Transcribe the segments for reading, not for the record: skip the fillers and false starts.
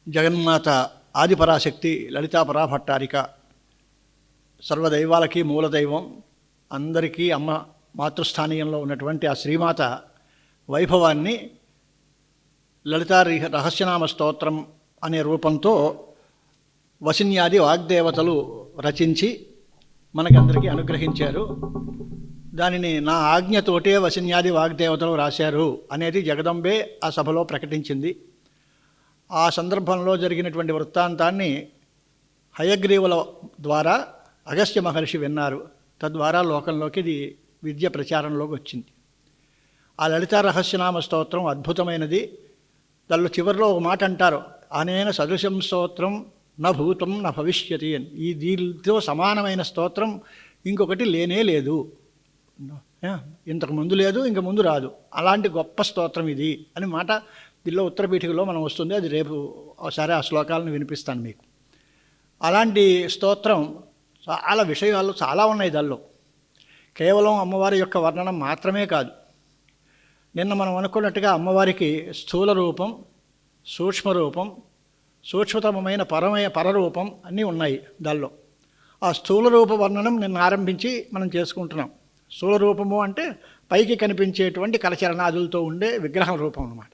జగన్మాత ఆదిపరాశక్తి లలితాపరా భట్టారిక సర్వదైవాలకి మూలదైవం, అందరికీ అమ్మ మాతృస్థానీయంలో ఉన్నటువంటి ఆ శ్రీమాత వైభవాన్ని లలితా రహస్యనామ స్తోత్రం అనే రూపంతో వసిన్యాది వాగ్దేవతలు రచించి మనకందరికీ అనుగ్రహించారు. దానిని నా ఆజ్ఞతోటే వసిన్యాది వాగ్దేవతలు రాశారు అనేది జగదంబే ఆ సభలో ప్రకటించింది. ఆ సందర్భంలో జరిగినటువంటి వృత్తాంతాన్ని హయగ్రీవుల ద్వారా అగస్త్య మహర్షి విన్నారు. తద్వారా లోకంలోకి ఇది విద్య ప్రచారంలోకి వచ్చింది. ఆ లలితా రహస్యనామ స్తోత్రం అద్భుతమైనది. దానిలో చివరిలో ఒక మాట అంటారు, అనేన సదృశం స్తోత్రం న భూతం న భవిష్యతి అని. ఈ దీనితో సమానమైన స్తోత్రం ఇంకొకటి లేనే లేదు, ఇంతకు ముందు లేదు, ఇంక ముందు రాదు. అలాంటి గొప్ప స్తోత్రం ఇది అని మాట దీనిలో ఉత్తరపీఠికలో మనం వస్తుంది. అది రేపు ఒకసారి ఆ శ్లోకాలను వినిపిస్తాను మీకు. అలాంటి స్తోత్రం చాలా విషయాలు చాలా ఉన్నాయి దానిలో. కేవలం అమ్మవారి యొక్క వర్ణనం మాత్రమే కాదు. నిన్న మనం అనుకున్నట్టుగా అమ్మవారికి స్థూల రూపం, సూక్ష్మ రూపం, సూక్ష్మతమైన పరరూపం అన్నీ ఉన్నాయి దానిలో. ఆ స్థూల రూప వర్ణనం నిన్న ఆరంభించి మనం చేసుకుంటున్నాం. స్థూల రూపము అంటే పైకి కనిపించేటువంటి కరచరణాదులతో ఉండే విగ్రహం రూపం అన్నమాట.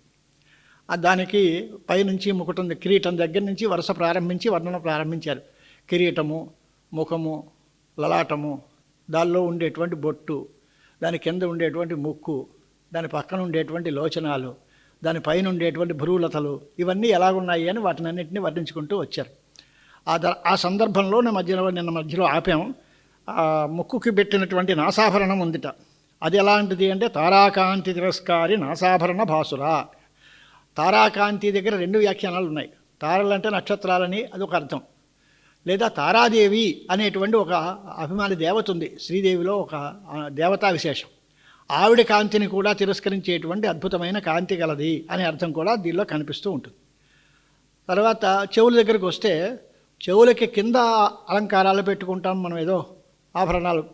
దానికి పైనుంచి ముకుటం, కిరీటం దగ్గర నుంచి వరుస ప్రారంభించి వర్ణన ప్రారంభించారు. కిరీటము, ముఖము, లలాటము, దానిలో ఉండేటువంటి బొట్టు, దాని కింద ఉండేటువంటి ముక్కు, దాని పక్కన ఉండేటువంటి లోచనాలు, దాని పైన ఉండేటువంటి భ్రూలతలు, ఇవన్నీ ఎలాగున్నాయి అని వాటిని అన్నింటినీ వర్ణించుకుంటూ వచ్చారు. ఆ సందర్భంలో నిన్న మధ్యలో ఆపాం. ముక్కుకి పెట్టినటువంటి నాసాభరణం ఉందిట. అది ఎలాంటిది అంటే తారాకాంతి తిరస్కారి నాసాభరణ భాసురా. తారాకాంతి దగ్గర రెండు వ్యాఖ్యానాలు ఉన్నాయి. తారలు అంటే నక్షత్రాలని అదొక అర్థం, లేదా తారాదేవి అనేటువంటి ఒక అభిమాని దేవత ఉంది. శ్రీదేవిలో ఒక దేవతా విశేషం. ఆవిడ కాంతిని కూడా తిరస్కరించేటువంటి అద్భుతమైన కాంతి గలది అనే అర్థం కూడా దీనిలో కనిపిస్తూ ఉంటుంది. తర్వాత చెవుల దగ్గరికి వస్తే, చెవులకి కింద అలంకారాలు పెట్టుకుంటాం మనం, ఏదో ఆభరణాలు.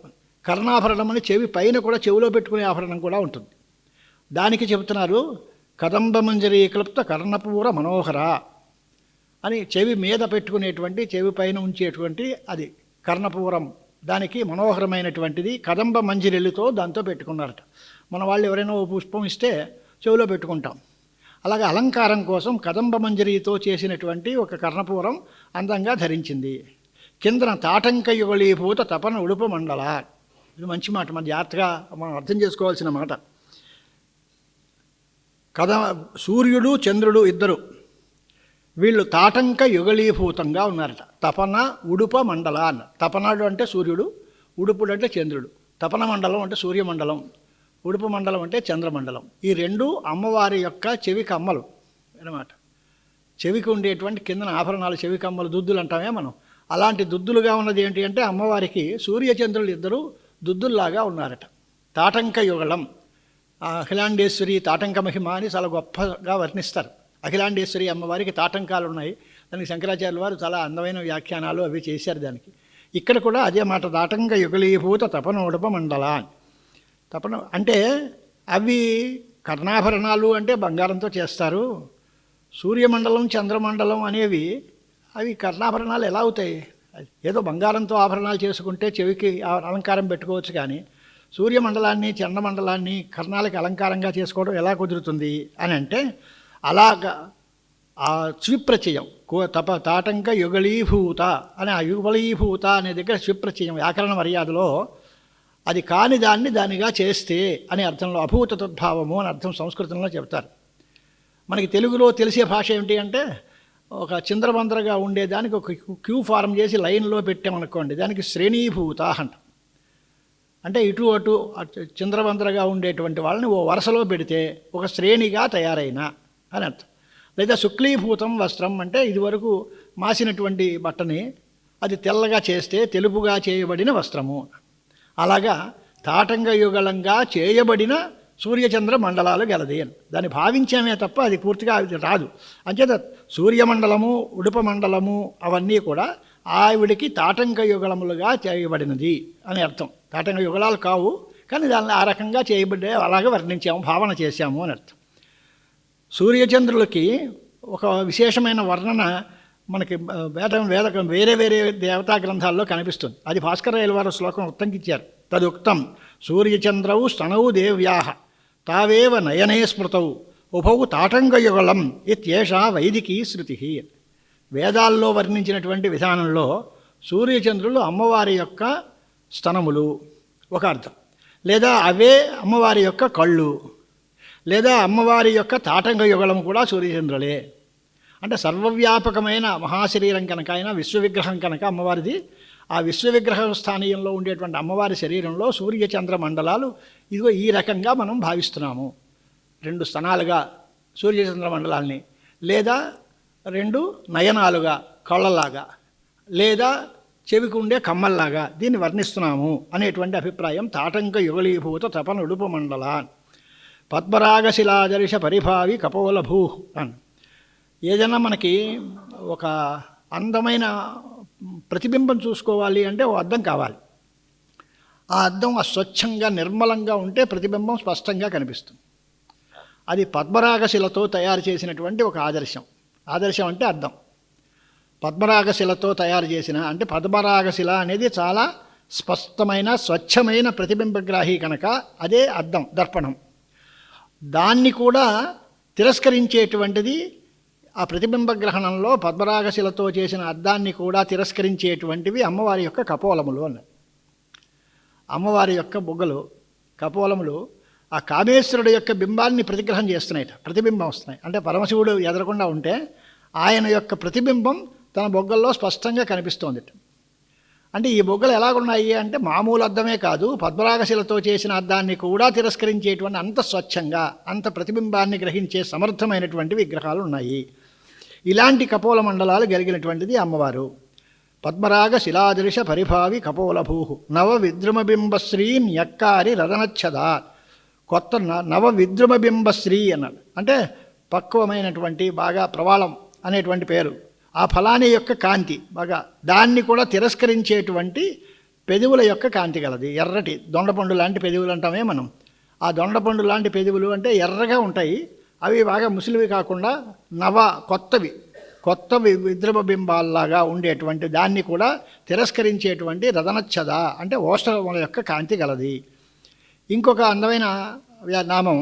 కర్ణాభరణం అని చెవి పైన కూడా చెవిలో పెట్టుకునే ఆభరణం కూడా ఉంటుంది. దానికి చెబుతున్నారు కదంబమంజరీ క్లుప్త కర్ణపూర మనోహర అని. చెవి మీద పెట్టుకునేటువంటి, చెవి పైన ఉంచేటువంటి అది కర్ణపూరం, దానికి మనోహరమైనటువంటిది కదంబ మంజరిలతో దాంతో పెట్టుకున్నారట. మన వాళ్ళు ఎవరైనా ఓ పుష్పం ఇస్తే చెవిలో పెట్టుకుంటాం. అలాగే అలంకారం కోసం కదంబ మంజరితో చేసినటువంటి ఒక కర్ణపూరం అందంగా ధరించింది. కిందన తాటంక యుగళీభూత తపన ఉడుపు మండల. ఇది మంచి మాట, మన జాగ్రత్తగా మనం అర్థం చేసుకోవాల్సిన మాట. సూర్యుడు చంద్రుడు ఇద్దరు వీళ్ళు తాటంక యుగళీభూతంగా ఉన్నారట. తపన ఉడుప మండల అన్న. తపనాడు అంటే సూర్యుడు, ఉడుపుడు అంటే చంద్రుడు. తపన మండలం అంటే సూర్యమండలం, ఉడుపు మండలం అంటే చంద్రమండలం. ఈ రెండు అమ్మవారి యొక్క చెవి కమ్మలు అన్నమాట. చెవికి ఉండేటువంటి కిందన ఆభరణాలు, చెవి కమ్మలు, దుద్దులు అంటామే మనం. అలాంటి దుద్దులుగా ఉన్నది ఏంటి అంటే అమ్మవారికి సూర్యచంద్రులు ఇద్దరు దుద్దుల్లాగా ఉన్నారట. తాటంక యుగళం, అఖిలాండేశ్వరి తాటంక మహిమ అని చాలా గొప్పగా వర్ణిస్తారు. అఖిలాండేశ్వరి అమ్మవారికి తాటంకాలు ఉన్నాయి. దానికి శంకరాచార్యుల వారు చాలా అందమైన వ్యాఖ్యానాలు అవి చేశారు దానికి. ఇక్కడ కూడా అదే మాట, తాటంక యుగళీభూత తపన ఉడప మండల. తపన అంటే అవి కర్ణాభరణాలు అంటే బంగారంతో చేస్తారు. సూర్యమండలం చంద్రమండలం అనేవి అవి కర్ణాభరణాలు ఎలా అవుతాయి? ఏదో బంగారంతో ఆభరణాలు చేసుకుంటే చెవికి అలంకారం పెట్టుకోవచ్చు, కానీ సూర్యమండలాన్ని చంద్రమండలాన్ని కర్ణాలకి అలంకారంగా చేసుకోవడం ఎలా కుదురుతుంది అని అంటే, అలాగా ఆ స్విప్రచయం తాటంక యుగళీభూత అని, ఆ యుగళీభూత అనే దగ్గర స్విప్రచయం వ్యాకరణ మర్యాదలో అది కాని దాన్ని దానిగా చేస్తే అనే అర్థంలో అభూత తద్భావము అని అర్థం సంస్కృతంలో చెప్తారు. మనకి తెలుగులో తెలిసే భాష ఏమిటి అంటే, ఒక చింద్రబందరగా ఉండేదానికి ఒక క్యూ ఫారం చేసి లైన్లో పెట్టామనుకోండి, దానికి శ్రేణీభూత అంట. అంటే ఇటు అటు చింద్రబందరగా ఉండేటువంటి వాళ్ళని ఓ వరుసలో పెడితే ఒక శ్రేణిగా తయారైన అని అర్థం. లేదా శుక్లీభూతం వస్త్రం అంటే ఇదివరకు మాసినటువంటి బట్టని అది తెల్లగా చేస్తే తెలుపుగా చేయబడిన వస్త్రము. అలాగా తాటంక యుగళంగా చేయబడిన సూర్యచంద్ర మండలాలు గలది అని దాన్ని భావించామే తప్ప అది పూర్తిగా రాదు. అంచేత సూర్యమండలము, ఉడుప మండలము అవన్నీ కూడా ఆవిడికి తాటంక యుగళములుగా చేయబడినది అని అర్థం. తాటంక యుగళాలు కావు, కానీ దాన్ని ఆ రకంగా చేయబడ్డే అలాగే వర్ణించాము, భావన చేశాము అని అర్థం. సూర్యచంద్రులకి ఒక విశేషమైన వర్ణన మనకి వేరే వేరే దేవతా గ్రంథాల్లో కనిపిస్తుంది. అది భాస్కరరాయల వారు శ్లోకం ఉత్తంకించారు. తదుక్తం సూర్యచంద్రౌ స్తనౌ దేవ్యాః తావేవ నయనే స్మృతౌ ఉభౌ తాటంగయుగళం ఇత్యేషా వైదికీ శృతి. వేదాల్లో వర్ణించినటువంటి విధానంలో సూర్యచంద్రులు అమ్మవారి యొక్క స్తనములు ఒక అర్థం, లేదా అవే అమ్మవారి యొక్క కళ్ళు, లేదా అమ్మవారి యొక్క తాటంగ యుగళం కూడా సూర్యచంద్రులే. అంటే సర్వవ్యాపకమైన మహాశరీరం కనుక అయినా విశ్వవిగ్రహం కనుక అమ్మవారిది, ఆ విశ్వవిగ్రహ స్థానీయంలో ఉండేటువంటి అమ్మవారి శరీరంలో సూర్యచంద్ర మండలాలు ఇదిగో ఈ రకంగా మనం భావిస్తున్నాము. 2 స్తనాలుగా సూర్యచంద్ర మండలాల్ని, లేదా 2 నయనాలుగా కళ్ళలాగా, లేదా చెవికి ఉండే కమ్మల్లాగా దీన్ని వర్ణిస్తున్నాము అనేటువంటి అభిప్రాయం. తాటంక యుగళీభూత తపన ఉడుపు మండల పద్మరాగశిలాదర్శ పరిభావి కపోలభూ అని. ఏదైనా మనకి ఒక అందమైన ప్రతిబింబం చూసుకోవాలి అంటే ఓ అద్దం కావాలి. ఆ అద్దం స్వచ్ఛంగా నిర్మలంగా ఉంటే ప్రతిబింబం స్పష్టంగా కనిపిస్తుంది. అది పద్మరాగశిలతో తయారు చేసినటువంటి ఒక ఆదర్శం. ఆదర్శం అంటే అద్దం. పద్మరాగశిలతో తయారు చేసిన, అంటే పద్మరాగశిల అనేది చాలా స్పష్టమైన స్వచ్ఛమైన ప్రతిబింబగ్రాహి కనుక అదే అద్దం, దర్పణం. దాన్ని కూడా తిరస్కరించేటువంటిది ఆ ప్రతిబింబ గ్రహణంలో పద్మరాగశిలతో చేసిన అద్దాన్ని కూడా తిరస్కరించేటువంటివి అమ్మవారి యొక్క కపోలములు అన్నారు. అమ్మవారి యొక్క బుగ్గలు, కపోలములు ఆ కామేశ్వరుడు యొక్క బింబాన్ని ప్రతిగ్రహం చేస్తున్నాయి, ప్రతిబింబం వస్తున్నాయి. అంటే పరమశివుడు ఎదరకుండా ఉంటే ఆయన యొక్క ప్రతిబింబం తన బొగ్గల్లో స్పష్టంగా కనిపిస్తోంది. అంటే ఈ బొగ్గలు ఎలాగున్నాయి అంటే మామూలు అద్దమే కాదు, పద్మరాగశిలతో చేసిన అద్దాన్ని కూడా తిరస్కరించేటువంటి అంత స్వచ్ఛంగా అంత ప్రతిబింబాన్ని గ్రహించే సమర్థమైనటువంటి విగ్రహాలు ఉన్నాయి. ఇలాంటి కపోల మండలాలు కలిగినటువంటిది అమ్మవారు. పద్మరాగ శిలాదృశ పరిభావి కపోలభూ నవ విద్రుమబింబశ్రీం యక్కారి రదనచ్చదా. కొత్త నవ విద్రుమబింబశ్రీ అన్నాడు. అంటే పక్వమైనటువంటి బాగా ప్రవాళం అనేటువంటి పేరు. ఆ ఫలాని యొక్క కాంతి బాగా, దాన్ని కూడా తిరస్కరించేటువంటి పెదవుల యొక్క కాంతి గలది. ఎర్రటి దొండపండు లాంటి పెదవులు అంటామే మనం. ఆ దొండపండు లాంటి పెదవులు అంటే ఎర్రగా ఉంటాయి. అవి బాగా ముసలివి కాకుండా కొత్త విద్రుమబింబాల్లాగా ఉండేటువంటి దాన్ని కూడా తిరస్కరించేటువంటి రదనచ్చద అంటే ఓష్ఠముల యొక్క కాంతి గలది. ఇంకొక అందమైన నామం,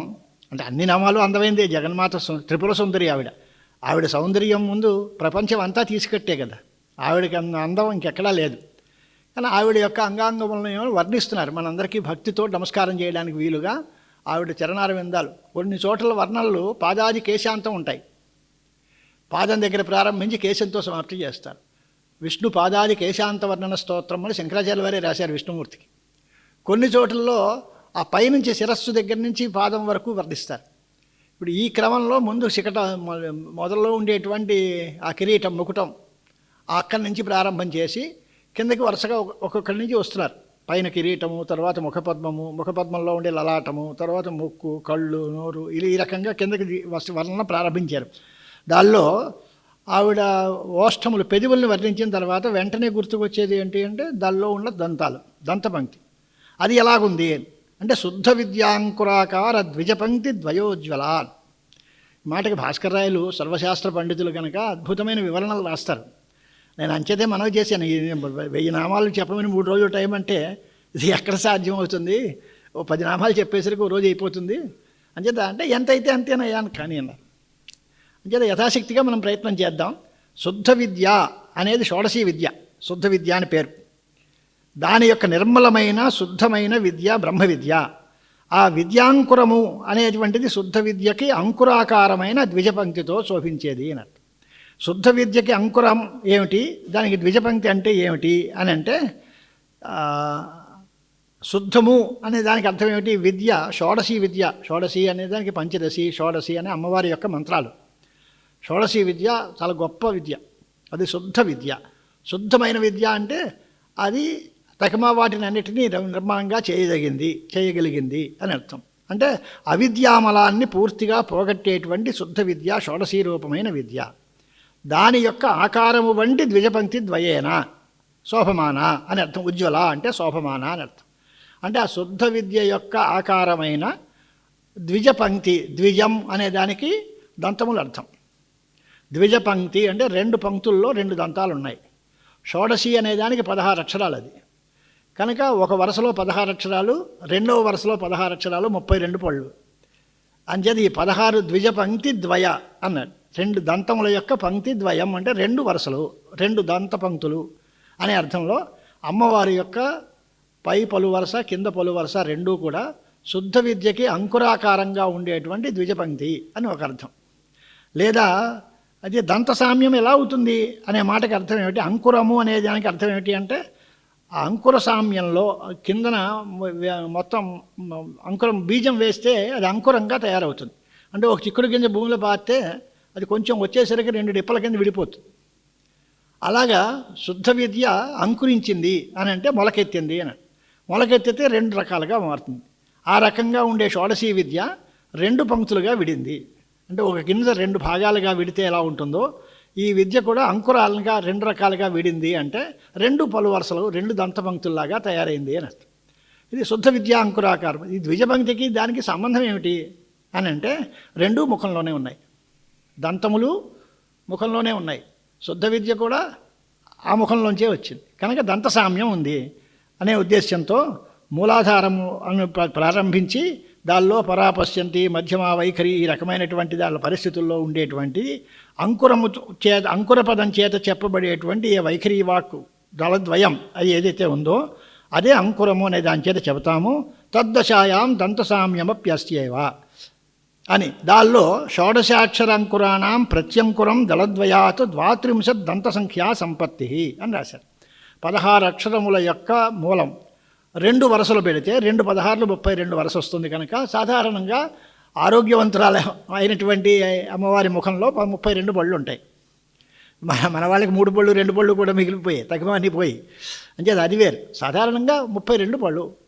అంటే అన్ని నామాలు అందమైందే, జగన్మాత త్రిపుర సుందరి. ఆవిడ సౌందర్యం ముందు ప్రపంచం అంతా తీసుకట్టే కదా. ఆవిడకి అందం ఇంకెక్కడా లేదు. కానీ ఆవిడ యొక్క అంగాంగములను వర్ణిస్తున్నారు. మనందరికీ భక్తితో నమస్కారం చేయడానికి వీలుగా ఆవిడ చరణార విందాలు. కొన్ని చోట్ల వర్ణనలు పాదాది కేశాంతం ఉంటాయి. పాదం దగ్గర ప్రారంభించి కేశంతో సమాప్తి చేస్తారు. విష్ణు పాదాది కేశాంత వర్ణన స్తోత్రం అని శంకరాచార్య వారే రాశారు విష్ణుమూర్తికి. కొన్ని చోట్లలో ఆ పైనుంచి శిరస్సు దగ్గర నుంచి పాదం వరకు వర్ణిస్తారు. ఇప్పుడు ఈ క్రమంలో ముందు శిఖట మొదల్లో ఉండేటువంటి ఆ కిరీటం, ముకుటం అక్కడి నుంచి ప్రారంభం చేసి కిందకి వరుసగా ఒక్కొక్కడి నుంచి వస్తున్నారు. పైన కిరీటము, తర్వాత ముఖపద్మము, ముఖపద్మంలో ఉండే లలాటము, తర్వాత ముక్కు, కళ్ళు, నోరు, ఈ రకంగా కిందకి వర్ణన ప్రారంభించారు. దానిలో ఆవిడ ఓష్ఠములు పెదవుల్ని వర్ణించిన తర్వాత వెంటనే గుర్తుకొచ్చేది ఏంటి అంటే దానిలో ఉన్న దంతాలు, దంతపంక్తి. అది ఎలాగుంది అంటే శుద్ధ విద్యాంకురాకార ద్విజపంక్తి ద్వయోజ్వల. మాటకి భాస్కర్రాయలు సర్వశాస్త్ర పండితులు కనుక అద్భుతమైన వివరణలు రాస్తారు. నేను అంచేతే మనవి చేశాను, 1000 నామాలు చెప్పమని 3 రోజులు టైం అంటే ఇది ఎక్కడ సాధ్యం అవుతుంది? ఓ 10 నామాలు చెప్పేసరికి ఓ రోజు అయిపోతుంది. అంచేత అంటే ఎంత అయితే అంతేనయ్యా కానీ అన్నారు. అంచేత యథాశక్తిగా మనం ప్రయత్నం చేద్దాం. శుద్ధ విద్య అనేది షోడశీ విద్య, శుద్ధ విద్య అని పేరు. దాని యొక్క నిర్మలమైన శుద్ధమైన విద్య బ్రహ్మ విద్య. ఆ విద్యాంకురము అనేటువంటిది శుద్ధ విద్యకి అంకురాకారమైన ద్విజపంక్తితో శోభించేది అని అర్థం. శుద్ధ విద్యకి అంకురం ఏమిటి, దానికి ద్విజపంక్తి అంటే ఏమిటి అని అంటే శుద్ధము అనే దానికి అర్థం ఏమిటి? విద్య షోడశీ విద్య. షోడశీ అనే దానికి పంచదశి, షోడశి అనే అమ్మవారి యొక్క మంత్రాలు. షోడశీ విద్య చాలా గొప్ప విద్య, అది శుద్ధ విద్య. శుద్ధమైన విద్య అంటే అది తకమా వాటిని అన్నిటినీ నిర్మాణంగా చేయగలిగింది అని అర్థం. అంటే అవిద్యామలాన్ని పూర్తిగా పోగొట్టేటువంటి శుద్ధ విద్య షోడశీ రూపమైన విద్య. దాని యొక్క ఆకారము వంటి ద్విజపంక్తి ద్వయేన శోభమాన అని అర్థం. ఉజ్వల అంటే శోభమాన అని అర్థం. అంటే ఆ శుద్ధ విద్య యొక్క ఆకారమైన ద్విజపంక్తి, ద్విజం అనే దానికి దంతములు అర్థం. ద్విజ పంక్తి అంటే 2 పంక్తుల్లో 2 దంతాలు ఉన్నాయి. షోడశి అనే దానికి 16 అక్షరాలు అది కనుక ఒక వరుసలో 16 అక్షరాలు, రెండవ వరుసలో 16 అక్షరాలు, 32 పళ్ళు. అంచేది ఈ 16 ద్విజ పంక్తి ద్వయ అన్నాడు. 2 దంతముల యొక్క పంక్తి ద్వయం అంటే 2 వరుసలు, 2 దంత పంక్తులు అనే అర్థంలో అమ్మవారి యొక్క పై పలు వరుస కింద పలు వరుస రెండూ కూడా శుద్ధ విద్యకి అంకురాకారంగా ఉండేటువంటి ద్విజపంక్తి అని ఒక అర్థం. లేదా అది దంత సామ్యం ఎలా అవుతుంది అనే మాటకి అర్థం ఏమిటి, అంకురము అనే దానికి అర్థం ఏమిటి అంటే ఆ అంకుర సామ్యంలో కిందన మొత్తం అంకురం బీజం వేస్తే అది అంకురంగా తయారవుతుంది. అంటే ఒక చిక్కుడు గింజ భూమిలో పారితే అది కొంచెం వచ్చేసరికి 2 డిప్పల కింద విడిపోతుంది. అలాగా శుద్ధ విద్య అంకురించింది అని అంటే మొలకెత్తింది అని. మొలకెత్తితే 2 రకాలుగా మారుతుంది. ఆ రకంగా ఉండే షోడశీ విద్య 2 పంక్తులుగా విడింది. అంటే ఒక గింజ 2 భాగాలుగా విడితే ఎలా ఉంటుందో ఈ విద్య కూడా అంకురాలుగా 2 రకాలుగా విడింది అంటే 2 పలు వరుసలు 2 దంత పంక్తుల్లాగా తయారైంది అని అర్థం. ఇది శుద్ధ విద్యా అంకురాకారం. ఈ ద్విజపంక్తికి దానికి సంబంధం ఏమిటి అని అంటే 2 ముఖంలోనే ఉన్నాయి, దంతములు ముఖంలోనే ఉన్నాయి. శుద్ధ విద్య కూడా ఆ ముఖంలోంచే వచ్చింది కనుక దంత సామ్యం ఉంది అనే ఉద్దేశ్యంతో మూలాధారము అని ప్రారంభించి దానిలో పరాపశ్యంతి మధ్యమ వైఖరి ఈ రకమైనటువంటి దాని పరిస్థితుల్లో ఉండేటువంటి అంకురము చేత అంకురపదం చేత చెప్పబడేటువంటి ఏ వైఖరి వాక్కు దళద్వయం అది ఏదైతే ఉందో అదే అంకురము అనే దాని చేత చెబుతాము. తద్దశాయాం దంతసామ్యమప్యస్యేవ అని దానిలో షోడశాక్షరాంకురాణం ప్రత్యంకురం దళద్వయాత్ 32 దంత సంఖ్యా సంపత్తి అని రాశారు. 16 అక్షరముల యొక్క మూలం 2 వరుసలు పెడితే 2 16లు 32 వరుస వస్తుంది కనుక సాధారణంగా ఆరోగ్యవంతురాలు అయినటువంటి అమ్మవారి ముఖంలో 32 పళ్ళు ఉంటాయి. మన వాళ్ళకి 3 పళ్ళు 2 పళ్ళు కూడా మిగిలిపోయాయి, తగ్గమని పోయి అంటే అది వేరు. సాధారణంగా 32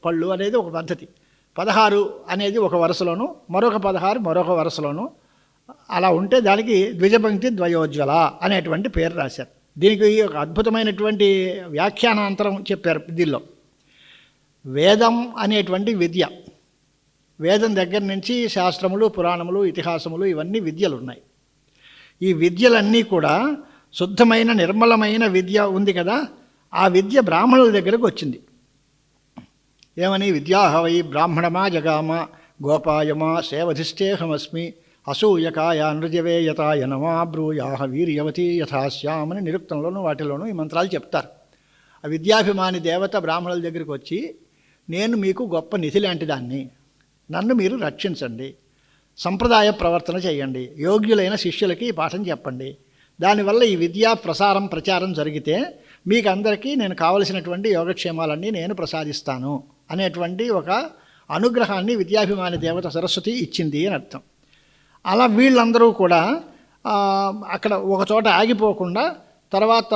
పళ్ళు అనేది ఒక పద్ధతి. 16 అనేది ఒక వరుసలోను, మరొక 16 మరొక వరుసలోను అలా ఉంటే దానికి ద్విజపంక్తి ద్వయోజ్వల అనేటువంటి పేరు రాశారు. దీనికి ఒక అద్భుతమైనటువంటి వ్యాఖ్యానాంతరం చెప్పారు. దీనిలో వేదం అనేటువంటి విద్య, వేదం దగ్గర నుంచి శాస్త్రములు పురాణములు ఇతిహాసములు ఇవన్నీ విద్యలు ఉన్నాయి. ఈ విద్యలన్నీ కూడా శుద్ధమైన నిర్మలమైన విద్య ఉంది కదా, ఆ విద్య బ్రాహ్మణుల దగ్గరకు వచ్చింది. ఏమని విద్యాహవై బ్రాహ్మణమా జగామ గోపాయమా సేవధిష్ఠేహమస్మి అసూయకాయ నృజవేయతాయ నమా బ్రూయాహ వీర్యవతి యథాశ్యామని నిరుక్తంలోనూ వాటిలోనూ ఈ మంత్రాలు చెప్తారు. ఆ విద్యాభిమాని దేవత బ్రాహ్మణుల దగ్గరికి వచ్చి నేను మీకు గొప్ప నిధి లాంటి దాన్ని, నన్ను మీరు రక్షించండి, సంప్రదాయ ప్రవర్తన చేయండి, యోగ్యులైన శిష్యులకి ఈ పాఠం చెప్పండి, దానివల్ల ఈ విద్యా ప్రచారం జరిగితే మీకు అందరికీ నేను కావలసినటువంటి యోగక్షేమాలన్నీ నేను ప్రసాదిస్తాను అనేటువంటి ఒక అనుగ్రహాన్ని విద్యాభిమాని దేవత సరస్వతి ఇచ్చింది అని అర్థం. అలా వీళ్ళందరూ కూడా అక్కడ ఒక చోట ఆగిపోకుండా తర్వాత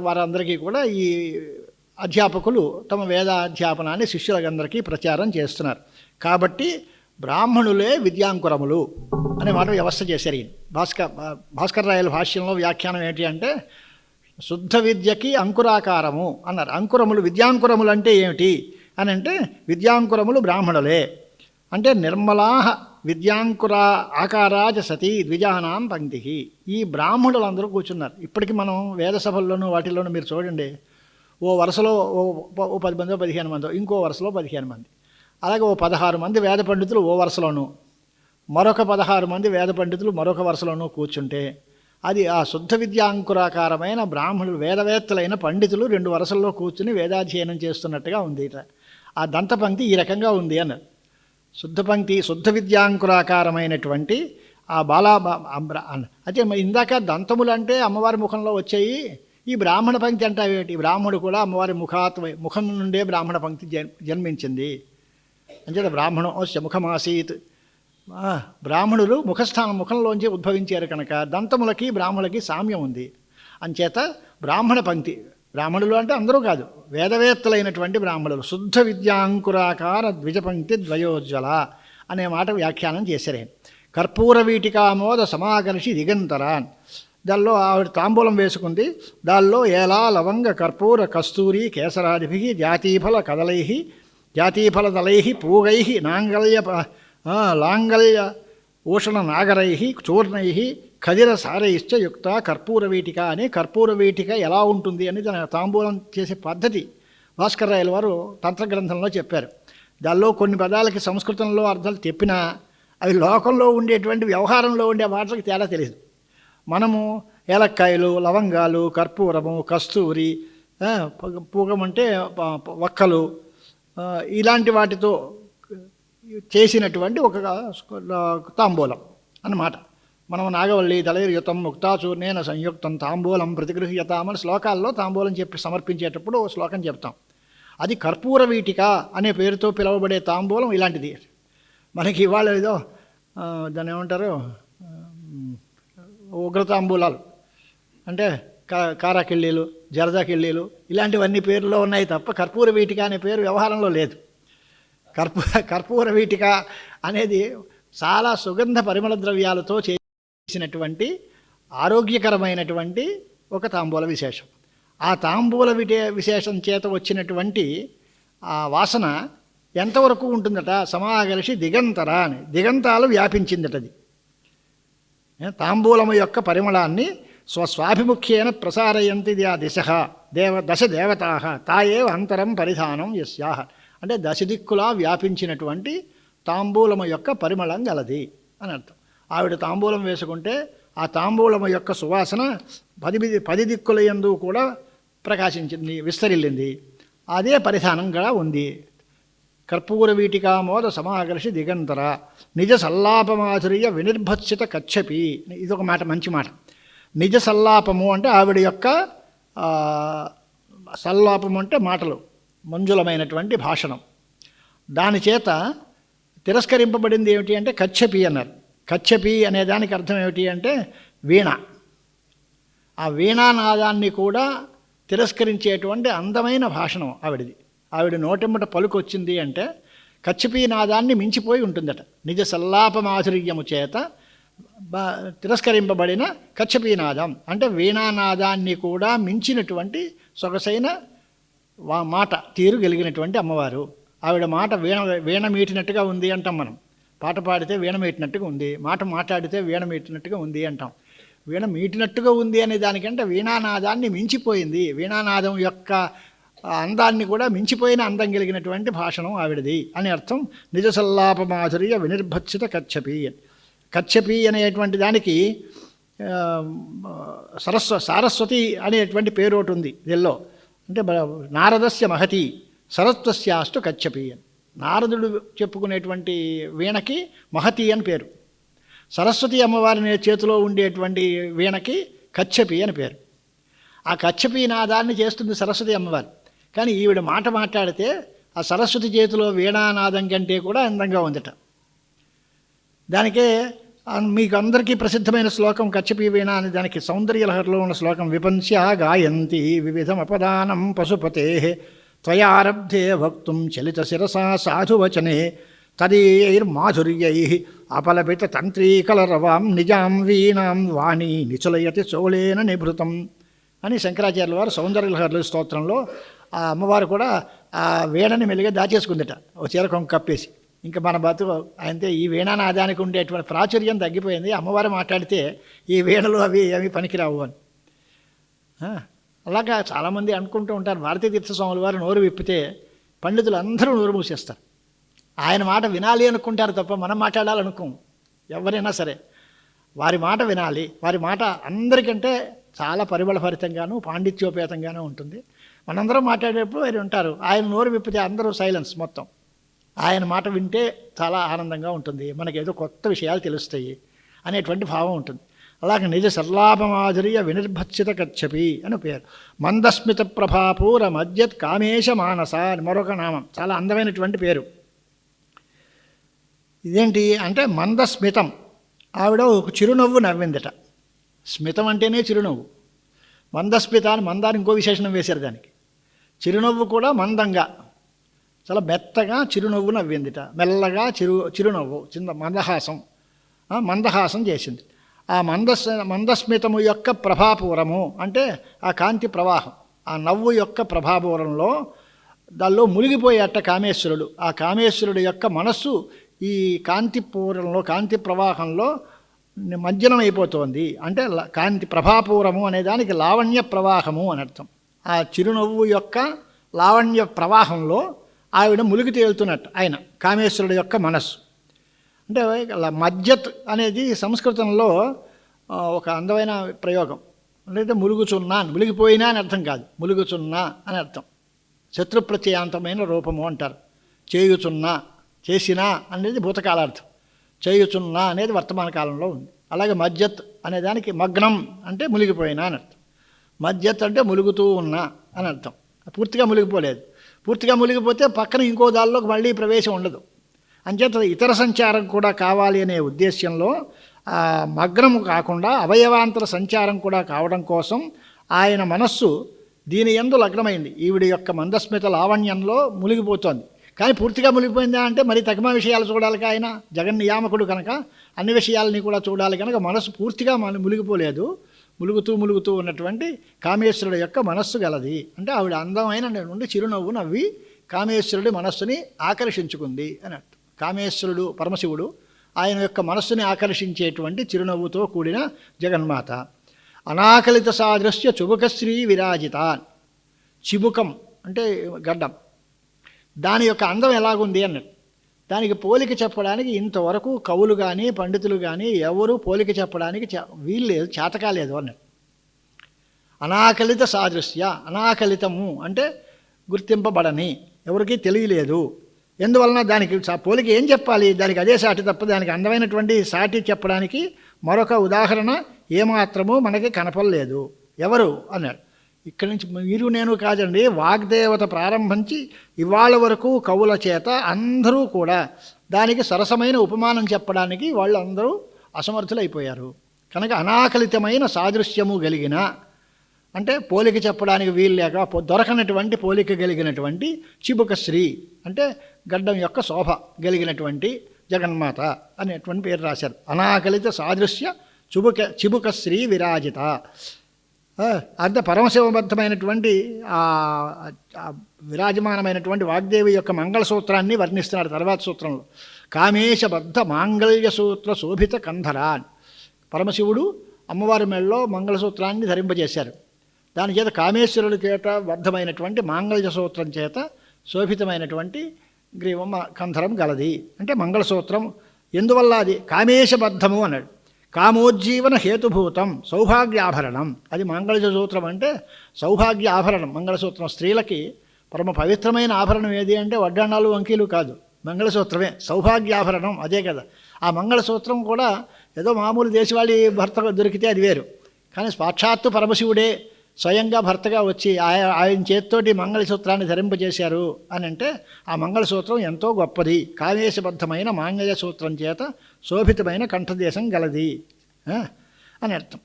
వారందరికీ కూడా ఈ అధ్యాపకులు తమ వేదాధ్యాపనాన్ని శిష్యులందరికీ ప్రచారం చేస్తున్నారు. కాబట్టి బ్రాహ్మణులే విద్యాంకురములు అనే మాట వ్యవస్థ చేశారు. భాస్కర్ రాయల భాష్యంలో వ్యాఖ్యానం ఏంటి అంటే శుద్ధ విద్యకి అంకురాకారము అన్నారు. అంకురములు విద్యాంకురములు అంటే ఏమిటి అని అంటే విద్యాంకురములు బ్రాహ్మణులే అంటే నిర్మలా విద్యాంకుర ఆకారాజ సతీ ద్విజానాం పంక్తి. ఈ బ్రాహ్మణులందరూ కూర్చున్నారు. ఇప్పటికి మనం వేద సభల్లోనూ వాటిల్లోనూ మీరు చూడండి, ఓ వరుసలో ఓ 10 మందో 15 మందో, ఇంకో వరుసలో 15 మంది, అలాగే ఓ 16 మంది వేద పండితులు ఓ వరుసలోనూ, మరొక 16 మంది వేద పండితులు మరొక వరుసలోనూ కూర్చుంటే అది ఆ శుద్ధ విద్యాంకురాకారమైన బ్రాహ్మణులు వేదవేత్తలైన పండితులు 2 వరుసల్లో కూర్చుని వేదాధ్యయనం చేస్తున్నట్టుగా ఉంది. ఆ దంతపంక్తి ఈ రకంగా ఉంది అన్నారు. శుద్ధ పంక్తి శుద్ధ విద్యాంకురాకారమైనటువంటి ఆ అయితే ఇందాక దంతములు అంటే అమ్మవారి ముఖంలో వచ్చాయి, ఈ బ్రాహ్మణ పంక్తి అంటావేమిటి? బ్రాహ్మణుడు కూడా అమ్మవారి ముఖం నుండే బ్రాహ్మణ పంక్తి జన్మించింది. అంచేత బ్రాహ్మణోస్య ముఖమాసీత్, బ్రాహ్మణులు ముఖంలోంచి ఉద్భవించారు కనుక దంతములకి బ్రాహ్మణులకి సామ్యం ఉంది. అంచేత బ్రాహ్మణ పంక్తి, బ్రాహ్మణులు అంటే అందరూ కాదు, వేదవేత్తలైనటువంటి బ్రాహ్మణులు శుద్ధ విద్యాంకురాకార ద్విజపంక్తి ద్వయోజ్వల అనే మాట వ్యాఖ్యానం చేశారే. కర్పూర వీటికామోద సమాకర్షి దిగంతరాన్, దానిలో ఆవిడ తాంబూలం వేసుకుంది. దానిలో ఏలా లవంగ కర్పూర కస్తూరి కేసరాదిభి జాతీఫల దళై పూగై లాంగల్య ఊషణ నాగరై చూర్ణై ఖదిర సారయిశ్చ యుక్త కర్పూర వీటిక అని కర్పూర వీటిక ఎలా ఉంటుంది అని దాని తాంబూలం చేసే పద్ధతి భాస్కర్ రాయల వారు తంత్రగ్రంథంలో చెప్పారు. దానిలో కొన్ని పదాలకి సంస్కృతంలో అర్థాలు చెప్పినా అవి లోకంలో ఉండేటువంటి వ్యవహారంలో ఉండే వాటికి తేడా తెలియదు. మనము ఏలక్కాయలు, లవంగాలు, కర్పూరము, కస్తూరి, పూగం అంటే వక్కలు, ఇలాంటి వాటితో చేసినటువంటి ఒక తాంబూలం అన్నమాట. మనం నాగవల్లి దళైర్యుతం ముక్తాచూర్ణేన సంయుక్తం తాంబూలం ప్రతిగృహ్యతామని శ్లోకాల్లో తాంబూలం చెప్పి సమర్పించేటప్పుడు శ్లోకం చెప్తాం. అది కర్పూర వీటిక అనే పేరుతో పిలువబడే తాంబూలం ఇలాంటిది. మనకి ఇవాళ ఏదో దాన్ని ఏమంటారు, ఉగ్రతాంబూలాలు అంటే కారాకిళ్ళీలు, జరదాకిళ్ళీలు ఇలాంటివన్నీ పేర్లో ఉన్నాయి తప్ప కర్పూర వీటిక అనే పేరు వ్యవహారంలో లేదు. కర్పూర వీటిక అనేది చాలా సుగంధ పరిమళ ద్రవ్యాలతో చేసినటువంటి ఆరోగ్యకరమైనటువంటి ఒక తాంబూల విశేషం. ఆ తాంబూల విశేషం చేత వచ్చినటువంటి ఆ వాసన ఎంతవరకు ఉంటుందట, సమాగలిసి దిగంతర అని దిగంతాలు వ్యాపించిందటది. తాంబూలము యొక్క పరిమళాన్ని స్వస్వాభిముఖ్యేన ప్రసారయంతి ఆ దశ దేవతా తాయేవ అంతరం పరిధానం యస్యాహ అంటే దశ దిక్కులా వ్యాపించినటువంటి తాంబూలము యొక్క పరిమళం గలది అని అర్థం. ఆవిడ తాంబూలం వేసుకుంటే ఆ తాంబూలము యొక్క సువాసన 10 దిక్కుల యందు కూడా ప్రకాశించింది, విస్తరిల్లింది. అదే పరిధానంగా ఉంది. కర్పూర వీటికామోద సమాకర్షి దిగంతర నిజ సల్లాపమాధుర్య వినిర్భత్సిత కచ్చపి. ఇదొక మాట, మంచి మాట. నిజ సల్లాపము అంటే ఆవిడ యొక్క సల్లాపము అంటే మాటలు, మంజులమైనటువంటి భాషణం. దాని చేత తిరస్కరింపబడింది ఏమిటి అంటే కచ్చపి అన్నారు. కచ్చపి అనే దానికి అర్థం ఏమిటి అంటే వీణ. ఆ వీణానాదాన్ని కూడా తిరస్కరించేటువంటి అందమైన భాషణం ఆవిడది. ఆవిడ నోటెమ్మట పలుకు వచ్చింది అంటే కచ్చపి నాదాన్ని మించిపోయి ఉంటుందట. నిజ సల్లాప మాధుర్యము చేత తిరస్కరింపబడిన కచ్చపి నాదం అంటే వీణానాదాన్ని కూడా మించినటువంటి సొగసైన మాట తీరు కలిగినటువంటి అమ్మవారు. ఆవిడ మాట వీణ మీటినట్టుగా ఉంది అంటాం మనం. పాట పాడితే వీణ మీటినట్టుగా ఉంది, మాట మాట్లాడితే వీణ మీటినట్టుగా ఉంది అంటాం. వీణ మీటినట్టుగా ఉంది అనే దానికంటే వీణానాదాన్ని మించిపోయింది, వీణానాదం యొక్క అందాన్ని కూడా మించిపోయిన అందం కలిగినటువంటి భాషణం ఆవిడది అని అర్థం. నిజ సల్లాప మాధుర్య వినిర్భత్సిత కచ్చపి. కచ్చపి అనేటువంటి దానికి సారస్వతి అనేటువంటి పేరు ఒకటి ఉంది దీనిలో. అంటే నారదస్య మహతి సరస్వస్యాస్తు కచ్చపి అని. నారదుడు చెప్పుకునేటువంటి వీణకి మహతి అని పేరు. సరస్వతి అమ్మవారి చేతిలో ఉండేటువంటి వీణకి కచ్చపి అని పేరు. ఆ కచ్చపి నాదాన్ని చేస్తుంది సరస్వతి అమ్మవారు. కానీ ఈవిడ మాట మాట్లాడితే ఆ సరస్వతి చేతిలో వీణానాదం కంటే కూడా అందంగా ఉందట. దానికే మీకు అందరికీ ప్రసిద్ధమైన శ్లోకం కచ్చపి వీణ అని. దానికి సౌందర్యలహరిలో ఉన్న శ్లోకం విపంస్య గాయంతి వివిధమపదానం పశుపతే త్వయారబ్ధే భక్తుం చలిత శిరసా సాధువచనే తదీయైర్మాధుర్యై అపలపిత తంత్రీకలరవాం నిజాం వీణాం వాణి నిచులయతి చోళేన నిభృతం అని శంకరాచార్యుల వారు సౌందర్యలహరి స్తోత్రంలో ఆ అమ్మవారు కూడా ఆ వీణని మెల్లిగా దాచేసుకుందట ఓ చీరకొంక కప్పేసి. ఇంకా మన బతుకు అయితే ఈ వీణానాదానికి ఉండేటువంటి ప్రాచుర్యం తగ్గిపోయింది. అమ్మవారు మాట్లాడితే ఈ వీణలు అవి పనికిరావు అని. అలాగా చాలామంది అనుకుంటూ ఉంటారు. భారతీ తీర్థస్వాముల వారు నోరు విప్పితే పండితులు అందరూ నోరు మూసేస్తారు. ఆయన మాట వినాలి అనుకుంటారు తప్ప మనం మాట్లాడాలనుకోం. ఎవరైనా సరే వారి మాట వినాలి. వారి మాట అందరికంటే చాలా పరిమళభరితంగాను పాండిత్యోపేతంగానూ ఉంటుంది. మనందరం మాట్లాడేటప్పుడు వారు ఉంటారు. ఆయన నోరు విప్పితే అందరూ సైలెన్స్ మొత్తం. ఆయన మాట వింటే చాలా ఆనందంగా ఉంటుంది, మనకేదో కొత్త విషయాలు తెలుస్తాయి అనేటువంటి భావం ఉంటుంది. అలాగే నిజ సల్లాపమాధుర్య వినిర్భత్సిత కచ్చపి అని పేరు. మందస్మిత ప్రభాపూర మధ్యత్ కామేశ మానస అని మరొక నామం. చాలా అందమైనటువంటి పేరు. ఇదేంటి అంటే మందస్మితం. ఆవిడ ఒక చిరునవ్వు నవ్విందట. స్మితం అంటేనే చిరునవ్వు. మందస్మిత అని మందాన్ని ఇంకో విశేషణం వేశారు దానికి. చిరునవ్వు కూడా మందంగా చాలా మెత్తగా చిరునవ్వు నవ్విందిట. మెల్లగా చిరునవ్వు చిన్న మందహాసం చేసింది. ఆ మందస్మితము యొక్క ప్రభాపూరము అంటే ఆ కాంతి ప్రవాహం, ఆ నవ్వు యొక్క ప్రభాపూరంలో దానిలో మునిగిపోయేట కామేశ్వరుడు. ఆ కామేశ్వరుడు యొక్క మనస్సు ఈ కాంతి పూరంలో, కాంతి ప్రవాహంలో మజ్జనం అయిపోతోంది. అంటే కాంతి ప్రభాపూరము అనే దానికి లావణ్య ప్రవాహము అని అర్థం. ఆ చిరునవ్వు యొక్క లావణ్య ప్రవాహంలో ఆవిడ ములిగి తేలుతున్నట్టు ఆయన కామేశ్వరుడు యొక్క మనస్సు. అంటే మజ్జత్ అనేది సంస్కృతంలో ఒక అందమైన ప్రయోగం. అంటే ములుగుచున్నా, ములిగిపోయినా అని అర్థం కాదు, ములుగుచున్నా అని అర్థం. శత్రుప్రత్యయాంతమైన రూపము అంటారు. చేయుచున్నా, చేసినా అనేది భూతకాలార్థం, చేయుచున్నా అనేది వర్తమాన కాలంలో ఉంది. అలాగే మజ్జత్ అనే దానికి మగ్నం అంటే మునిగిపోయినా అని అర్థం. మజ్జత్ అంటే ములుగుతూ ఉన్నా అని అర్థం. పూర్తిగా మునిగిపోలేదు. పూర్తిగా మునిగిపోతే పక్కన ఇంకో దానిలోకి మళ్ళీ ప్రవేశం ఉండదు. అంచేత ఇతర సంచారం కూడా కావాలి అనే ఉద్దేశ్యంలో మగ్నము కాకుండా అవయవాంతర సంచారం కూడా కావడం కోసం ఆయన మనస్సు దీని యందు లగ్నమైంది. ఈవిడి యొక్క మందస్మిత లావణ్యంలో మునిగిపోతోంది. కానీ పూర్తిగా మునిగిపోయిందా అంటే మరి తగిన విషయాలు చూడాలి. ఆయన జగన్నియామకుడు కనుక అన్ని విషయాలని కూడా చూడాలి కనుక మనస్సు పూర్తిగా మునిగిపోలేదు. ములుగుతూ ఉన్నటువంటి కామేశ్వరుడు యొక్క మనస్సు గలది. అంటే ఆవిడ అందమైన నుండి చిరునవ్వు నవ్వి కామేశ్వరుడి మనస్సుని ఆకర్షించుకుంది అని అర్థం. కామేశ్వరుడు పరమశివుడు ఆయన యొక్క మనస్సుని ఆకర్షించేటువంటి చిరునవ్వుతో కూడిన జగన్మాత. అనాకలిత సాదృశ్య చుబుకశ్రీ విరాజిత. చిబుకం అంటే గడ్డం, దాని యొక్క అందం ఎలాగుంది అన్నట్టు. దానికి పోలిక చెప్పడానికి ఇంతవరకు కవులు కానీ పండితులు కానీ ఎవరు పోలిక చెప్పడానికి వీల్లేదు, చేతకాలేదు అన్నట్టు. అనాకలిత సాదృశ్య, అనాకలితము అంటే గుర్తింపబడని, ఎవరికీ తెలియలేదు. ఎందువలన దానికి పోలిక ఏం చెప్పాలి, దానికి అదే సాటి తప్ప దానికి అందమైనటువంటి సాటి చెప్పడానికి మరొక ఉదాహరణ ఏమాత్రమూ మనకి కనపడలేదు. ఎవరు అన్నాడు. ఇక్కడి నుంచి మీరు నేను కాదండి, వాగ్దేవత ప్రారంభించి ఇవాళ వరకు కవుల చేత అందరూ కూడా దానికి సరసమైన ఉపమానం చెప్పడానికి వాళ్ళు అందరూ అసమర్థులైపోయారు. కనుక అనాకలితమైన సాదృశ్యము కలిగిన అంటే పోలిక చెప్పడానికి వీలు లేక దొరకనటువంటి పోలిక కలిగినటువంటి చిబుకశ్రీ అంటే గడ్డం యొక్క శోభ కలిగినటువంటి జగన్మాత అనేటువంటి పేరు రాశారు. అనాకలిత సాదృశ్య చిబుకశ్రీ విరాజిత. అంత పరమశివబద్ధమైనటువంటి విరాజమానమైనటువంటి వాగ్దేవి యొక్క మంగళసూత్రాన్ని వర్ణిస్తున్నాడు తర్వాత సూత్రంలో. కామేశబద్ధ మాంగళ్య సూత్ర శోభిత కంధరా. పరమశివుడు అమ్మవారి మెళ్ళలో మంగళసూత్రాన్ని ధరింపజేశారు. దాని చేత కామేశ్వరుడి చేత బద్ధమైనటువంటి మాంగళ్య సూత్రం చేత శోభితమైనటువంటి గ్రీవం కంధరం గలది. అంటే మంగళసూత్రం ఎందువల్ల అది కామేశబద్ధము అన్నాడు. కామోజ్జీవన హేతుభూతం సౌభాగ్యాభరణం. అది మంగళ సూత్రం అంటే సౌభాగ్య ఆభరణం. మంగళసూత్రం స్త్రీలకి పరమ పవిత్రమైన ఆభరణం ఏది అంటే వడ్డాణాలు వంకీలు కాదు, మంగళసూత్రమే సౌభాగ్యాభరణం. అదే కదా. ఆ మంగళసూత్రం కూడా ఏదో మామూలు దేశవాళీ భర్త దొరికితే అది వేరు. కానీ సాక్షాత్తు పరమశివుడే స్వయంగా భర్తగా వచ్చి ఆయన చేత్తోటి మంగళసూత్రాన్ని ధరింపజేశారు అని అంటే ఆ మంగళసూత్రం ఎంతో గొప్పది. కామేశబద్ధమైన మాంగళ్య సూత్రం చేత శోభితమైన కంఠదేశం గలది అని అర్థం.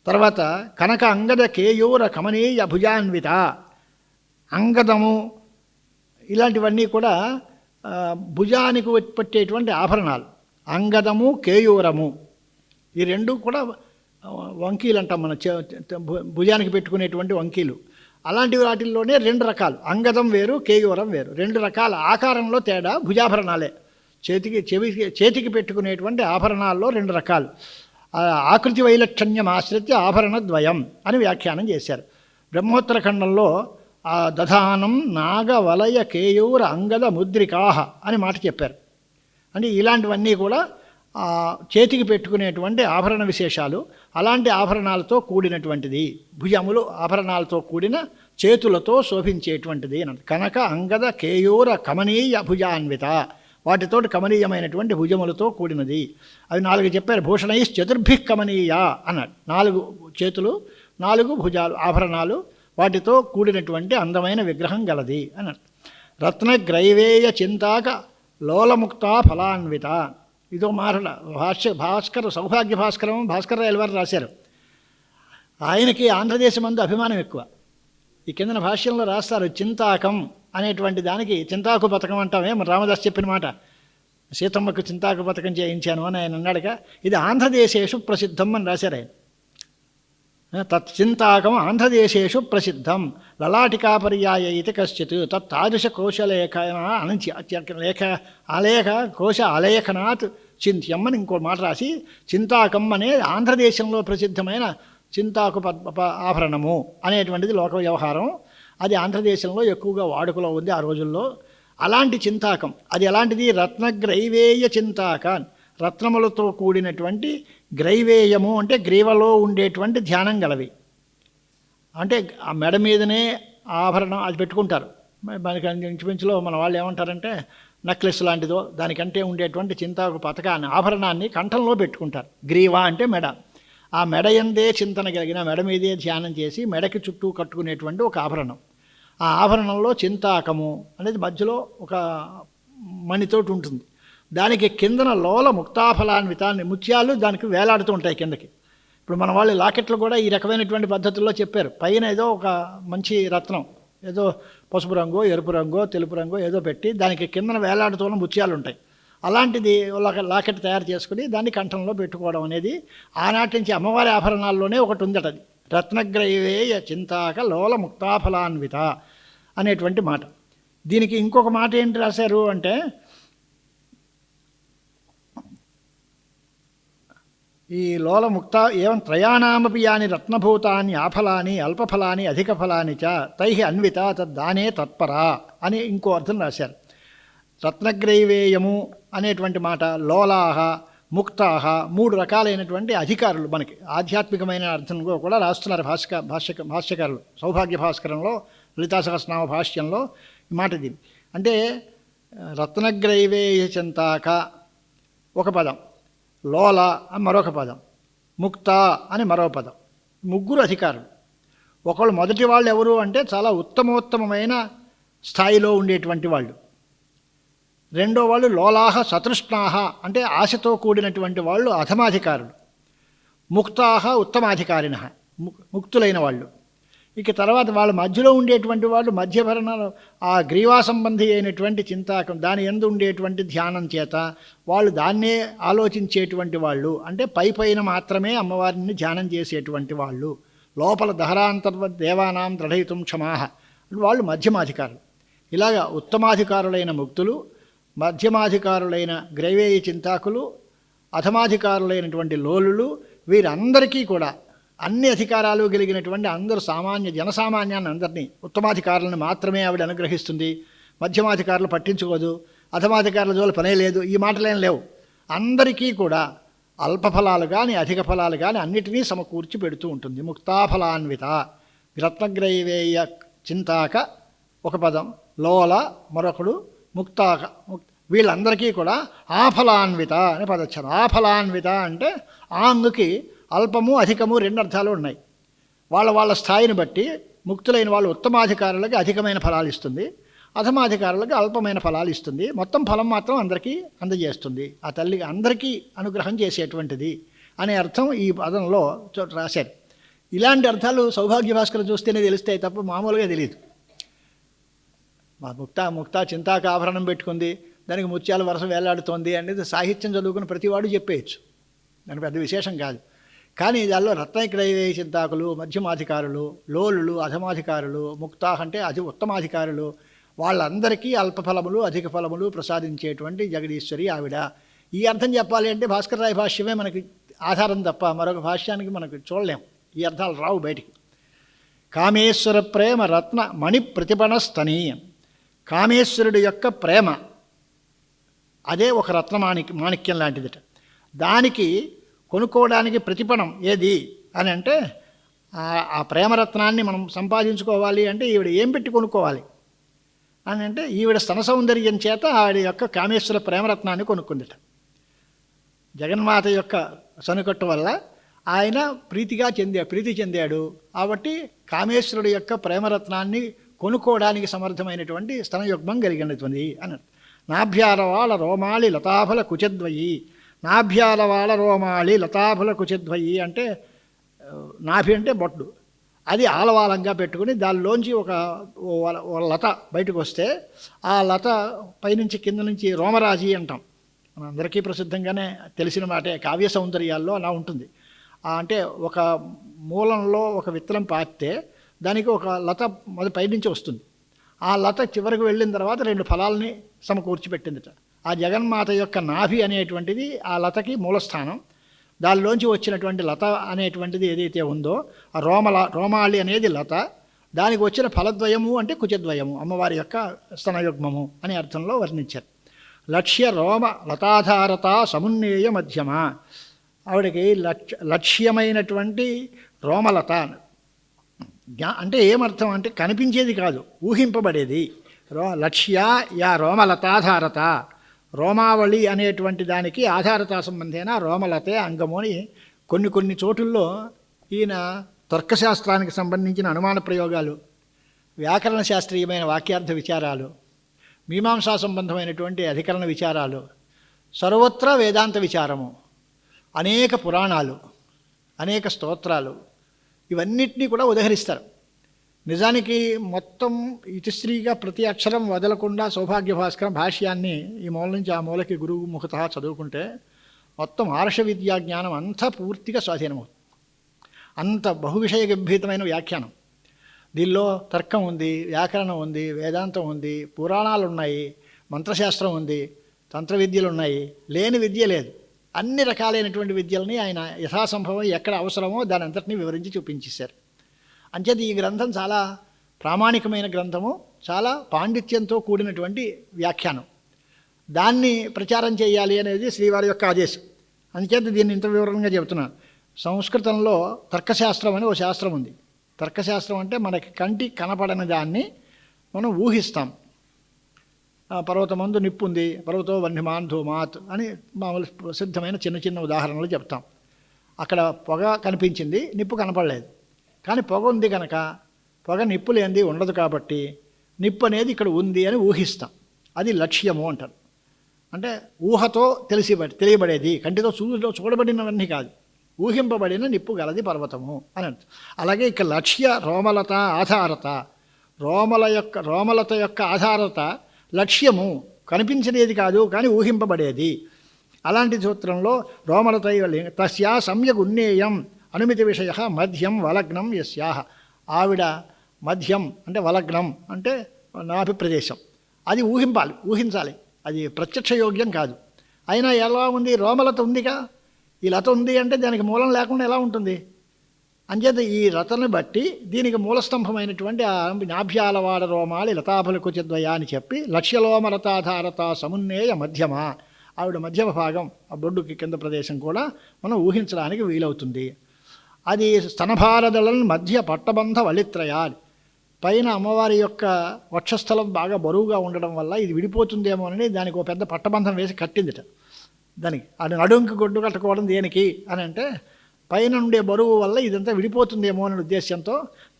తర్వాత కనక అంగద కేయూర కమనీయ భుజాన్విత. అంగదము ఇలాంటివన్నీ కూడా భుజానికి పట్టేటువంటి ఆభరణాలు. అంగదము కేయూరము ఈ రెండు కూడా వంకీలు అంటాం మన భుజానికి పెట్టుకునేటువంటి వంకీలు. అలాంటి వాటిల్లోనే రెండు రకాలు, అంగదం వేరు కేయూరం వేరు. రెండు రకాల ఆకారంలో తేడా భుజాభరణాలే. చేతికి పెట్టుకునేటువంటి ఆభరణాల్లో రెండు రకాలు. ఆకృతి వైలక్షణ్యం ఆశ్రిత్య ఆభరణ ద్వయం అని వ్యాఖ్యానం చేశారు. బ్రహ్మోత్తరఖండంలో దధానం నాగవలయ కేయూర అంగద ముద్రికాహ అని మాట చెప్పారు. అంటే ఇలాంటివన్నీ కూడా చేతికి పెట్టుకునేటువంటి ఆభరణ విశేషాలు. అలాంటి ఆభరణాలతో కూడినటువంటిది భుజములు, ఆభరణాలతో కూడిన చేతులతో శోభించేటువంటిది అని. కనక అంగద కేయూర కమనీయ భుజాన్విత. వాటితోటి కమనీయమైనటువంటి భుజములతో కూడినది. అవి 4 చెప్పారు. భూషణైశ్చ చతుర్భిః కమనీయ అన్నాడు. 4 చేతులు, 4 భుజాలు ఆభరణాలు, వాటితో కూడినటువంటి అందమైన విగ్రహం గలది అన్నాడు. రత్నగ్రైవేయ చింతాక లోలముక్త ఫలాన్విత. ఇదో మారల భాస్కర్ సౌభాగ్య భాస్కర్ ఎల్వారు రాశారు. ఆయనకి ఆంధ్రదేశమందు అభిమానం ఎక్కువ. ఈ కిందన భాష్యంలో రాస్తారు, చింతాకం అనేటువంటి దానికి చింతాకు పథకం అంటామే. మన రామదాస్ చెప్పిన మాట, సీతమ్మకు చింతాకు పథకం చేయించాను అని ఆయన అన్నాడుగా. ఇది ఆంధ్రదేశేషు ప్రసిద్ధం అని రాశారు ఆయన. తత్చింతాకం ఆంధ్రదేశేషు ప్రసిద్ధం లలాటికాపర్యాయ ఇది కశ్చిత్ తత్తాదృశ కోశలేఖ అనంచి లేఖ ఆలేఖ కోశ అలేఖనాత్ చింత్యం అని ఇంకో మాట రాసి చింతాకం అనే ఆంధ్రదేశంలో ప్రసిద్ధమైన చింతాకు ఆభరణము అనేటువంటిది లోక వ్యవహారం. అది ఆంధ్రదేశంలో ఎక్కువగా వాడుకలో ఉంది ఆ రోజుల్లో. అలాంటి చింతాకం అది ఎలాంటిది? రత్నగ్రైవేయ చింతాక, రత్నములతో కూడినటువంటి గ్రైవేయము అంటే గ్రీవలో ఉండేటువంటి ధ్యానం గలవి. అంటే ఆ మెడ మీదనే ఆభరణం అది పెట్టుకుంటారు. మనకి ఇంచుమించులో మన వాళ్ళు ఏమంటారంటే నెక్లెస్ లాంటిదో దానికంటే ఉండేటువంటి చింతాకు పథకాన్ని ఆభరణాన్ని కంఠంలో పెట్టుకుంటారు. గ్రీవా అంటే మెడ. ఆ మెడ ఎందే చింతన కలిగిన, మెడ మీదే ధ్యానం చేసి మెడకి చుట్టూ కట్టుకునేటువంటి ఒక ఆభరణం. ఆ ఆభరణంలో చింతాకము అనేది మధ్యలో ఒక మణితోటి ఉంటుంది. దానికి కిందన లోల ముక్తాఫలాన్వితాన్ని ముత్యాలు దానికి వేలాడుతూ ఉంటాయి కిందకి. ఇప్పుడు మన వాళ్ళు లాకెట్లు కూడా ఈ రకమైనటువంటి పద్ధతుల్లో చెప్పారు. పైన ఏదో ఒక మంచి రత్నం, ఏదో పసుపు రంగో ఎరుపు రంగో తెలుపు రంగో ఏదో పెట్టి దానికి కిందన వేలాడుతున్న ముత్యాలు ఉంటాయి. అలాంటిది లాకెట్ తయారు చేసుకుని దాన్ని కంఠంలో పెట్టుకోవడం అనేది ఆనాటి నుంచి అమ్మవారి ఆభరణాల్లోనే ఒకటి ఉందట. అది రత్నగ్రైవేయ చింతాక లోల ముక్తాఫలాన్విత అనేటువంటి మాట. దీనికి ఇంకొక మాట ఏంటి రాశారు అంటే, ఈ లోల ముక్త ఏవం త్రయాణమపి యాని రత్నభూతాన్ని ఆఫలాని అల్పఫలాని అధిక ఫలాని చ తై అన్విత తద్దానే తత్పరా అని ఇంకో అర్థం రాశారు. రత్నగ్రైవేయము అనేటువంటి మాట, లోలాహ, ముక్తాహ, 3 రకాలైనటువంటి అధికారులు మనకి ఆధ్యాత్మికమైన అర్థంలో కూడా రాస్తున్నారు భాష్యకారులు. సౌభాగ్య భాస్కరంలో లలితా సహస్రనామ భాష్యంలో ఈ మాట దీని అంటే రత్నగ్రైవేయ చింతాక ఒక పదం, లోల అని మరొక పదం, ముక్త అని మరో పదం. 3 అధికారులు. ఒకళ్ళు మొదటి వాళ్ళు ఎవరు అంటే చాలా ఉత్తమోత్తమైన స్థాయిలో ఉండేటువంటి వాళ్ళు. రెండో వాళ్ళు లోలాహ సతృష్ణాహ అంటే ఆశతో కూడినటువంటి వాళ్ళు అధమాధికారులు. ముక్తాహ ఉత్తమాధికారిణ ముక్తులైన వాళ్ళు. ఇక తర్వాత వాళ్ళ మధ్యలో ఉండేటువంటి వాళ్ళు మధ్యభరణాలు ఆ గ్రీవా సంబంధి అయినటువంటి చింతాకం దాని యందు ఉండేటువంటి ధ్యానం చేత వాళ్ళు దాన్నే ఆలోచించేటువంటి వాళ్ళు. అంటే పైన మాత్రమే అమ్మవారిని ధ్యానం చేసేటువంటి వాళ్ళు. లోపల దహరాంతర్వత్ దేవానాం దృఢయితుం క్షమాహ వాళ్ళు మధ్యమాధికారులు. ఇలాగా ఉత్తమాధికారులైన ముక్తులు, మధ్యమాధికారులైన గ్రైవేయ చింతాకులు, అధమాధికారులైనటువంటి లోలులు, వీరందరికీ కూడా అన్ని అధికారాలు కలిగినటువంటి అందరూ జనసామాన్యాన్ని అందరినీ, ఉత్తమాధికారులను మాత్రమే ఆవిడ అనుగ్రహిస్తుంది. మధ్యమాధికారులు పట్టించుకోదు, అధమాధికారుల జోలు పనే లేదు, ఈ మాటలేం లేవు. అందరికీ కూడా అల్ప ఫలాలు కానీ అధిక ఫలాలు కానీ అన్నిటినీ సమకూర్చి పెడుతూ ఉంటుంది. ముక్తాఫలాన్విత రత్నగ్రైవేయ చింతాక ఒక పదం, లోల మరొకడు, ముక్తాక వీళ్ళందరికీ కూడా ఆఫలాన్విత అనే పదచ్చారు. ఆఫలాన్విత అంటే ఆంగుకి అల్పము అధికము 2 అర్థాలు ఉన్నాయి. వాళ్ళ స్థాయిని బట్టి ముక్తులైన వాళ్ళు ఉత్తమాధికారులకి అధికమైన ఫలాలు ఇస్తుంది, అధమాధికారులకు అల్పమైన ఫలాలు ఇస్తుంది. మొత్తం ఫలం మాత్రం అందరికీ అందజేస్తుంది. ఆ తల్లి అందరికీ అనుగ్రహం చేసేటువంటిది అనే అర్థం ఈ పదంలో రాశారు. ఇలాంటి అర్థాలు సౌభాగ్య భాస్కర్ చూస్తేనే తెలుస్తాయి తప్ప మామూలుగా తెలియదు. మా ముక్త చింతాక ఆభరణం పెట్టుకుంది, దానికి ముత్యాల వరస వేలాడుతోంది అనేది సాహిత్యం చదువుకుని ప్రతివాడు చెప్పేయచ్చు, దానికి పెద్ద విశేషం కాదు. కానీ దానిలో రత్నగ్రైవేయ చింతాకులు, మధ్యమాధికారులు, లోలులు, అధమాధికారులు, ముక్తాహ అంటే ఉత్తమాధికారులు, వాళ్ళందరికీ అల్పఫలములు అధిక ఫలములు ప్రసాదించేటువంటి జగదీశ్వరి ఆవిడ. ఈ అర్థం చెప్పాలి అంటే భాస్కర్ రాయ భాష్యమే మనకి ఆధారం తప్ప మరొక భాష్యానికి మనకు చూడలేం. ఈ అర్థాలు రావు బయటికి. కామేశ్వర ప్రేమ రత్న మణి ప్రతిపణస్తనీయం. కామేశ్వరుడి యొక్క ప్రేమ అదే ఒక మాణిక్యం లాంటిదిట. దానికి కొనుక్కోవడానికి ప్రతిపణం ఏది అని అంటే ఆ ప్రేమరత్నాన్ని మనం సంపాదించుకోవాలి అంటే ఈవిడ ఏం పెట్టి కొనుక్కోవాలి అని అంటే ఈవిడ స్తన సౌందర్యం చేత ఆవిడ యొక్క కామేశ్వర ప్రేమరత్నాన్ని కొనుక్కుందిట. జగన్మాత యొక్క సనుకట్టు వల్ల ఆయన ప్రీతి చెందాడు కాబట్టి కామేశ్వరుడు యొక్క ప్రేమరత్నాన్ని కొనుక్కోవడానికి సమర్థమైనటువంటి స్తనయుగ్మం కలిగినటువంటి అన్నట్టు. నాభ్యాలవాళ రోమాళి లతాఫల కుచద్వయి. నాభ్యాలవాళ రోమాళి లతాఫల కుచద్వయి అంటే నాభి అంటే బొట్టు, అది ఆలవాలంగా పెట్టుకుని దానిలోంచి ఒక లత బయటకు వస్తే ఆ లత పైనుంచి కింద నుంచి రోమరాజి అంటాం. మనందరికీ ప్రసిద్ధంగానే తెలిసిన మాటే, కావ్య సౌందర్యాల్లో అలా ఉంటుంది. అంటే ఒక మూలంలో ఒక విత్తనం పాతితే దానికి ఒక లత పైనుంచి వస్తుంది. ఆ లత చివరికి వెళ్ళిన తర్వాత 2 ఫలాలని సమకూర్చిపెట్టిందిట. ఆ జగన్మాత యొక్క నాభి అనేటువంటిది ఆ లతకి మూలస్థానం. దానిలోంచి వచ్చినటువంటి లత అనేటువంటిది ఏదైతే ఉందో ఆ రోమాళి అనేది లత, దానికి వచ్చిన ఫలద్వయము అంటే కుచద్వయము, అమ్మవారి యొక్క స్తనయుగ్మము అనే అర్థంలో వర్ణించారు. లక్ష్య రోమ లతాధారత సమున్నేయ మధ్యమ, ఆవిడకి లక్ష్యమైనటువంటి రోమలత అంటే ఏమర్థం అంటే కనిపించేది కాదు, ఊహింపబడేది. లక్ష్య యా రోమలతాధారత, రోమావళి అనేటువంటి దానికి ఆధారత సంబంధేన రోమలతే అంగము అని కొన్ని చోటుల్లో ఈయన తర్కశాస్త్రానికి సంబంధించిన అనుమాన ప్రయోగాలు, వ్యాకరణ శాస్త్రీయమైన వాక్యార్థ విచారాలు, మీమాంసా సంబంధమైనటువంటి అధికరణ విచారాలు, సర్వత్రా వేదాంత విచారము, అనేక పురాణాలు, అనేక స్తోత్రాలు, ఇవన్నిటినీ కూడా ఉదహరిస్తారు. నిజానికి మొత్తం ఇతిశ్రీగా ప్రతి అక్షరం వదలకుండా సౌభాగ్య భాస్కరం భాష్యాన్ని ఈ మూల నుంచి ఆ మూలకి గురువు ముఖత చదువుకుంటే మొత్తం ఆర్ష విద్యా జ్ఞానం అంతా పూర్తిగా స్వాధీనమవుతుంది. అంత బహువిషయ గంభీరమైన వ్యాఖ్యానం. దీనిలో తర్కం ఉంది, వ్యాకరణం ఉంది, వేదాంతం ఉంది, పురాణాలు ఉన్నాయి, మంత్రశాస్త్రం ఉంది, తంత్ర విద్యలు ఉన్నాయి, లేని విద్య లేదు. అన్ని రకాలైనటువంటి విద్యలని ఆయన యథాసంభవం ఎక్కడ అవసరమో దాని అంతటినీ వివరించి చూపించేశారు. అంచేది ఈ గ్రంథం చాలా ప్రామాణికమైన గ్రంథము, చాలా పాండిత్యంతో కూడినటువంటి వ్యాఖ్యానం. దాన్ని ప్రచారం చేయాలి అనేది శ్రీవారి యొక్క ఆదేశం. అందుచేత దీన్ని ఇంత వివరంగా చెబుతున్నాను. సంస్కృతంలో తర్కశాస్త్రం అని ఓ శాస్త్రం ఉంది. తర్కశాస్త్రం అంటే మనకి కంటి కనపడని దాన్ని మనం ఊహిస్తాం. పర్వతమందు నిప్పు ఉంది, పర్వతో వన్యమాన్ ధూమాత్ అని మామూలు ప్రసిద్ధమైన చిన్న ఉదాహరణలు చెప్తాం. అక్కడ పొగ కనిపించింది, నిప్పు కనపడలేదు. కానీ పొగ ఉంది కనుక పొగ నిప్పు లేనిది ఉండదు కాబట్టి నిప్పు అనేది ఇక్కడ ఉంది అని ఊహిస్తాం. అది లక్ష్యము అంటారు. అంటే ఊహతో తెలియబడేది, కంటితో చూడబడినవన్నీ కాదు, ఊహింపబడిన నిప్పు గలది పర్వతము అని అర్థం. అలాగే ఇక్కడ లక్ష్య రోమలత ఆధారత, రోమలత యొక్క ఆధారత లక్ష్యము, కనిపించినది కాదు కానీ ఊహింపబడేది. అలాంటి సూత్రంలో రోమలత తస్యా సమ్యక్ ఉన్నేయం అనుమితి విషయ మధ్యం వలగ్నం యస్యాహ, ఆవిడ మధ్యం అంటే వలగ్నం అంటే నాభి ప్రదేశం, అది ఊహించాలి, అది ప్రత్యక్ష యోగ్యం కాదు. అయినా ఎలా ఉంది, రోమలత ఉందిగా, ఈ లత ఉంది అంటే దానికి మూలం లేకుండా ఎలా ఉంటుంది? అంచేత ఈ రతను బట్టి దీనికి మూలస్తంభమైనటువంటి ఆ నాభ్యాలవాడ రోమాలి లతాఫలకు చిద్వయ అని చెప్పి లక్ష్యలోమ లతాధారత సమున్నేయ మధ్యమ, ఆవిడ మధ్యమ భాగం ఆ బొడ్డుకి కింద ప్రదేశం కూడా మనం ఊహించడానికి వీలవుతుంది. అది స్తనభారదళం మధ్య పట్టబంధ వళిత్రయాలి, పైన అమ్మవారి యొక్క వక్షస్థలం బాగా బరువుగా ఉండడం వల్ల ఇది విడిపోతుందేమో అని దానికి ఒక పెద్ద పట్టబంధం వేసి కట్టిందిట. దానికి అది నడుంకి గొడ్డు కట్టుకోవడం దేనికి అని అంటే పైన ఉండే బరువు వల్ల ఇదంతా విడిపోతుందేమో అనే ఉద్దేశంతో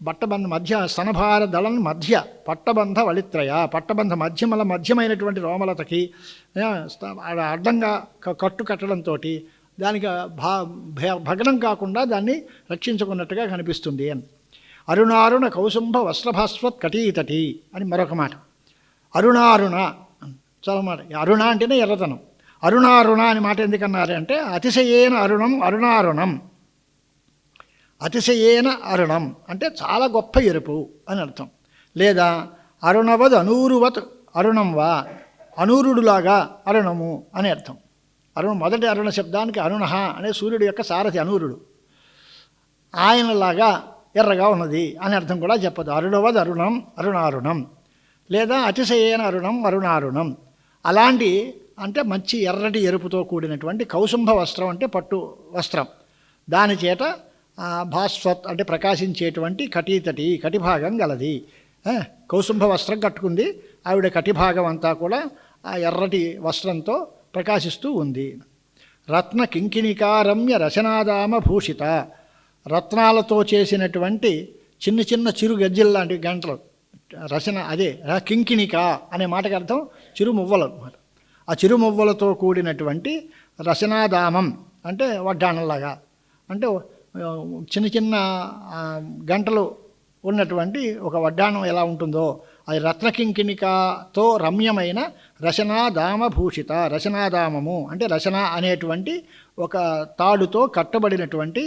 పట్టబంధ మధ్య స్తనభార దళం మధ్య పట్టబంధ వళిత్రయ, పట్టబంధ మధ్యమైనటువంటి రోమలతకి అడ్డంగా కట్టు కట్టడంతో దానికి భగ్నం కాకుండా దాన్ని రక్షించుకున్నట్టుగా కనిపిస్తుంది అని. అరుణారుణ కౌసుంభ వస్త్రభాస్వత్ కటీతటి అని మరొక మాట. అరుణారుణ చాలా మాట. అరుణ అంటేనే ఎర్రతనం. అరుణారుణ అని మాట ఎందుకన్నారు అంటే అతిశయేన అరుణం అరుణారుణం, అతిశయేన అరుణం అంటే చాలా గొప్ప ఎరుపు అని అర్థం. లేదా అరుణవద్ అనూరువత్ అరుణం వా, అనూరుడులాగా అరుణము అని అర్థం. మొదటి అరుణ శబ్దానికి అరుణ అనే సూర్యుడు యొక్క సారథి అనూరుడు, ఆయనలాగా ఎర్రగా ఉన్నది అని అర్థం కూడా చెప్పదు. అరుణవద్ అరుణం అరుణారుణం, లేదా అతిశయేన అరుణం అరుణారుణం. అలాంటి అంటే మంచి ఎర్రటి ఎరుపుతో కూడినటువంటి కౌసుంభ వస్త్రం అంటే పట్టు వస్త్రం, దాని చేత భాస్వత్ అంటే ప్రకాశించేటువంటి కటీతటి కటిభాగం గలది. కౌసుంభ వస్త్రం కట్టుకుంది ఆవిడ, కటిభాగం అంతా కూడా ఆ ఎర్రటి వస్త్రంతో ప్రకాశిస్తూ ఉంది. రత్న కింకిణికారమ్య రచనాదామ భూషిత, రత్నాలతో చేసినటువంటి చిన్న చిరు గజ్జెల్లాంటి గంటలు రచన, అదే కింకిణిక అనే మాటకి అర్థం చిరుమువ్వలు అన్నమాట. ఆ చిరుమువ్వలతో కూడినటువంటి రచనాదామం అంటే వడ్డాణంలాగా, అంటే చిన్న గంటలు ఉన్నటువంటి ఒక వడ్డాణం ఎలా ఉంటుందో అది రత్నకింకిణికతో రమ్యమైన రచనాదామ భూషిత, రచనాదామము అంటే రచన అనేటువంటి ఒక తాడుతో కట్టబడినటువంటి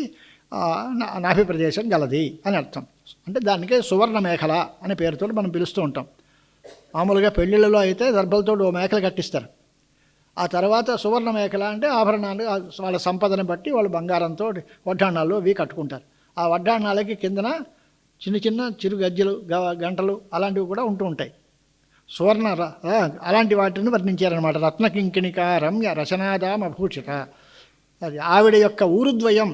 నాభి ప్రదేశం గలది అని అర్థం. అంటే దానికే సువర్ణ మేఖల అనే పేరుతో మనం పిలుస్తూ ఉంటాం. మామూలుగా పెళ్ళిళ్ళలో అయితే దర్భలతో ఓ మేకలు కట్టిస్తారు. ఆ తర్వాత సువర్ణ మేకల అంటే ఆభరణాలు వాళ్ళ సంపదను బట్టి వాళ్ళు బంగారంతో వడ్డాణాలు అవి కట్టుకుంటారు. ఆ వడ్డాణాలకి కిందన చిన్న చిన్న చిరు గజ్జలు గంటలు అలాంటివి కూడా ఉంటూ ఉంటాయి. సువర్ణ అలాంటి వాటిని వర్ణించారనమాట. రత్నకింకిణిక రమ్య రచనాదామ భూషిత. అది ఆవిడ యొక్క ఊరుద్వయం,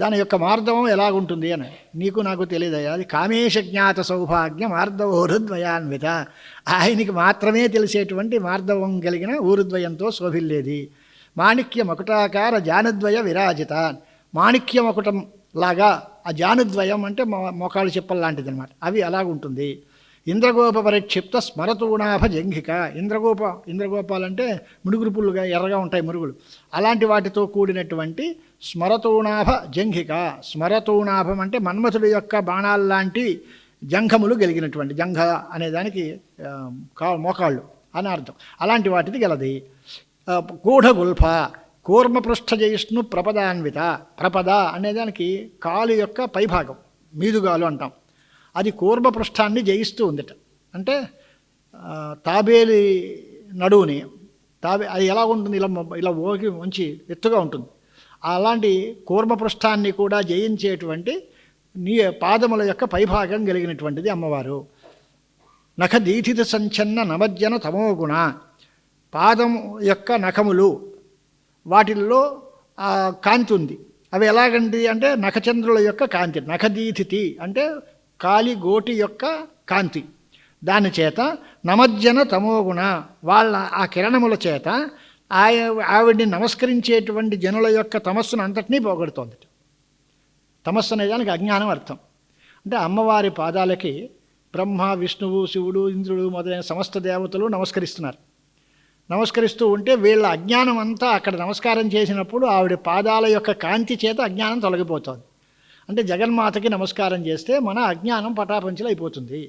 దాని యొక్క మార్దవం ఎలాగుంటుంది అని నీకు నాకు తెలియదయ్యా. అది కామేశ జ్ఞాత సౌభాగ్య మార్దవోరుద్వయాన్విత. ఆయనకి మాత్రమే తెలిసేటువంటి మార్దవం కలిగిన ఊరుద్వయంతో శోభిల్లేది. మాణిక్య మకుటాకార జానుద్వయ విరాజిత. మాణిక్య మకుటం లాగా ఆ జానుద్వయం అంటే మోకాళ్ళు చెప్పలు లాంటిది అనమాట. అవి అలాగుంటుంది. ఇంద్రగోప పరిక్షిప్త స్మరతూణాభ జంఘిక. ఇంద్రగోపాలంటే ముడుగురు పుల్లుగా ఎర్రగా ఉంటాయి మురుగులు, అలాంటి వాటితో కూడినటువంటి స్మరతూణాభ జంఘిక. స్మరతూణాభం అంటే మన్మథుడి యొక్క బాణాల్లాంటి జంఘములు కలిగినటువంటి, జంఘ అనేదానికి మోకాళ్ళు అని అర్థం. అలాంటి వాటిది గలది. గూఢగుల్ఫ కూర్మపృష్ఠ జయిష్ణు ప్రపదాన్విత. ప్రపద అనేదానికి కాలు యొక్క పైభాగం, మీదుగాలు అంటాం. అది కూర్మపృష్ఠాన్ని జయిస్తూ ఉందిట. అంటే తాబేలి నడువుని అది ఎలా ఉంటుంది, ఇలా ఓకి మంచి ఎత్తుగా ఉంటుంది. అలాంటి కూర్మపృష్ఠాన్ని కూడా జయించేటువంటి పాదముల యొక్క పైభాగం కలిగినటువంటిది అమ్మవారు. నఖ దీఠిత సంచన్న నవజ్జన తమోగుణ. పాదం యొక్క నఖములు వాటిల్లో కాంతి ఉంది. అవి ఎలాగంటి అంటే నఖచంద్రుల యొక్క కాంతి. నఖదీథితి అంటే కాలి గోటి యొక్క కాంతి. దాని చేత నమజ్జన తమోగుణ, వాళ్ళ ఆ కిరణముల చేత ఆవిడ్ని నమస్కరించేటువంటి జనుల యొక్క తమస్సును అంతటినీ పోగొడుతోంది. తమస్సు అనే దానికి అజ్ఞానం అర్థం. అంటే అమ్మవారి పాదాలకి బ్రహ్మ, విష్ణువు, శివుడు, ఇంద్రుడు మొదలైన సమస్త దేవతలు నమస్కరిస్తున్నారు. నమస్కరిస్తూ ఉంటే వీళ్ళ అజ్ఞానం అంతా అక్కడ నమస్కారం చేసినప్పుడు ఆవిడ పాదాల యొక్క కాంతి చేత అజ్ఞానం తొలగిపోతుంది. అంటే జగన్మాతకి నమస్కారం చేస్తే మన అజ్ఞానం పటాపంచలు అయిపోతుంది.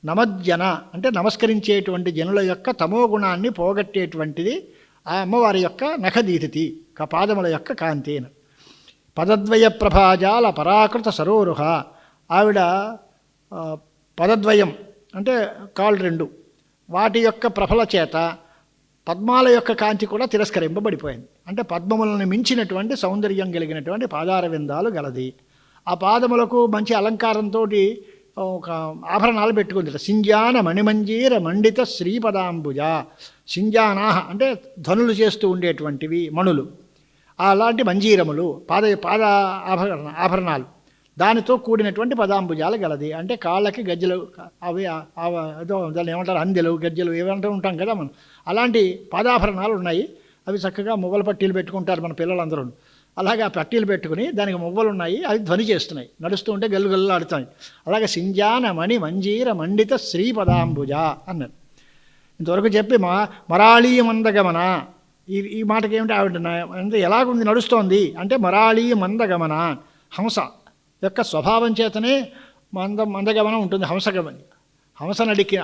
నమజ్జన అంటే నమస్కరించేటువంటి జనుల యొక్క తమో గుణాన్ని పోగొట్టేటువంటిది ఆ అమ్మవారి యొక్క నఖదీతిథి, పాదముల యొక్క కాంతి. పదద్వయ ప్రభాజాల పరాకృత సరోరుహ. ఆవిడ పదద్వయం అంటే కాళ్ళు రెండు, వాటి యొక్క ప్రభల చేత పద్మాల యొక్క కాంతి కూడా తిరస్కరింపబడిపోయింది. అంటే పద్మములను మించినటువంటి సౌందర్యం కలిగినటువంటి పాదార విందాలు గలది. ఆ పాదములకు మంచి అలంకారంతో ఒక ఆభరణాలు పెట్టుకుంది. సింజాన మణిమంజీర మండిత శ్రీపదాంబుజ. సింజానాహ అంటే ధనులు చేస్తూ ఉండేటువంటివి మణులు, అలాంటి మంజీరములు పాద ఆభరణాలు, దానితో కూడినటువంటి పదాంబుజాలు గలది. అంటే కాళ్ళకి గజ్జలు, అవి ఏదో దాన్ని ఏమంటారు, అందెలు గజ్జలు ఏమంటూ ఉంటాం కదా మనం, అలాంటి పాదాభరణాలు ఉన్నాయి. అవి చక్కగా మువ్వల పట్టీలు పెట్టుకుంటారు మన పిల్లలందరూ. అలాగే ఆ పట్టీలు పెట్టుకుని దానికి మువ్వలు ఉన్నాయి, అవి ధ్వని చేస్తున్నాయి, నడుస్తూ ఉంటే గల్లు గల్లు ఆడుతాయి. అలాగే సింజాన మణి మంజీర మండిత శ్రీపదాంబుజ అన్నారు. ఇంతవరకు చెప్పి మరాళీ మందగమన, ఈ మాటకి ఏమిటి ఆవిడ అంటే ఎలాగుంది నడుస్తోంది అంటే మరాళీ మందగమన, హంస యొక్క స్వభావం చేతనే మందగమనం ఉంటుంది. హంసగమని,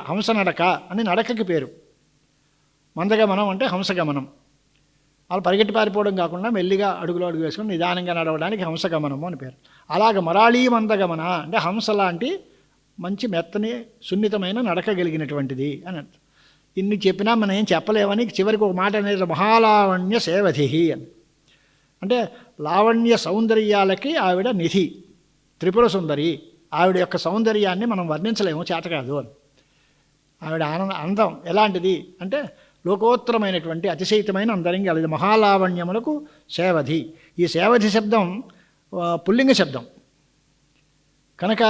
హంస నడక అని నడకకి పేరు. మందగమనం అంటే హంసగమనం. వాళ్ళు పరిగెట్టి పారిపోవడం కాకుండా మెల్లిగా అడుగులో అడుగు వేసుకుని నిదానంగా నడవడానికి హంసగమనము అని పేరు. అలాగ మరాళీ మందగమన అంటే హంస లాంటి మంచి మెత్తని సున్నితమైన నడక కలిగినటువంటిది అని అంటారు. ఇన్ని చెప్పినా మనం ఏం చెప్పలేమని చివరికి ఒక మాట అనేది మహాలావణ్య సేవధి అని. అంటే లావణ్య సౌందర్యాలకి ఆవిడ నిధి, త్రిపుర సుందరి. ఆవిడ యొక్క సౌందర్యాన్ని మనం వర్ణించలేము, చేత కాదు అని. ఆవిడ అందం ఎలాంటిది అంటే లోకోత్తరమైనటువంటి అతిశయితమైన అందరం కలది. మహాలావణ్యములకు సేవధి. ఈ సేవధి శబ్దం పుల్లింగ శబ్దం కనుక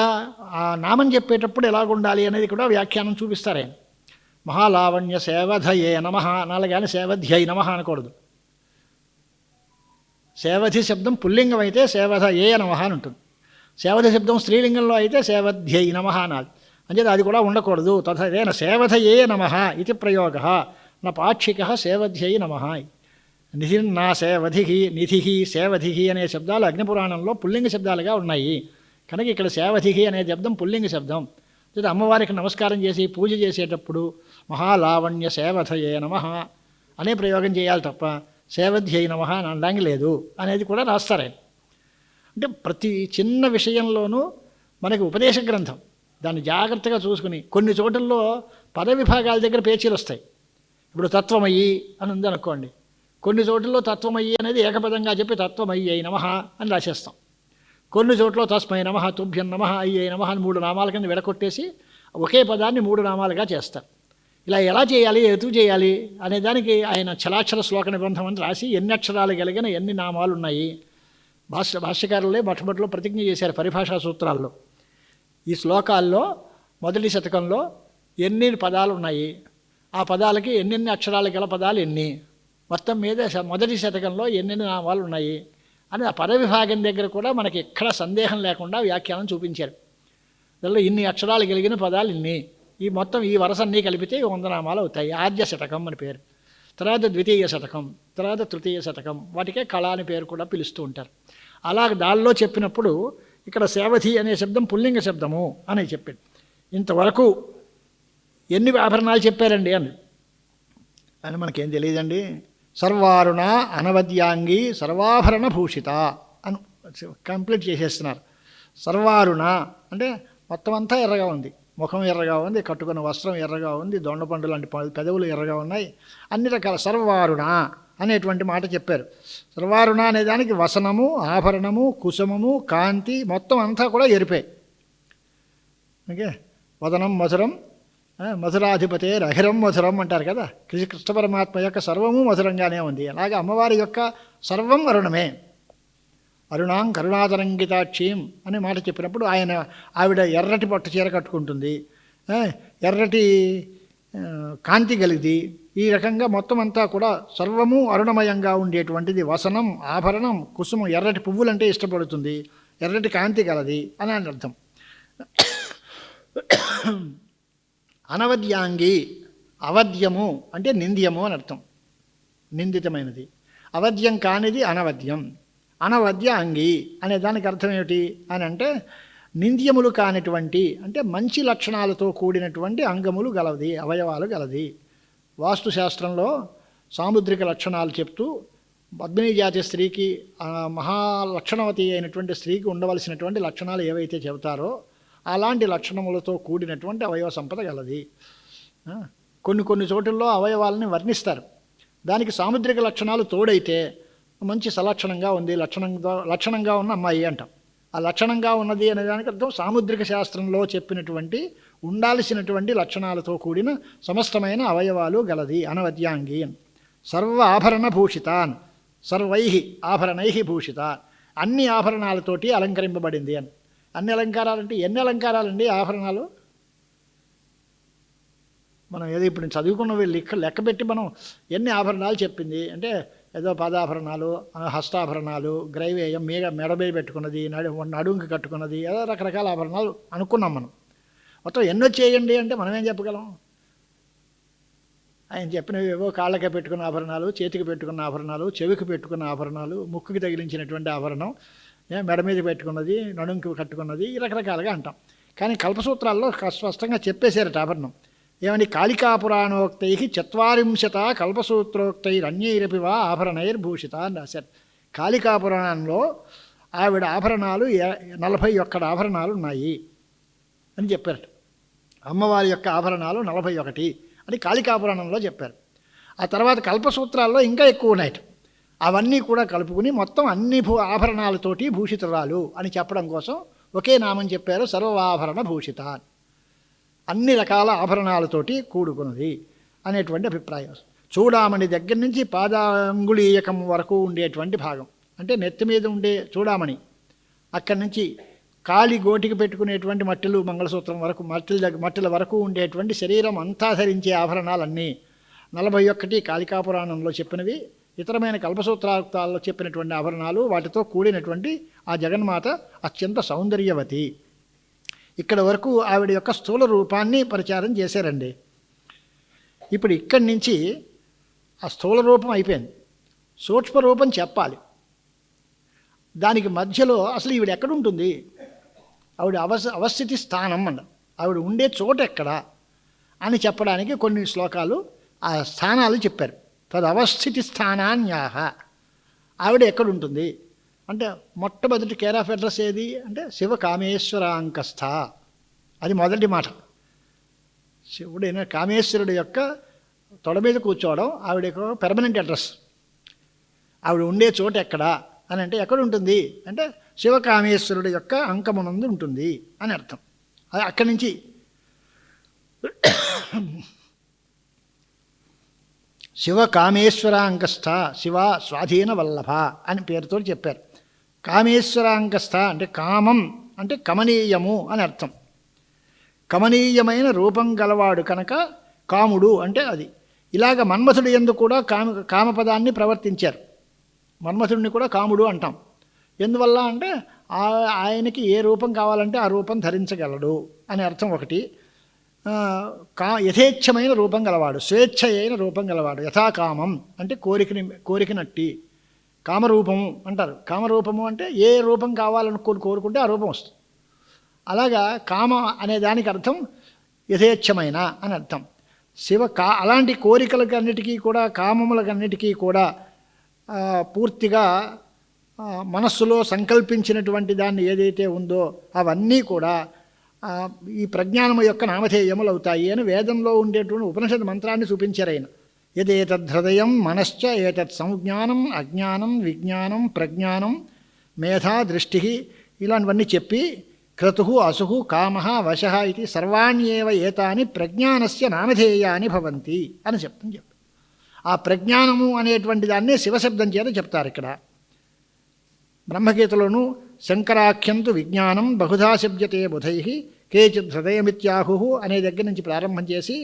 ఆ నామం చెప్పేటప్పుడు ఎలాగుండాలి అనేది కూడా వ్యాఖ్యానం చూపిస్తారే. మహాలావణ్య సేవధయే నమః అనాలి కానీ సేవధ్యై నమః అనకూడదు. సేవధి శబ్దం పుల్లింగం అయితే సేవధయే నమః అని ఉంటుంది. సేవధి శబ్దం స్త్రీలింగంలో అయితే సేవధ్యై నమః అనాలి. అంచేది అది కూడా ఉండకూడదు. తథేన సేవధయే నమః ఇది ప్రయోగ నా పాక్షిక సేవధ్యై నమః. నిధి నా సేవధి, నిధి సేవధి అనే శబ్దాలు అగ్నిపురాణంలో పుల్లింగ శబ్దాలుగా ఉన్నాయి. కనుక ఇక్కడ సేవధి అనే శబ్దం పుల్లింగ శబ్దం. అమ్మవారికి నమస్కారం చేసి పూజ చేసేటప్పుడు మహాలావణ్య సేవధయే నమః అనే ప్రయోగం చేయాలి తప్ప సేవధ్యై నమః అని అనడానికి లేదు అనేది కూడా రాస్తారే. అంటే ప్రతి చిన్న విషయంలోనూ మనకి ఉపదేశ గ్రంథం, దాన్ని జాగ్రత్తగా చూసుకుని కొన్ని చోట్లలో పద విభాగాల దగ్గర పేచీలు వస్తాయి. ఇప్పుడు తత్వమయ్యి అని ఉంది అనుకోండి, కొన్ని చోట్లలో తత్వమయ్యి అనేది ఏకపదంగా చెప్పి తత్వమయ్యి అయి నమః అని రాసేస్తాం. కొన్ని చోట్ల తస్మై నమః తుభ్యం నమః అయ్యే నమః అని 3 నామాల కింద విడగొట్టేసి ఒకే పదాన్ని 3 నామాలుగా చేస్తారు. ఇలా ఎలా చేయాలి, ఎదుగు చేయాలి అనే దానికి ఆయన చలాక్షర శ్లోక నిబంధం అని రాసి ఎన్ని అక్షరాలు కలిగిన ఎన్ని నామాలు ఉన్నాయి భాష్యకారులే మొట్టమొదటిలో ప్రతిజ్ఞ చేశారు పరిభాషా సూత్రాల్లో. ఈ శ్లోకాల్లో మొదటి శతకంలో ఎన్ని పదాలు ఉన్నాయి, ఆ పదాలకి ఎన్నెన్ని అక్షరాలు గల పదాలు ఎన్ని, మొత్తం మీద మొదటి శతకంలో ఎన్నెన్ని నామాలు ఉన్నాయి అని ఆ పదవిభాగం దగ్గర కూడా మనకి ఎక్కడ సందేహం లేకుండా వ్యాఖ్యానం చూపించారు. దానిలో ఇన్ని అక్షరాలు కలిగిన పదాలు ఇన్ని, ఈ మొత్తం ఈ వరసన్నీ కలిపితే 100 నామాలు అవుతాయి. ఆద్య శతకం అని పేరు, తర్వాత ద్వితీయ శతకం, తర్వాత తృతీయ శతకం, వాటికే కళ అని పేరు కూడా పిలుస్తూ ఉంటారు. అలా దానిలో చెప్పినప్పుడు ఇక్కడ సేవధి అనే శబ్దం పుల్లింగ శబ్దము అని చెప్పాడు. ఇంతవరకు ఎన్ని ఆభరణాలు చెప్పారండి అని మనకేం తెలియదండి. సర్వారుణ అనవద్యాంగి సర్వాభరణ భూషిత అని కంప్లీట్ చేసేస్తున్నారు. సర్వారుణ అంటే మొత్తం అంతా ఎర్రగా ఉంది, ముఖం ఎర్రగా ఉంది, కట్టుకున్న వస్త్రం ఎర్రగా ఉంది, దొండపండు లాంటి పెదవులు ఎర్రగా ఉన్నాయి, అన్ని రకాల సర్వారుణ అనేటువంటి మాట చెప్పారు. సర్వారుణ అనేదానికి వసనము, ఆభరణము, కుసుమము, కాంతి మొత్తం అంతా కూడా ఎరిపే. ఓకే, వదనం మధురం, మధురాధిపతే రహిరం మధురం అంటారు కదా. కృష్ణ పరమాత్మ యొక్క సర్వము మధురంగానే ఉంది. అలాగే అమ్మవారి యొక్క సర్వం అరుణమే. అరుణాం కరుణాతరంగితాక్షీం అనే మాట చెప్పినప్పుడు ఆవిడ ఎర్రటి పట్టు చీర కట్టుకుంటుంది, ఎర్రటి కాంతి కలిగి, ఈ రకంగా మొత్తం అంతా కూడా సర్వము అరుణమయంగా ఉండేటువంటిది. వసనం, ఆభరణం, కుసుమం, ఎర్రటి పువ్వులంటే ఇష్టపడుతుంది, ఎర్రటి కాంతి కలది అని అర్థం. అనవద్యాంగి, అవద్యము అంటే నింద్యము అని అర్థం, నిందితమైనది. అవద్యం కానిది అనవద్యం. అనవద్య అంగి అనే దానికి అర్థం ఏమిటి అని అంటే నింద్యములు కానిటువంటి, అంటే మంచి లక్షణాలతో కూడినటువంటి అంగములు గలది, అవయవాలు గలది. వాస్తుశాస్త్రంలో సాముద్రిక లక్షణాలు చెప్తూ పద్మినీ జాతి స్త్రీకి, మహాలక్షణవతి అయినటువంటి స్త్రీకి ఉండవలసినటువంటి లక్షణాలు ఏవైతే చెబుతారో అలాంటి లక్షణములతో కూడినటువంటి అవయవ సంపద గలది. కొన్ని చోటుల్లో అవయవాలని వర్ణిస్తారు, దానికి సాముద్రిక లక్షణాలు తోడైతే మంచి సలక్షణంగా ఉంది, లక్షణంగా ఉన్న అమ్మాయి అంటాం. ఆ లక్షణంగా ఉన్నది అనే దానికి అర్థం సాముద్రిక శాస్త్రంలో చెప్పినటువంటి ఉండాల్సినటువంటి లక్షణాలతో కూడిన సమస్తమైన అవయవాలు గలది. అనవద్యాంగి. సర్వ ఆభరణ భూషితాన్, సర్వై ఆభరణై భూషితాన్, అన్ని ఆభరణాలతోటి అలంకరింపబడింది అని. అన్ని అలంకారాలంటే ఎన్ని అలంకారాలండి ఆభరణాలు? మనం ఏదో ఇప్పుడు చదువుకున్నవి లెక్కబెట్టి మనం ఎన్ని ఆభరణాలు చెప్పింది అంటే, ఏదో పాదాభరణాలు, హస్తాభరణాలు, గ్రైవేయం, మెడబై పెట్టుకున్నది, నడుంకి కట్టుకున్నది, ఏదో రకరకాల ఆభరణాలు అనుకున్నాం మనం. మొత్తం ఎన్నో చేయండి అంటే మనం ఏం చెప్పగలం? ఆయన చెప్పినవి ఏవో కాళ్ళకి పెట్టుకున్న ఆభరణాలు, చేతికి పెట్టుకున్న ఆభరణాలు, చెవికి పెట్టుకున్న ఆభరణాలు, ముక్కుకి తగిలించినటువంటి ఆభరణం, మెడ మీద పెట్టుకున్నది, నడుంకి కట్టుకున్నది, రకరకాలుగా అంటాం. కానీ కల్పసూత్రాల్లో స్పష్టంగా చెప్పేశారట ఆభరణం. ఏమని? కాళికాపురాణోక్తై 40 కల్పసూత్రోక్తైరన్యైరపి వా ఆభరణైర్భూషిత అని రాశారు. కాళికాపురాణంలో ఆవిడ ఆభరణాలు 41 ఆభరణాలు ఉన్నాయి అని చెప్పారట. అమ్మవారి యొక్క ఆభరణాలు 41 అని కాళికాపురాణంలో చెప్పారు. ఆ తర్వాత కల్పసూత్రాల్లో ఇంకా ఎక్కువ ఉన్నాయట. అవన్నీ కూడా కలుపుకుని మొత్తం అన్ని ఆభరణాలతోటి భూషితురాలు అని చెప్పడం కోసం ఒకే నామం చెప్పారు, సర్వాభరణ భూషిత. అన్ని రకాల ఆభరణాలతోటి కూడుకున్నది అనేటువంటి అభిప్రాయం. చూడామణి దగ్గర నుంచి పాదాంగుళీయకం వరకు ఉండేటువంటి భాగం, అంటే నెత్తి మీద ఉండే చూడామణి, అక్కడి నుంచి కాలి గోటికి పెట్టుకునేటువంటి మట్టెలు, మంగళసూత్రం వరకు, మట్టెల వరకు ఉండేటువంటి శరీరం అంతా ధరించే ఆభరణాలన్నీ 41 కాళికాపురాణంలో చెప్పినవి. ఇతరమైన కల్పసూత్రాల్లో చెప్పినటువంటి ఆభరణాలు, వాటితో కూడినటువంటి ఆ జగన్మాత అత్యంత సౌందర్యవతి. ఇక్కడ వరకు ఆవిడ యొక్క స్థూల రూపాన్ని ప్రచారం చేశారండి. ఇప్పుడు ఇక్కడి నుంచి ఆ స్థూల రూపం అయిపోయింది, సూక్ష్మ రూపం చెప్పాలి. దానికి మధ్యలో అసలు ఈవిడ ఎక్కడుంటుంది, ఆవిడ అవస్థితి స్థానం అన్న, ఆవిడ ఉండే చోటు ఎక్కడ అని చెప్పడానికి కొన్ని శ్లోకాలు ఆ స్థానాలు చెప్పారు. తదవస్థితి స్థానాన్యాహ, ఆవిడ ఎక్కడుంటుంది అంటే మొట్టమొదటి కేర్ ఆఫ్ అడ్రస్ ఏది అంటే శివకామేశ్వరాంకస్థ, అది మొదటి మాట. శివుడైన కామేశ్వరుడు యొక్క తొడ మీద కూర్చోవడం ఆవిడ పెర్మనెంట్ అడ్రస్. ఆవిడ ఉండే చోటు ఎక్కడ అని అంటే ఎక్కడ ఉంటుంది అంటే శివకామేశ్వరుడు యొక్క అంకమునందు ఉంటుంది అని అర్థం. అది అక్కడి నుంచి శివకామేశ్వరాంకస్థ శివ స్వాధీన వల్లభ అని పేరుతో చెప్పారు. కామేశ్వరాంకస్థ అంటే కామం అంటే కమనీయము అని అర్థం. కమనీయమైన రూపం గలవాడు కనుక కాముడు అంటే అది. ఇలాగ మన్మథుడు యందు కూడా కామపదాన్ని ప్రవర్తించారు. మన్మథుడిని కూడా కాముడు అంటాం. ఎందువల్ల అంటే ఆయనకి ఏ రూపం కావాలంటే ఆ రూపం ధరించగలడు అని అర్థం ఒకటి. యథేచ్ఛమైన రూపం గలవాడు, స్వేచ్ఛ అయిన రూపం గలవాడు. యథాకామం అంటే కోరికనట్టి కామరూపము అంటారు. కామరూపము అంటే ఏ రూపం కావాలని కోరుకుంటే ఆ రూపం వస్తుంది. అలాగా కామ అనే దానికి అర్థం యథేచ్ఛమైన అని అర్థం. అలాంటి కోరికలకన్నిటికీ కూడా కామములకన్నిటికీ కూడా పూర్తిగా మనస్సులో సంకల్పించినటువంటి దాన్ని ఏదైతే ఉందో అవన్నీ కూడా ఈ ప్రజ్ఞానము యొక్క నామధేయములు అవుతాయి అని వేదంలో ఉండేటువంటి ఉపనిషత్ మంత్రాన్ని చూపించారు ఆయన. యదేతదృదయం మనశ్చ ఏతత్ సంజ్ఞానం అజ్ఞానం విజ్ఞానం ప్రజ్ఞానం మేధా దృష్టి ఇలాంటివన్నీ చెప్పి క్రతు అసు కామ వశ ఇది సర్వాణ్యేవ ఏతాని ప్రజ్ఞానస్య నామధేయాని భవంతి అని చెప్పి ఆ ప్రజ్ఞానము అనేటువంటి దాన్నే శివశబ్దం చేత చెప్తారు ఇక్కడ. బ్రహ్మగీతలోను శంకరాఖ్యంతు విజ్ఞానం బహుధా శబ్దతే బుధై కేచిత్ హృదయమిత్యాహు అనే దగ్గర నుంచి ప్రారంభం చేసి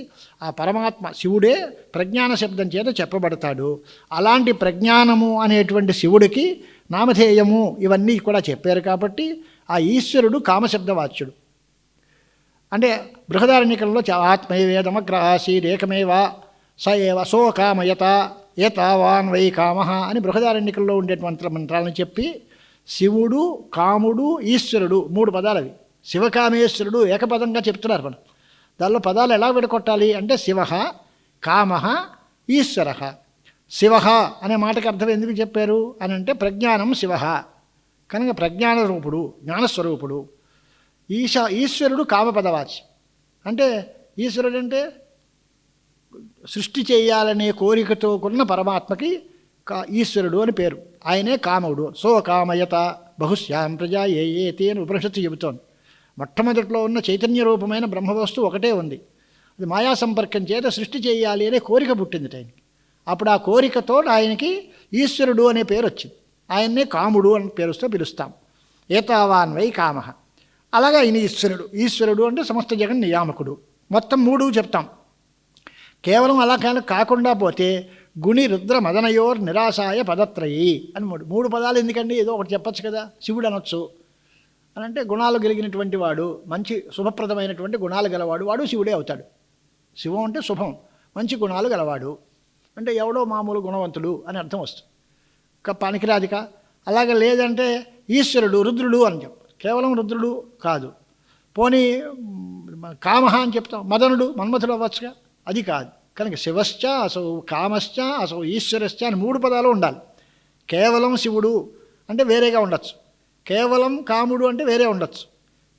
ఆ పరమాత్మ శివుడే ప్రజ్ఞాన శబ్దం చేత చెప్పబడతాడు. అలాంటి ప్రజ్ఞానము అనేటువంటి శివుడికి నామధేయము ఇవన్నీ కూడా చెప్పారు కాబట్టి ఆ ఈశ్వరుడు కామశబ్దవాచ్యుడు. అంటే బృహదారణ్యకంలో ఆత్మైవేదమగ్రహాసీరేకమేవా స ఏవ సో కామయత ఏతావాన్ వై కామ అని బృహదారణ్యకంలో ఉండేటువంటి మంత్రాలను చెప్పి శివుడు కాముడు ఈశ్వరుడు 3 పదాలు అవి. శివకామేశ్వరుడు ఏకపదంగా చెప్తున్నారు మనం. దానిలో పదాలు ఎలా విడగొట్టాలి అంటే శివ కామ ఈశ్వర. శివ అనే మాటకు అర్థం ఎందుకు చెప్పారు అని అంటే ప్రజ్ఞానం శివ కనుక ప్రజ్ఞాన రూపుడు జ్ఞానస్వరూపుడు. ఈశ్వరుడు కామపదవాచి అంటే ఈశ్వరుడు అంటే సృష్టి చేయాలనే కోరికతో కొన్న పరమాత్మకి ఈశ్వరుడు అని పేరు. ఆయనే కాముడు. సో కామయత బహుశ్యాం ప్రజా ఏతి అని ఉపనిషత్తు చెబుతోంది. మొట్టమొదట్లో ఉన్న చైతన్య రూపమైన బ్రహ్మవస్తువు ఒకటే ఉంది. అది మాయా సంపర్కం చేత సృష్టి చేయాలి అనే కోరిక పుట్టింది ఆయనకి. అప్పుడు ఆ కోరికతో ఆయనకి ఈశ్వరుడు అనే పేరు వచ్చింది. ఆయన్నే కాముడు అనే పేరుతో పిలుస్తాం. ఏతావాన్ వై కామ. అలాగా ఆయన ఈశ్వరుడు అంటే సమస్త జగన్ నియామకుడు. మొత్తం 3 చెప్తాం. కేవలం అలా కాకుండా పోతే గుణి రుద్ర మదనయోర్ నిరాశాయ పదత్రయి అని 3 పదాలు ఎందుకండి, ఏదో ఒకటి చెప్పచ్చు కదా. శివుడు అనొచ్చు అని అంటే గుణాలు కలిగినటువంటి వాడు, మంచి శుభప్రదమైనటువంటి గుణాలు గలవాడు, వాడు శివుడే అవుతాడు. శివం అంటే శుభం, మంచి గుణాలు గలవాడు అంటే ఎవడో మామూలు గుణవంతుడు అని అర్థం వస్తుంది. పనికిరాదిక. అలాగే లేదంటే ఈశ్వరుడు రుద్రుడు అని చెప్పారు. కేవలం రుద్రుడు కాదు. పోనీ కామ అని చెప్తాం, మదనుడు మన్మథుడు అవ్వచ్చుగా, అది కాదు. కనుక శివశ్చ అసౌ కామశ్చ అసౌ ఈశ్వరశ్చ అని 3 పదాలు ఉండాలి. కేవలం శివుడు అంటే వేరేగా ఉండొచ్చు, కేవలం కాముడు అంటే వేరే ఉండొచ్చు,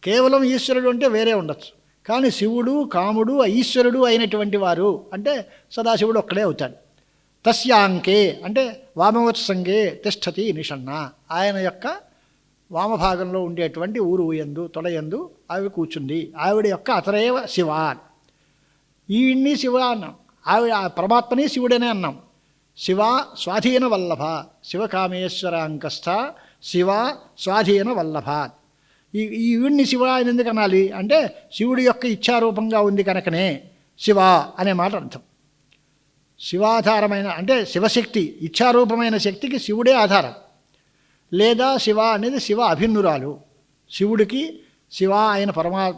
కేవలం ఈశ్వరుడు అంటే వేరే ఉండొచ్చు. కానీ శివుడు కాముడు ఈశ్వరుడు అయినటువంటి వారు అంటే సదాశివుడు ఒక్కడే అవుతాడు. తస్యాంకే అంటే వామవత్సంగే తిష్టతి నిషన్న. ఆయన యొక్క వామభాగంలో ఉండేటువంటి ఊరుయందు తొడయందు ఆవిడ కూర్చుంది. ఆవిడ యొక్క అతరేవ శివ. ఈవిడ్ని శివ అన్నాం, ఆవిడ పరమాత్మని శివుడనే అన్నాం. శివ స్వాధీన వల్లభ, శివకామేశ్వరాంకస్థ శివ స్వాధీన వల్లభ. ఈవిడ్ని శివ అని ఎందుకు అనాలి అంటే శివుడి యొక్క ఇచ్ఛారూపంగా ఉంది కనుకనే శివ అనే మాట అర్థం. శివాధారమైన అంటే శివశక్తి, ఇచ్ఛారూపమైన శక్తికి శివుడే ఆధారం. లేదా శివ అనేది శివ అభిన్నురాలు. శివుడికి శివ అయిన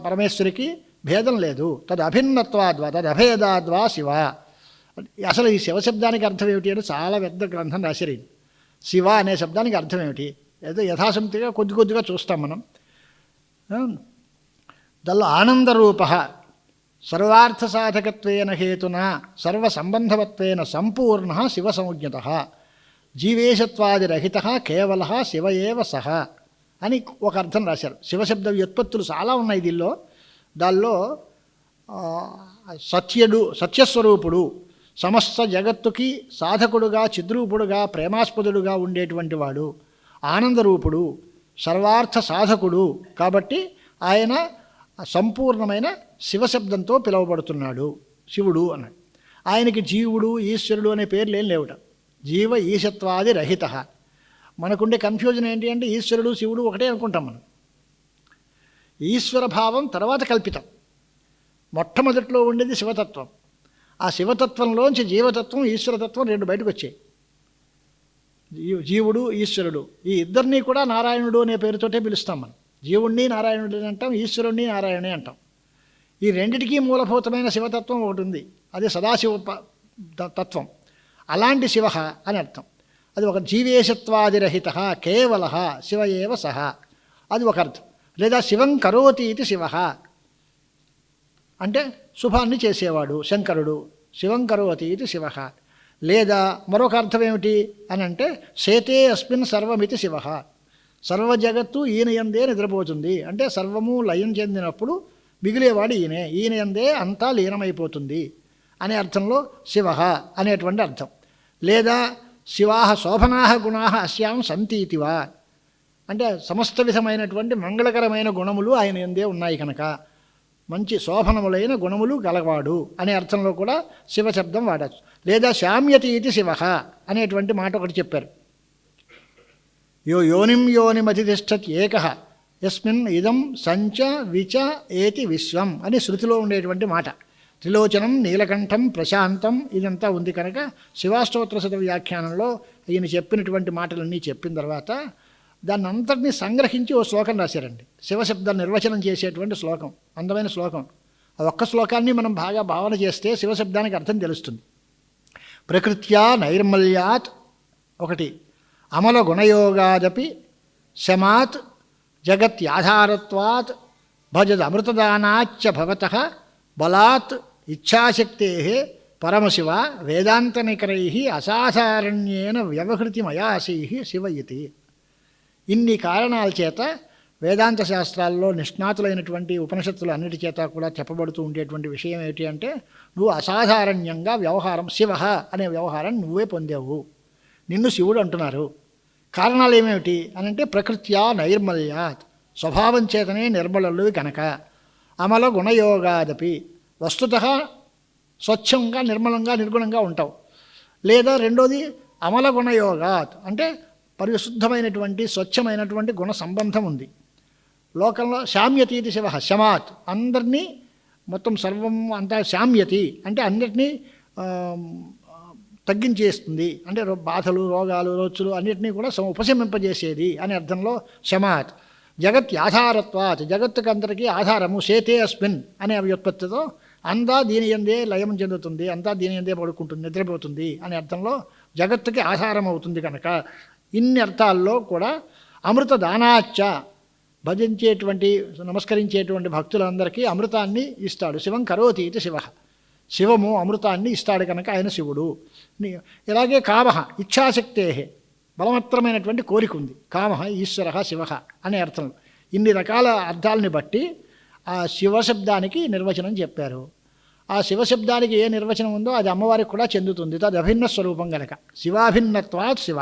పరమేశ్వరికి భేదం లేదు. తద్ అభిన్నత్వాద్వా తద్ అభేదాద్వా శివ. అసలు ఈ శివశబ్దానికి అర్థం ఏమిటి అంటే చాలా పెద్ద గ్రంథం రాశారు. శివ అనే శబ్దానికి అర్థం ఏమిటి ఏదో యథాసక్తిగా కొద్దిగా చూస్తాం మనం. దానిలో ఆనందరూప సర్వార్థసాధకత్వేన హేతునా సర్వసంబంధవత్వేన సంపూర్ణ శివ సంజ్ఞత జీవేశత్వాదిరహిత కేవల శివ ఏవ సహ అని ఒక అర్థం రాశారు. శివశబ్ద వ్యుత్పత్తులు చాలా ఉన్నాయి దీనిలో. దానిలో సత్యస్వరూపుడు, సమస్త జగత్తుకి సాధకుడుగా, చిద్రూపుడుగా, ప్రేమాస్పదుడుగా ఉండేటువంటి వాడు, ఆనందరూపుడు, సర్వార్థ సాధకుడు. కాబట్టి ఆయన సంపూర్ణమైన శివశబ్దంతో పిలువబడుతున్నాడు, శివుడు అన్నాడు. ఆయనకి జీవుడు, ఈశ్వరుడు అనే పేర్లు ఏం లేవుట. జీవ ఈశత్వాది రహిత. మనకుండే కన్ఫ్యూజన్ ఏంటి అంటే ఈశ్వరుడు శివుడు ఒకటే అనుకుంటాం మనం. ఈశ్వర భావం తర్వాత కల్పితం. మొట్టమొదట్లో ఉండేది శివతత్వం. ఆ శివతత్వంలోంచి జీవతత్వం, ఈశ్వరతత్వం రెండు బయటకు వచ్చాయి. జీవుడు, ఈశ్వరుడు ఈ ఇద్దరినీ కూడా నారాయణుడు అనే పేరుతోటే పిలుస్తాం మనం. జీవుణ్ణి నారాయణుడు అంటాం, ఈశ్వరుణ్ణి నారాయణే అంటాం. ఈ రెండిటికీ మూలభూతమైన శివతత్వం ఒకటి ఉంది, అది సదాశివ తత్వం. అలాంటి శివ అని అర్థం. అది ఒక జీవేశత్వాదిరహిత కేవల శివ ఏవ సహ, అది ఒక అర్థం. లేదా శివం కరోతి ఇది శివ అంటే శుభాన్ని చేసేవాడు శంకరుడు, శివం కరోతి ఇది శివ. లేదా మరొక అర్థం ఏమిటి అని అంటే శేతే అస్మిన్ సర్వమితి శివ, సర్వ జగత్తు ఈయన యందే నిద్రపోతుంది. అంటే సర్వము లయం చెందినప్పుడు మిగిలేవాడు ఈయనే, ఈయన యందే అంతా లీనమైపోతుంది అనే అర్థంలో శివ అనేటువంటి అర్థం. లేదా శివాహ శోభనాహ గుణాహ అస్యాం సంతీతివా అంటే సమస్త విధమైనటువంటి మంగళకరమైన గుణములు ఆయన యందే ఉన్నాయి కనుక మంచి శోభనములైన గుణములు గలవాడు అనే అర్థంలో కూడా శివశబ్దం వాడచ్చు. లేదా శామ్యతి ఇది శివ అనేటువంటి మాట ఒకటి చెప్పారు. యోనిం యోనిమతిష్టత్ ఏక యస్మిన్ ఇదం సంచ విచ ఏతి విశ్వం అని శృతిలో ఉండేటువంటి మాట. త్రిలోచనం, నీలకంఠం, ప్రశాంతం ఇదంతా ఉంది కనుక శివాష్టోత్తర శత వ్యాఖ్యానంలో ఈయన చెప్పినటువంటి మాటలన్నీ చెప్పిన తర్వాత దాన్ని అంతటినీ సంగ్రహించి ఓ శ్లోకం రాశారండి. శివశబ్ద నిర్వచనం చేసేటువంటి శ్లోకం, అందమైన శ్లోకం. ఆ ఒక్క శ్లోకాన్ని మనం బాగా భావన చేస్తే శివశబ్దానికి అర్థం తెలుస్తుంది. ప్రకృత్యా నైర్మల్యాత్ ఒకటి, అమల గుణయోగాదపి శమాత్ జగత్యాధారత్వాత్ భజద్ అమృతదానాచ్చ భవతః బలాత్ ఇచ్ఛాశక్తే పరమశివ వేదాంతనికరై అసాధారణ్యేన వ్యవహృతిమయాసై శివ ఇతి. ఇన్ని కారణాల చేత వేదాంత శాస్త్రాల్లో నిష్ణాతులైనటువంటి ఉపనిషత్తులు అన్నిటి చేత కూడా చెప్పబడుతూ ఉండేటువంటి విషయం ఏమిటి అంటే నువ్వు అసాధారణ్యంగా వ్యవహారం, శివ అనే వ్యవహారం నువ్వే పొందావు, నిన్ను శివుడు అంటున్నారు. కారణాలు ఏమేమిటి అని అంటే ప్రకృత్యా నైర్మల్యాత్, స్వభావం చేతనే నిర్మలలు కనుక. అమల గుణయోగాదపి, వస్తుతః స్వచ్ఛంగా నిర్మలంగా నిర్గుణంగా ఉంటావు. లేదా రెండోది అమల గుణయోగాత్ అంటే పరిశుద్ధమైనటువంటి స్వచ్ఛమైనటువంటి గుణ సంబంధం ఉంది. లోకంలో శామ్యతి ఇది శివ, శమాత్ అందరినీ మొత్తం సర్వం అంతా శామ్యతి అంటే అన్నిటినీ తగ్గించేస్తుంది. అంటే బాధలు, రోగాలు, రోచులు అన్నిటినీ కూడా ఉపశమింపజేసేది అనే అర్థంలో శమాత్. జగత్ ఆధారత్వాత్, జగత్తుకు అందరికీ ఆధారము, శేతే అస్మిన్ అనే వ్యుత్పత్తితో అంతా దీని యందే లయం చెందుతుంది, అంతా దీని యందే పడుకుంటుంది, నిద్రపోతుంది అనే అర్థంలో జగత్తుకి ఆధారం అవుతుంది కనుక ఇన్ని అర్థాల్లో కూడా అమృత దానాచ్చ, భజించేటువంటి నమస్కరించేటువంటి భక్తులందరికీ అమృతాన్ని ఇస్తాడు. శివం కరోతి ఇది శివ, శివము అమృతాన్ని ఇస్తాడు కనుక ఆయన శివుడు. ఇలాగే కామ ఇచ్ఛాశక్తే, బలవత్తరమైనటువంటి కోరిక ఉంది. కామ ఈశ్వర శివ అనే అర్థం. ఇన్ని రకాల అర్థాలని బట్టి ఆ శివశబ్దానికి నిర్వచనం చెప్పారు. ఆ శివశబ్దానికి ఏ నిర్వచనం ఉందో అది అమ్మవారికి కూడా చెందుతుంది. తదభిన్న స్వరూపం గనక శివాభిన్నత్వాత్ శివ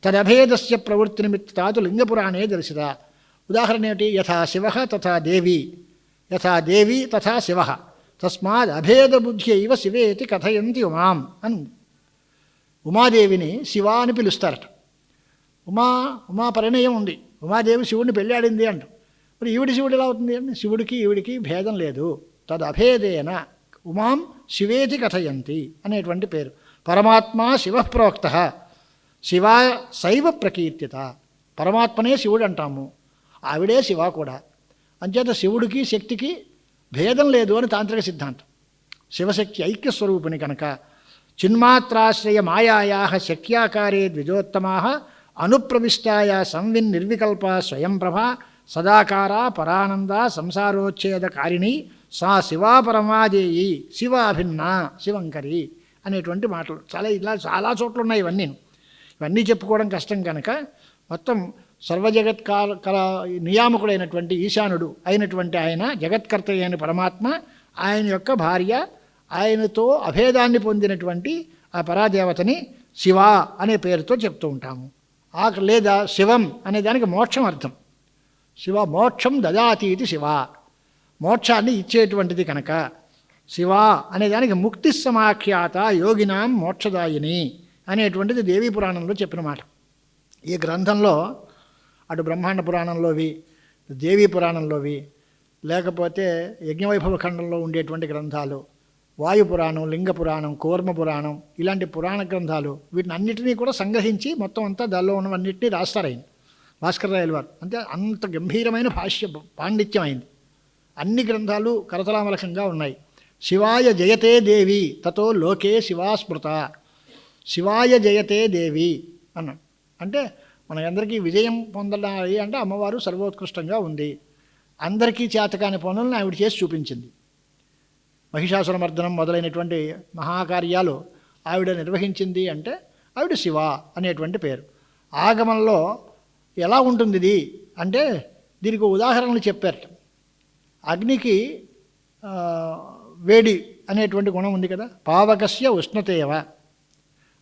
తదభేదస్య ప్రవృత్తి నిమిత్తాత్ లింగపురాణే దర్శిత. ఉదాహరణ ఏమిటి? యథా శివ తథా దేవి, యథా దేవి తథా శివ, తస్మాద్ అభేదబుద్ధ్యైవ శివేతి కథయంతి ఉమాం అని. ఉమాదేవిని శివ అని పిలుస్తారట. ఉమా పరిణయం ఉంది, ఉమాదేవి శివుడిని పెళ్ళాడింది అంట. మరి ఈవిడి శివుడు ఎలా అవుతుంది అంటే శివుడికి ఈవిడికి భేదం లేదు. తదభేదేన ఉమాం శివేతి కథయంతి అనేటువంటి పేరు. పరమాత్మ శివ ప్రోక్త, శివ శైవ ప్రకీర్తిత. పరమాత్మనే శివుడు అంటాము, ఆవిడే శివ కూడా. అంచేత శివుడికి శక్తికి భేదం లేదు అని తాంత్రిక సిద్ధాంతం. శివశక్తి ఐక్యస్వరూపిణి కనుక చిన్మాత్రాశ్రయ మాయాయా శక్యాకారే ద్విజోత్తమా అనుప్రవిష్టాయా సంవిన్ నిర్వికల్ప స్వయం ప్రభా సదాకారా పరానంద సంసారోచ్ఛేదకారిణి సా శివా పరమాదేయి శివాభిన్న శివంకరి అనేటువంటి మాటలు ఇలా చాలా చోట్ల ఉన్నాయి. ఇవన్నీ చెప్పుకోవడం కష్టం కనుక మొత్తం సర్వజగత్ కళ నియామకుడైనటువంటి ఈశానుడు అయినటువంటి ఆయన, జగత్కర్త అయిన పరమాత్మ, ఆయన యొక్క భార్య ఆయనతో అభేదాన్ని పొందినటువంటి ఆ పరాదేవతని శివ అనే పేరుతో చెప్తూ ఉంటాము. లేదా శివం అనే దానికి మోక్షం అర్థం. శివ మోక్షం దదాతీతి శివ, మోక్షాన్ని ఇచ్చేటువంటిది కనుక శివ అనే దానికి ముక్తి సమాఖ్యాత యోగినాం మోక్షదాయిని అనేటువంటిది దేవీ పురాణంలో చెప్పిన మాట. ఈ గ్రంథంలో అటు బ్రహ్మాండ పురాణంలోవి, దేవీ పురాణంలోవి, లేకపోతే యజ్ఞవైభవ ఖండంలో ఉండేటువంటి గ్రంథాలు, వాయు పురాణం, లింగ పురాణం, కూర్మ పురాణం, ఇలాంటి పురాణ గ్రంథాలు, వీటిని అన్నిటినీ కూడా సంగ్రహించి మొత్తం అంతా దానిలో ఉన్నవన్నింటినీ రాస్తారు ఆయన భాస్కర్ రాయల వారు. అంటే అంత గంభీరమైన భాష్య పాండిత్యం అయింది. అన్ని గ్రంథాలు కరతలామలకంగా ఉన్నాయి. శివాయ జయతే దేవి తతో లోకే శివా స్మృత, శివాయ జయతే దేవి అన్నాడు. అంటే మనకందరికీ విజయం పొందాలి అంటే అమ్మవారు సర్వోత్కృష్టంగా ఉంది. అందరికీ చేతకాని పనులను ఆవిడ చేసి చూపించింది. మహిషాసురమర్దనం మొదలైనటువంటి మహాకార్యాలు ఆవిడ నిర్వహించింది అంటే ఆవిడ శివ అనేటువంటి పేరు. ఆగమంలో ఎలా ఉంటుంది ఇది అంటే దీనికి ఉదాహరణలు చెప్పారు. అగ్నికి వేడి అనేటువంటి గుణం ఉంది కదా. పావకస్య ఉష్ణతేవ,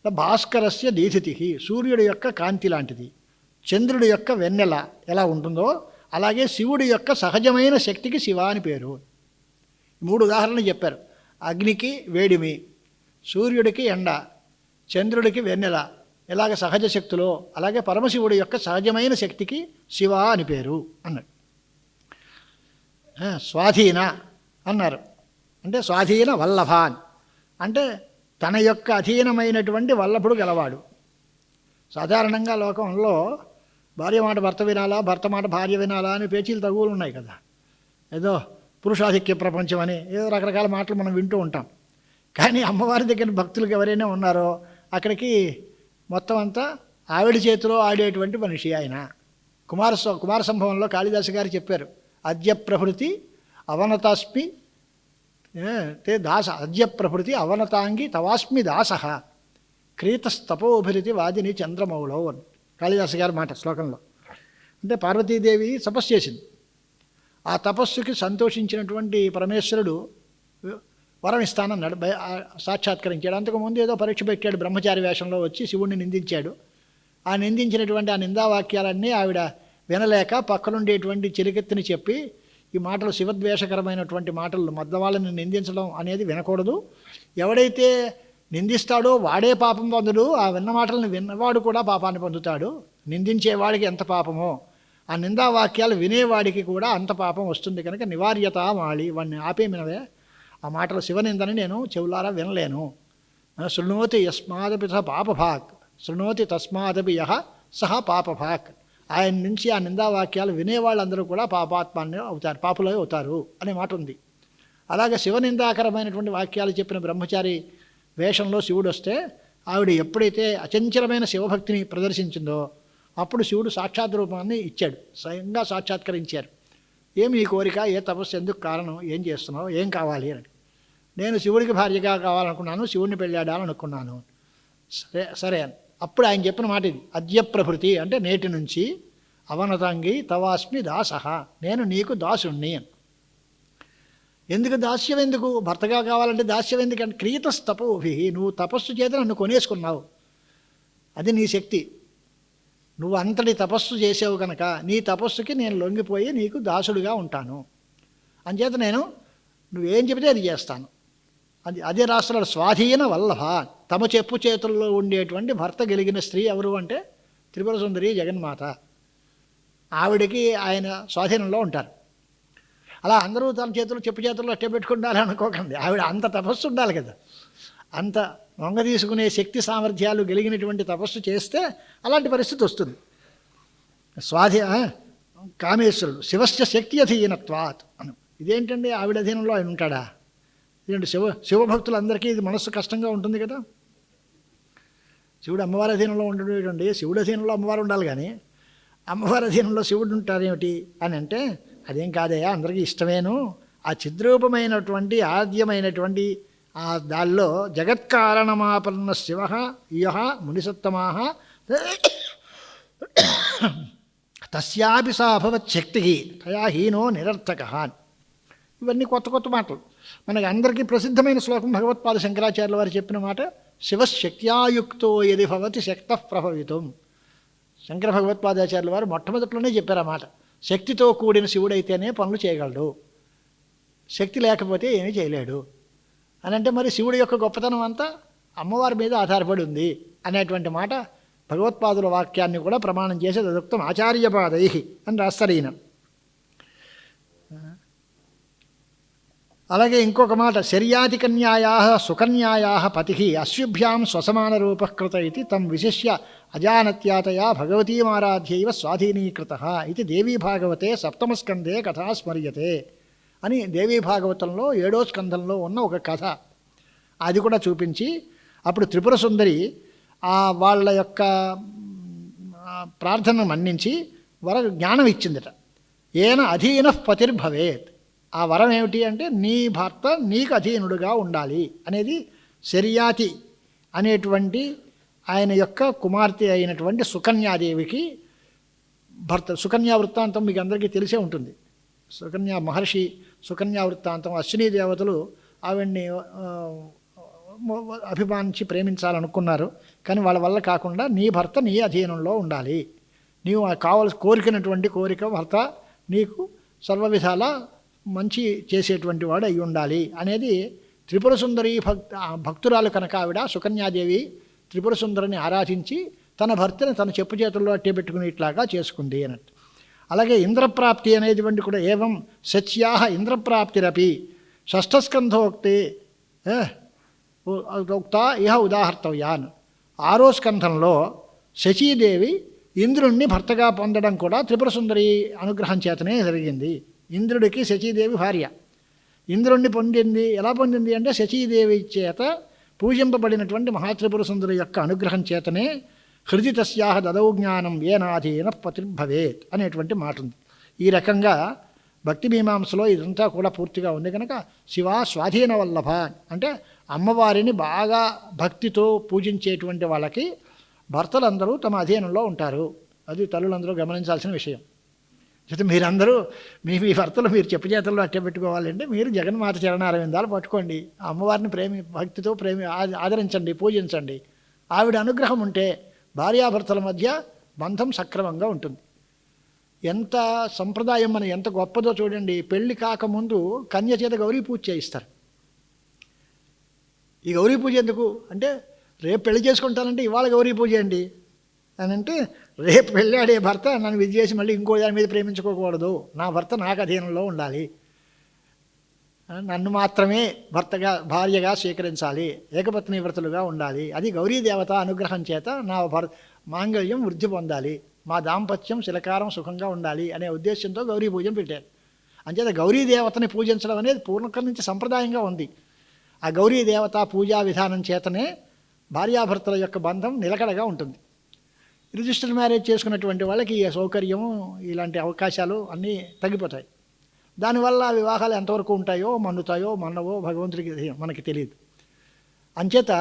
భాస్కరస్య దీధితి, సూర్యుడి యొక్క కాంతి లాంటిది. చంద్రుడి యొక్క వెన్నెల ఎలా ఉంటుందో అలాగే శివుడి యొక్క సహజమైన శక్తికి శివ అని పేరు. 3 ఉదాహరణలు చెప్పారు. అగ్నికి వేడిమి, సూర్యుడికి ఎండ, చంద్రుడికి వెన్నెల, ఎలాగ సహజ శక్తులో అలాగే పరమశివుడి యొక్క సహజమైన శక్తికి శివ అని పేరు అన్నాడు. స్వాధీన అన్నారు అంటే స్వాధీన వల్లభాన్ అంటే తన యొక్క అధీనమైనటువంటి వల్లభుడు గలవాడు. సాధారణంగా లోకంలో భార్య మాట భర్త వినాలా, భర్త మాట భార్య వినాలా అని పేచీలు తగువులు ఉన్నాయి కదా. ఏదో పురుషాధిక్య ప్రపంచం అని ఏదో రకరకాల మాటలు మనం వింటూ ఉంటాం. కానీ అమ్మవారి దగ్గర భక్తులకు ఎవరైనా ఉన్నారో అక్కడికి మొత్తం అంతా ఆవిడ చేతిలో ఆడేటువంటి మనిషి ఆయన. కుమార సంభవంలో కాళిదాసు గారు చెప్పారు, అద్య ప్రభృతి అవనతాస్మి తే దాస, అద్య ప్రభృతి అవనతాంగి తవాస్మి దాస క్రీతస్తపోభిరితి వాదిని చంద్రమౌళో అని కాళిదాసు గారి మాట శ్లోకంలో. అంటే పార్వతీదేవి తపస్సు చేసింది. ఆ తపస్సుకి సంతోషించినటువంటి పరమేశ్వరుడు వరం ఇస్తానన్నాడు, సాక్షాత్కరించాడు. అంతకుముందు ఏదో పరీక్ష పెట్టాడు, బ్రహ్మచారి వేషంలో వచ్చి శివుణ్ణి నిందించాడు. ఆ నిందించినటువంటి ఆ నిందావాక్యాలన్నీ ఆవిడ వినలేక పక్కనుండేటువంటి చిలికెత్తిని చెప్పి, ఈ మాటలు శివద్వేషకరమైనటువంటి మాటలు, మద్దవాళ్ళని నిందించడం అనేది వినకూడదు, ఎవడైతే నిందిస్తాడో వాడే పాపం పొందుడు, ఆ విన్న మాటలను విన్నవాడు కూడా పాపాన్ని పొందుతాడు, నిందించేవాడికి ఎంత పాపమో ఆ నిందావాక్యాలు వినేవాడికి కూడా అంత పాపం వస్తుంది కనుక నివార్యత మాళి, వాడిని ఆపేమినవే, ఆ మాటలు శివనిందని నేను చెవులారా వినలేను. శృణోతి యస్మాదపి సహ పాపభాక్, శృణోతి తస్మాదపి యహ సహ పాపభాక్. ఆయన నుంచి ఆ నిందావాక్యాలు వినేవాళ్ళందరూ కూడా పాపాత్మాన్ని అవుతారు, పాపులే అవుతారు అనే మాట ఉంది. అలాగే శివనిందాకరమైనటువంటి వాక్యాలు చెప్పిన బ్రహ్మచారి వేషంలో శివుడు వస్తే ఆవిడ ఎప్పుడైతే అచంచలమైన శివభక్తిని ప్రదర్శించిందో అప్పుడు శివుడు సాక్షాత్ రూపాన్ని ఇచ్చాడు, స్వయంగా సాక్షాత్కరించారు. ఏమి ఈ కోరిక, ఏ తపస్సు, ఎందుకు కారణం, ఏం చేస్తున్నావు, ఏం కావాలి అని. నేను శివుడికి భార్యగా కావాలనుకున్నాను, శివుడిని పెళ్ళాడాలనుకున్నాను. సరే అని అప్పుడు ఆయన చెప్పిన మాట ఇది, అద్య ప్రభృతి అంటే నేటి నుంచి అవనతంగి తవాస్మి దాసహ, నేను నీకు దాసుణ్ణి అని. ఎందుకు దాస్యం, ఎందుకు భర్తగా కావాలంటే దాస్యం ఎందుకంటే క్రీతస్తపోభి, నువ్వు తపస్సు చేత నన్ను కొనేసుకున్నావు, అది నీ శక్తి, నువ్వు అంతటి తపస్సు చేసావు కనుక నీ తపస్సుకి నేను లొంగిపోయి నీకు దాసుడిగా ఉంటాను, అంచేత నేను నువ్వేం చెబితే అది చేస్తాను. అదే రాష్ట్రాలు స్వాధీన వల్లభ, తమ చెప్పు చేతుల్లో ఉండేటువంటి భర్త గెలిగిన స్త్రీ ఎవరు అంటే త్రిపుర సుందరి జగన్మాత. ఆవిడకి ఆయన స్వాధీనంలో ఉంటారు. అలా అందరూ తన చేతులు చెప్పు చేతుల్లో అట్టే పెట్టుకుంటారు అనుకోకండి, ఆవిడ అంత తపస్సు ఉండాలి కదా, అంత వంగ తీసుకునే శక్తి సామర్థ్యాలు కలిగినటువంటి తపస్సు చేస్తే అలాంటి పరిస్థితి వస్తుంది. కామేశ్వరుడు శివస్య శక్తి అధీనత్వాత్ అను. ఇదేంటండి ఆవిడ అధీనంలో ఆయన ఉంటాడా? ఇదేంటి శివభక్తులందరికీ ఇది మనస్సు కష్టంగా ఉంటుంది కదా. శివుడు అమ్మవారి అధీనంలో ఉండేటండి, శివుడు అధీనంలో అమ్మవారు ఉండాలి కానీ అమ్మవారి అధీనంలో శివుడు ఉంటారేమిటి అని అంటే అదేం కాదయా, అందరికీ ఇష్టమేను. ఆ చిద్రూపమైనటువంటి ఆద్యమైనటువంటి ఆ దాల్లో జగత్కారణమాపన్న శివ ఇహ మునిసత్తమా తస్యాపి సా అభవత్ శక్తి తయా హీనో నిరర్థక. ఇవన్నీ కొత్త కొత్త మాటలు. మనకి అందరికీ ప్రసిద్ధమైన శ్లోకం భగవత్పాద శంకరాచార్యుల వారు చెప్పిన మాట, శివశక్త్యాయుక్తో యది భవతి శక్తః ప్రభవితం. శంకర భగవత్పాదాచార్యుల వారు మొట్టమొదట్లోనే చెప్పారు ఆ మాట. శక్తితో కూడిన శివుడైతేనే పనులు చేయగలడు, శక్తి లేకపోతే ఏమీ చేయలేడు అని. అంటే మరి శివుడి యొక్క గొప్పతనం అంతా అమ్మవారి మీద ఆధారపడి ఉంది అనేటువంటి మాట భగవత్పాదుల వాక్యాన్ని కూడా ప్రమాణం చేసి తదుక్తం ఆచార్యపాదై అని రాస్తారు ఈయన. అలాగే ఇంకొక మాట, శర్యాతికన్యాయా సుకన్యాయా పతి అశ్విభ్యాం స్వసమానరూపకృత ఇది తం విశిష్య అజానత్యాతయా భగవతీమారాధ్యైవ స్వాధీనీకృత ఇది దేవీ భాగవతే సప్తమస్కందే కథా స్మర్యతే అని దేవీ భాగవతంలో 7వ స్కంధంలో ఉన్న ఒక కథ. అది కూడా చూపించి అప్పుడు త్రిపుర సుందరి వాళ్ళ యొక్క ప్రార్థనను మన్నించి జ్ఞానం ఇచ్చిందట. ఏన అధీనః పతిర్భవేత్. ఆ వరం ఏమిటి అంటే నీ భర్త నీకు అధీనుడుగా ఉండాలి అనేది. శర్యాతి అనేటువంటి ఆయన యొక్క కుమార్తె అయినటువంటి సుకన్యాదేవికి భర్త. సుకన్యా వృత్తాంతం మీకు అందరికీ తెలిసే ఉంటుంది. సుకన్యా మహర్షి సుకన్యా వృత్తాంతం, అశ్విని దేవతలు ఆవిడ్ని అభిమానించి ప్రేమించాలనుకున్నారు, కానీ వాళ్ళ వల్ల కాకుండా నీ భర్త నీ అధీనంలో ఉండాలి, నీవు కోరికినటువంటి కోరిక భర్త నీకు సర్వ విధాల మంచి చేసేటువంటి వాడు అయి ఉండాలి అనేది. త్రిపుర సుందరి భక్తురాలు కనుక ఆవిడ సుకన్యాదేవి త్రిపుర సుందరిని ఆరాధించి తన భర్తని తన చెప్పు చేతుల్లో అట్టేపెట్టుకుని ఇట్లాగా చేసుకుంది అన్నట్టు. అలాగే ఇంద్రప్రాప్తి అనేటువంటి కూడా ఏవం సత్యాహ ఇంద్రప్రాప్తిరపి షష్ఠస్కంధోక్తే ఉక్త ఇహ ఉదాహర్తవ్యాన్. 6వ స్కంధంలో శచీదేవి ఇంద్రుణ్ణి భర్తగా పొందడం కూడా త్రిపుర సుందరి అనుగ్రహం చేతనే జరిగింది. ఇంద్రుడికి శచీదేవి భార్య. ఇంద్రుణ్ణి పొందింది ఎలా పొందింది అంటే శచీదేవి చేత పూజింపబడినటువంటి మహాత్రిపుర సుందరి యొక్క అనుగ్రహం చేతనే హృది తస్యాహ దదౌ జ్ఞానం ఏనాధీన పతిర్భవేత్ అనేటువంటి మాట ఉంది. ఈ రకంగా భక్తి మీమాంసలో ఇదంతా కూడా పూర్తిగా ఉంది కనుక శివ స్వాధీన వల్లభ అంటే అమ్మవారిని బాగా భక్తితో పూజించేటువంటి వాళ్ళకి భర్తలందరూ తమ అధీనంలో ఉంటారు. అది తల్లులందరూ గమనించాల్సిన విషయం. అయితే మీరందరూ మీ భర్తలు మీరు చెప్పు చేతుల్లో అట్టే పెట్టుకోవాలంటే మీరు జగన్మాత చరణారవిందాలు పట్టుకోండి, అమ్మవారిని భక్తితో ఆదరించండి, పూజించండి. ఆవిడ అనుగ్రహం ఉంటే భార్యాభర్తల మధ్య బంధం సక్రమంగా ఉంటుంది. ఎంత సంప్రదాయం మన ఎంత గొప్పదో చూడండి. పెళ్లి కాకముందు కన్య చేత గౌరీ పూజ చేయిస్తారు. ఈ గౌరీ పూజ ఎందుకు అంటే రేపు పెళ్లి చేసుకుంటానంటే ఇవాళ గౌరీ పూజ అండి అని అంటే రేపు పెళ్ళాడే భర్త నన్ను విధి చేసి మళ్ళీ ఇంకో దాని మీద ప్రేమించుకోకూడదు, నా భర్త నాకు అధీనంలో ఉండాలి, నన్ను మాత్రమే భార్యగా స్వీకరించాలి, ఏకపత్ని వ్రతులుగా ఉండాలి. అది గౌరీ దేవత అనుగ్రహం చేత నా మాంగళ్యం వృద్ధి పొందాలి, మా దాంపత్యం శిలకారం సుఖంగా ఉండాలి అనే ఉద్దేశంతో గౌరీ పూజను పెట్టారు. అంచేత గౌరీ దేవతని పూజించడం అనేది పూర్వకం నుంచి సంప్రదాయంగా ఉంది. ఆ గౌరీ దేవత పూజా విధానం చేతనే భార్యాభర్తల యొక్క బంధం నిలకడగా ఉంటుంది. రిజిస్టర్ మ్యారేజ్ చేసుకున్నటువంటి వాళ్ళకి ఈ సౌకర్యము ఇలాంటి అవకాశాలు అన్నీ తగ్గిపోతాయి. దానివల్ల వివాహాలు ఎంతవరకు ఉంటాయో మన్నుతాయో మన్నవో భగవంతుడికి మనకి తెలియదు. అంచేత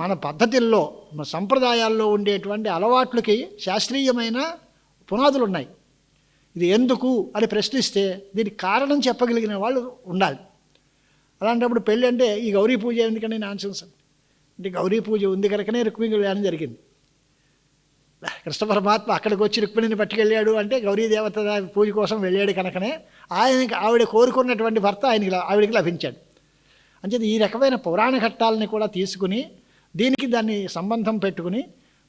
మన పద్ధతుల్లో మన సంప్రదాయాల్లో ఉండేటువంటి అలవాట్లకి శాస్త్రీయమైన పునాదులు ఉన్నాయి. ఇది ఎందుకు అని ప్రశ్నిస్తే దీనికి కారణం చెప్పగలిగిన వాళ్ళు ఉండాలి. అలాంటప్పుడు పెళ్ళి అంటే ఈ గౌరీ పూజ ఎందుకని నాన్సెన్స్ అంటే గౌరీ పూజ ఉంది కనుకనే రుక్మిణి కళ్యాణం జరిగింది. కృష్ణ పరమాత్మ అక్కడికి వచ్చి రుక్మిణిని పట్టుకెళ్ళాడు అంటే గౌరీ దేవత పూజ కోసం వెళ్ళాడు కనుకనే ఆవిడ కోరుకున్నటువంటి భర్త ఆవిడికి లభించాడు. అంచేత ఈ రకమైన పురాణ ఘట్టాలని కూడా తీసుకుని దాన్ని సంబంధం పెట్టుకుని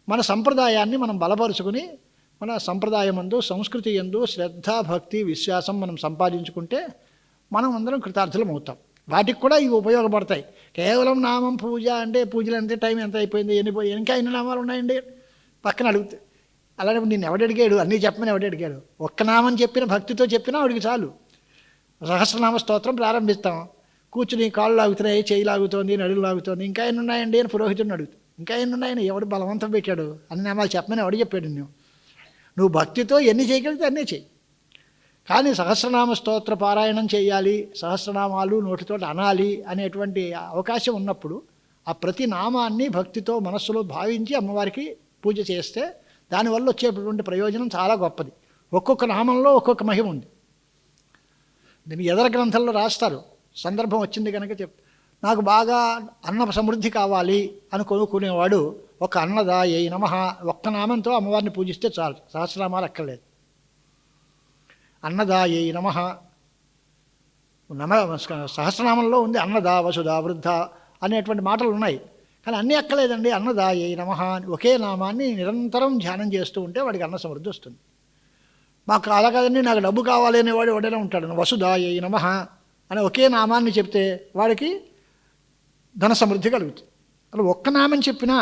మన సంప్రదాయాన్ని మనం బలపరుచుకుని మన సంప్రదాయమందు సంస్కృతి యందు శ్రద్ధ భక్తి విశ్వాసం మనం సంపాదించుకుంటే మనం అందరం కృతార్థులం అవుతాం. వాటికి కూడా ఇవి ఉపయోగపడతాయి. కేవలం నామం పూజ అంటే పూజలు ఎంత టైం ఎంత అయిపోయింది ఇంకా ఎన్ని నామాలు ఉన్నాయండి పక్కన అడుగుతాయి. అలానే నిన్ను ఎవడడిగాడు అన్నీ చెప్పమని ఎవడడిగాడు? ఒక్క నామం చెప్పిన భక్తితో చెప్పినా ఆవిడికి చాలు. సహస్రనామ స్తోత్రం ప్రారంభిస్తాం, కూర్చుని కాళ్ళు లాగుతున్నాయి, చేయి లాగుతోంది, నడులు లాగుతోంది, ఇంకా ఎన్ని ఉన్నాయండి అని పురోహితుడిని అడుగుతాం. ఇంకా ఎన్ని ఉన్నాయని ఎవడు బలవంతం పెట్టాడు? అన్ని నామాలు చెప్పమని ఎవడు చెప్పాడు? నువ్వు భక్తితో ఎన్ని చేయగలిగితే అన్నీ చెయ్యి. కానీ సహస్రనామ స్తోత్ర పారాయణం చేయాలి, సహస్రనామాలు నోటితో అనాలి అనేటువంటి అవకాశం ఉన్నప్పుడు ఆ ప్రతి నామాన్ని భక్తితో మనస్సులో భావించి అమ్మవారికి పూజ చేస్తే దానివల్ల వచ్చేటటువంటి ప్రయోజనం చాలా గొప్పది. ఒక్కొక్క నామంలో ఒక్కొక్క మహిమ ఉంది. దీన్ని ఎదర గ్రంథంలో రాస్తారు. సందర్భం వచ్చింది కనుక నాకు బాగా అన్న సమృద్ధి కావాలి అని కొనుక్కునేవాడు ఒక అన్నదాయై నమః ఒక్క నామంతో అమ్మవారిని పూజిస్తే చాలు, సహస్రనామాలు అక్కర్లేదు. అన్నదాయై నమః సహస్రనామంలో ఉంది అన్నదా వసుదా వృద్ధ అనేటువంటి మాటలు ఉన్నాయి, కానీ అన్నీ అక్కర్లేదండి. అన్నదాయై నమః అని ఒకే నామాన్ని నిరంతరం ధ్యానం చేస్తూ ఉంటే వాడికి అన్న సమృద్ధి వస్తుంది. మాకు అలా కాదండి, నాకు డబ్బు కావాలి అనేవాడు ఎవడైనా ఉంటాడు. వసుదాయై నమః అని ఒకే నామాన్ని చెప్తే వాడికి ధన సమృద్ధి కలుగుతుంది. అలా ఒక్క నామం చెప్పినా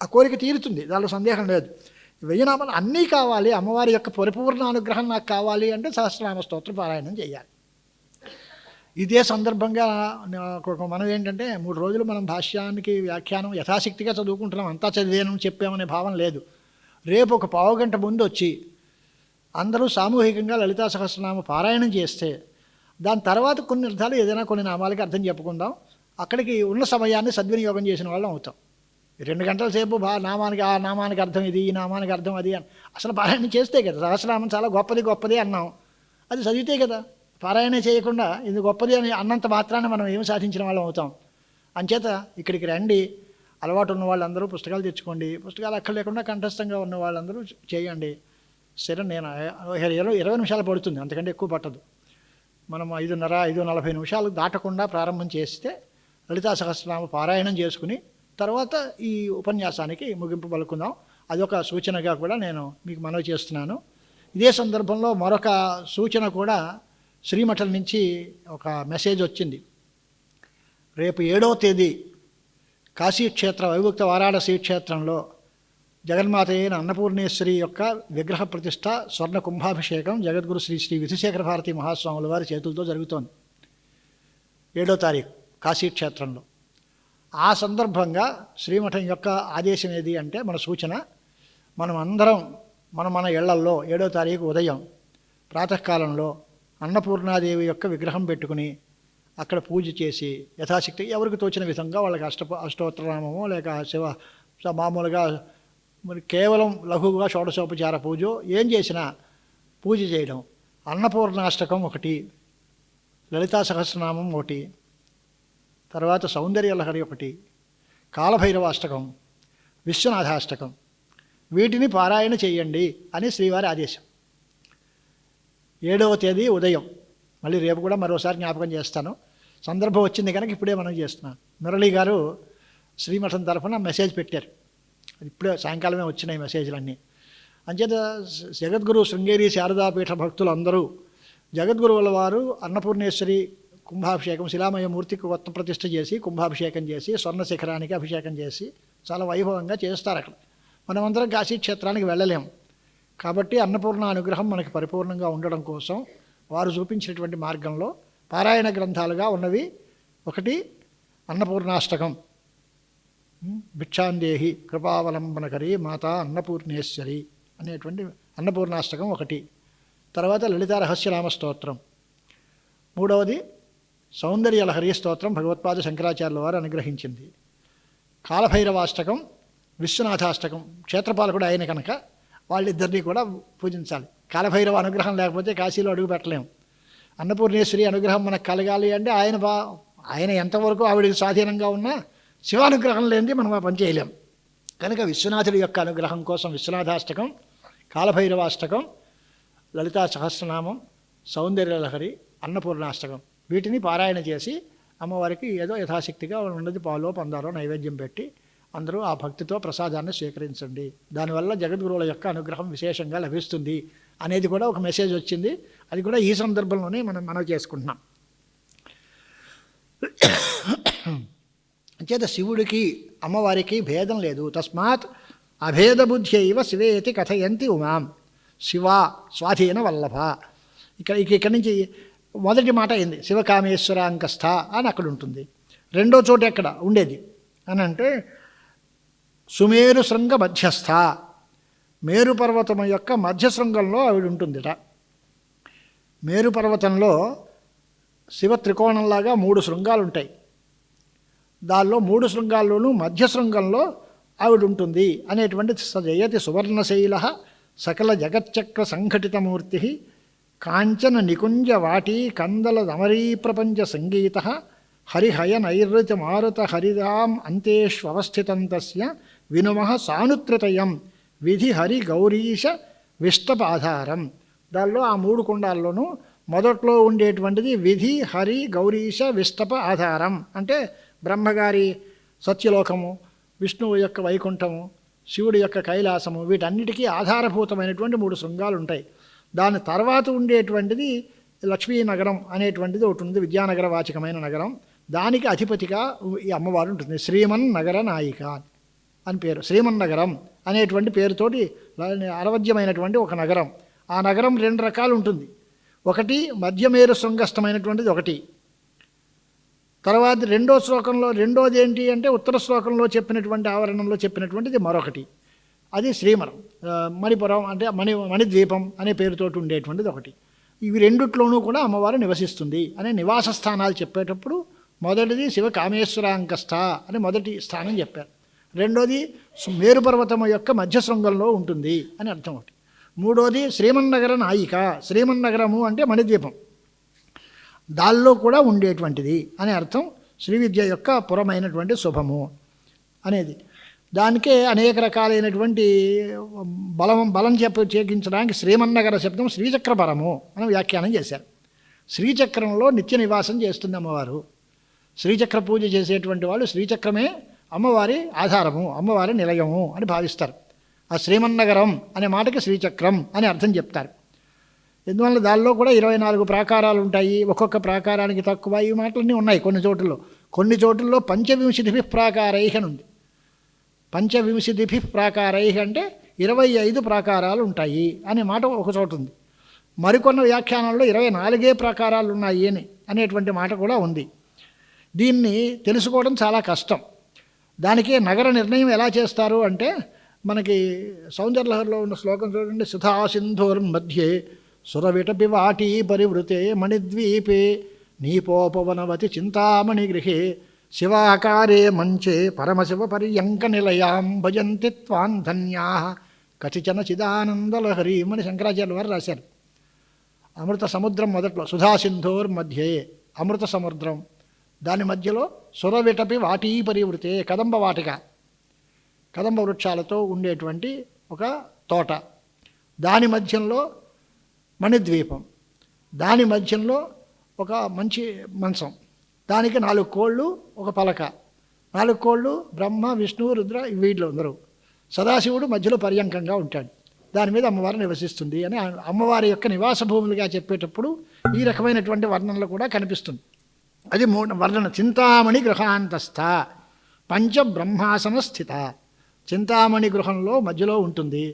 ఆ కోరిక తీరుతుంది, దానిలో సందేహం లేదు. 1000 నామాలు అన్నీ కావాలి, అమ్మవారి యొక్క పరిపూర్ణ అనుగ్రహం నాకు కావాలి అంటే సహస్రనామ స్తోత్ర పారాయణం చేయాలి. ఇదే సందర్భంగా మనం ఏంటంటే 3 రోజులు మనం భాష్యానికి వ్యాఖ్యానం యథాశక్తిగా చదువుకుంటున్నాం, అంతా చదివేనం చెప్పామనే భావం లేదు. రేపు ఒక పావుగంట ముందు వచ్చి అందరూ సామూహికంగా లలితా సహస్రనామ పారాయణం చేస్తే దాని తర్వాత కొన్ని అర్థాలు ఏదైనా కొన్ని నామాలకి అర్థం చెప్పుకుందాం. అక్కడికి ఉన్న సమయాన్ని సద్వినియోగం చేసిన వాళ్ళం అవుతాం. 2 గంటల సేపు నామానికి ఆ నామానికి అర్థం ఇది, ఈ నామానికి అర్థం అది అని అసలు పారాయణ చేస్తే కదా. సహస్రనామం చాలా గొప్పది అన్నాం, అది చదివితే కదా. పారాయణ చేయకుండా ఇది గొప్పది అని అన్నంత మాత్రాన మనం ఏమి సాధించిన వాళ్ళం అవుతాం. అంచేత ఇక్కడికి రండి, అలవాటు ఉన్న వాళ్ళందరూ పుస్తకాలు తెచ్చుకోండి, పుస్తకాలు అక్కర్లేకుండా కంఠస్థంగా ఉన్న వాళ్ళందరూ చేయండి. సరే, నేను 20 నిమిషాలు పడుతుంది, అంతకంటే ఎక్కువ పట్టదు. మనం 5:40 నిమిషాలు దాటకుండా ప్రారంభం చేస్తే లలితా సహస్రనామ పారాయణం చేసుకుని తర్వాత ఈ ఉపన్యాసానికి ముగింపు పలుకుందాం. అదొక సూచనగా కూడా నేను మీకు మనవి చేస్తున్నాను. ఇదే సందర్భంలో మరొక సూచన కూడా శ్రీమఠం నుంచి ఒక మెసేజ్ వచ్చింది. రేపు 7వ తేదీ కాశీక్షేత్ర వైభక్త వారాణసీ క్షేత్రంలో జగన్మాత అయిన అన్నపూర్ణేశ్వరి యొక్క విగ్రహ ప్రతిష్ట స్వర్ణ కుంభాభిషేకం జగద్గురు శ్రీ శ్రీ విధుశేఖర భారతీ మహాస్వాముల వారి చేతులతో జరుగుతోంది 7వ తారీఖు కాశీక్షేత్రంలో. ఆ సందర్భంగా శ్రీమఠం యొక్క ఆదేశం ఏది అంటే, మన సూచన, మనం అందరం మన ఇళ్లల్లో 7వ తారీఖు ఉదయం ప్రాతకాలంలో అన్నపూర్ణాదేవి యొక్క విగ్రహం పెట్టుకుని అక్కడ పూజ చేసి యథాశక్తి ఎవరికి తోచిన విధంగా వాళ్ళకి అష్టోత్తరనామమో లేక శివ మామూలుగా మరి కేవలం లఘువుగా షోడశోపచార పూజ ఏం చేసినా పూజ చేయడం. అన్నపూర్ణాష్టకం ఒకటి, లలితా సహస్రనామం ఒకటి, తర్వాత సౌందర్యలహరి ఒకటి, కాలభైరవాష్టకం, విశ్వనాథాష్టకం, వీటిని పారాయణ చేయండి అని శ్రీవారి ఆదేశం. 7వ తేదీ ఉదయం, మళ్ళీ రేపు కూడా మరోసారి జ్ఞాపకం చేస్తాను, సందర్భం వచ్చింది కనుక ఇప్పుడే మనం చేస్తున్నాను. మురళీ గారు శ్రీమఠం తరఫున మెసేజ్ పెట్టారు, ఇప్పుడే సాయంకాలమే వచ్చినాయి మెసేజ్లన్నీ. అంచేత జగద్గురు శృంగేరి శారదాపీఠ భక్తులు అందరూ జగద్గురువుల వారు అన్నపూర్ణేశ్వరి కుంభాభిషేకం, శిలామయ మూర్తికి కొత్త ప్రతిష్ఠ చేసి కుంభాభిషేకం చేసి స్వర్ణ శిఖరానికి అభిషేకం చేసి చాలా వైభవంగా చేస్తారు అక్కడ. మనమందరం కాశీ క్షేత్రానికి వెళ్ళలేం కాబట్టి అన్నపూర్ణ అనుగ్రహం మనకి పరిపూర్ణంగా ఉండడం కోసం వారు చూపించినటువంటి మార్గంలో పారాయణ గ్రంథాలుగా ఉన్నవి. ఒకటి అన్నపూర్ణాష్టకం, భిక్షాందేహి కృపావలంబనకరి మాతా అన్నపూర్ణేశ్వరి అనేటువంటి అన్నపూర్ణాష్టకం ఒకటి. తర్వాత లలితా రహస్యనామ స్తోత్రం. 3వది సౌందర్యలహరి స్తోత్రం, భగవత్పాద శంకరాచార్యుల వారు అనుగ్రహించింది. కాలభైరవాష్టకం, విశ్వనాథాష్టకం, క్షేత్రపాలకుడు ఆయన కనుక వాళ్ళిద్దరినీ కూడా పూజించాలి. కాలభైరవ అనుగ్రహం లేకపోతే కాశీలో అడుగు పెట్టలేము. అన్నపూర్ణేశ్వరి అనుగ్రహం మనకు కలగాలి అంటే ఆయన ఎంతవరకు ఆవిడికి స్వాధీనంగా ఉన్నా శివానుగ్రహం లేనిది మనం ఆ పని చేయలేం. కనుక విశ్వనాథుడి యొక్క అనుగ్రహం కోసం విశ్వనాథాష్టకం, కాలభైరవాష్టకం, లలితా సహస్రనామం, సౌందర్యలహరి, అన్నపూర్ణాష్టకం, వీటిని పారాయణ చేసి అమ్మవారికి ఏదో యథాశక్తిగా ఉన్నది పాలో పందారో నైవేద్యం పెట్టి అందరూ ఆ భక్తితో ప్రసాదాన్ని స్వీకరించండి. దానివల్ల జగద్గురువుల యొక్క అనుగ్రహం విశేషంగా లభిస్తుంది అనేది కూడా ఒక మెసేజ్ వచ్చింది. అది కూడా ఈ సందర్భంలోనే మనం చేసుకుంటున్నాం. అంచేత శివుడికి అమ్మవారికి భేదం లేదు. తస్మాత్ అభేద బుద్ధ్యైవ శివేతి కథయంతి ఉమాం శివ స్వాధీన వల్లభ. ఇక్కడి నుంచి మొదటి మాట అయింది శివకామేశ్వరాంకస్థ అని అక్కడ ఉంటుంది. రెండో చోట ఎక్కడ ఉండేది అని అంటే సుమేరు శృంగ మధ్యస్థ, మేరు పర్వతం యొక్క మధ్యశృంగంలో ఆవిడ ఉంటుందిట. మేరు పర్వతంలో శివ త్రికోణంలాగా 3 శృంగాలు ఉంటాయి. దానిలో 3 శృంగాల్లోనూ మధ్యశృంగంలో ఆవిడ ఉంటుంది అనేటువంటి సజయతి సువర్ణశైల సకల జగచ్చక్ర సంఘటితమూర్తి కాంచన నికుంజ వాటీ కందల దమరీ ప్రపంచ సంగీత హరిహయ నైరుతి మారుత హరిదాం అంతేష్వస్థితం తస్య వినుమః సానుత్రితయం విధి హరి గౌరీశ విష్టపాధారం. దానిలో ఆ 3 కుండాల్లోనూ మొదట్లో ఉండేటువంటిది విధి హరి గౌరీశ విష్టప ఆధారం. అంటే బ్రహ్మగారి సత్యలోకము, విష్ణువు యొక్క వైకుంఠము, శివుడి యొక్క కైలాసము, వీటన్నిటికీ ఆధారభూతమైనటువంటి 3 శృంగాలు ఉంటాయి. దాని తర్వాత ఉండేటువంటిది లక్ష్మీనగరం అనేటువంటిది ఒకటి ఉంది, విద్యానగర వాచకమైన నగరం. దానికి అధిపతిగా ఈ అమ్మవారు ఉంటుంది. శ్రీమన్ నగర నాయిక అని పేరు. శ్రీమన్నగరం అనేటువంటి పేరుతోటి అరవధ్యమైనటువంటి ఒక నగరం. ఆ నగరం 2 రకాలు ఉంటుంది. ఒకటి మధ్యమేరు శృంగస్థమైనటువంటిది ఒకటి. తర్వాత రెండో శ్లోకంలో రెండోది ఏంటి అంటే ఉత్తర శ్లోకంలో చెప్పినటువంటి ఆవరణంలో చెప్పినటువంటిది మరొకటి. అది శ్రీమరం, మణిపురం అంటే మణిద్వీపం అనే పేరుతోటి ఉండేటువంటిది ఒకటి. ఇవి రెండిట్లోనూ కూడా అమ్మవారు నివసిస్తుంది అనే నివాస స్థానాలు చెప్పేటప్పుడు మొదటిది శివ కామేశ్వరాంకస్థ అని మొదటి స్థానం చెప్పారు. రెండోది మేరుపర్వతము యొక్క మధ్య శృంగంలో ఉంటుంది అని అర్థం ఒకటి. మూడోది శ్రీమన్నగర నాయిక, శ్రీమన్నగరము అంటే మణిద్వీపం, దానిలో కూడా ఉండేటువంటిది అనే అర్థం. శ్రీ విద్య యొక్క పురమైనటువంటి శుభము అనేది. దానికే అనేక రకాలైనటువంటి బలం చేకించడానికి శ్రీమన్నగర శబ్దం శ్రీచక్రపరము అని వ్యాఖ్యానం చేశారు. శ్రీచక్రంలో నిత్య నివాసం చేస్తుంది అమ్మవారు. శ్రీచక్ర పూజ చేసేటువంటి వాళ్ళు శ్రీచక్రమే అమ్మవారి ఆధారము, అమ్మవారి నిలయము అని భావిస్తారు. ఆ శ్రీమన్నగరం అనే మాటకి శ్రీచక్రం అని అర్థం చెప్తారు. ఎందువల్ల దానిలో కూడా 24 ప్రాకారాలు ఉంటాయి. ఒక్కొక్క ప్రాకారానికి తక్కువ ఈ మాటలన్నీ ఉన్నాయి కొన్ని చోట్లలో. కొన్ని చోట్లలో పంచవింశతిభి ప్రాకారై అని ఉంది. పంచవింశతిభి ప్రాకారై అంటే 25 ప్రాకారాలు ఉంటాయి అనే మాట ఒక చోటు ఉంది. మరికొన్ని వ్యాఖ్యానాల్లో 24 ప్రాకారాలు ఉన్నాయి అనేటువంటి మాట కూడా ఉంది. దీన్ని తెలుసుకోవడం చాలా కష్టం. దానికి నగర నిర్ణయం ఎలా చేస్తారు అంటే మనకి సౌందర్యలహరిలో ఉన్న శ్లోకం చూడండి. సుధా సింధోర్మధ్యే సురవిటపి వాటీ పరివృతే మణిద్వీపే నీపోపవనవతి చింతామణి గృహే శివాకారే మంచే పరమశివ పర్యంక నిలయాం భజంతి త్వాన్ ధన్యా కచిచన చిదానందలహరి అని శంకరాచార్యుల వారు రాశారు. అమృత సముద్రం మొదట్లో సుధా సింధోర్ మధ్యే అమృత సముద్రం, దాని మధ్యలో సురవిటపి వాటీ పరివృతే కదంబ వాటిక, కదంబ వృక్షాలతో ఉండేటువంటి ఒక తోట, దాని మధ్యంలో మణిద్వీపం, దాని మధ్యంలో ఒక మంచి మంచం, దానికి 4 కోళ్ళు ఒక పలక, 4 కోళ్ళు బ్రహ్మ విష్ణు రుద్ర వీళ్ళు అందరూ, సదాశివుడు మధ్యలో పర్యంకంగా ఉంటాడు. దాని మీద అమ్మవారు నివసిస్తుంది అని అమ్మవారి యొక్క నివాస భూములుగా చెప్పేటప్పుడు ఈ రకమైనటువంటి వర్ణనలు కూడా కనిపిస్తుంది. అది వర్ణన. చింతామణి గృహాంతస్థ పంచబ్రహ్మాసన స్థిత. చింతామణి గృహంలో మధ్యలో ఉంటుంది,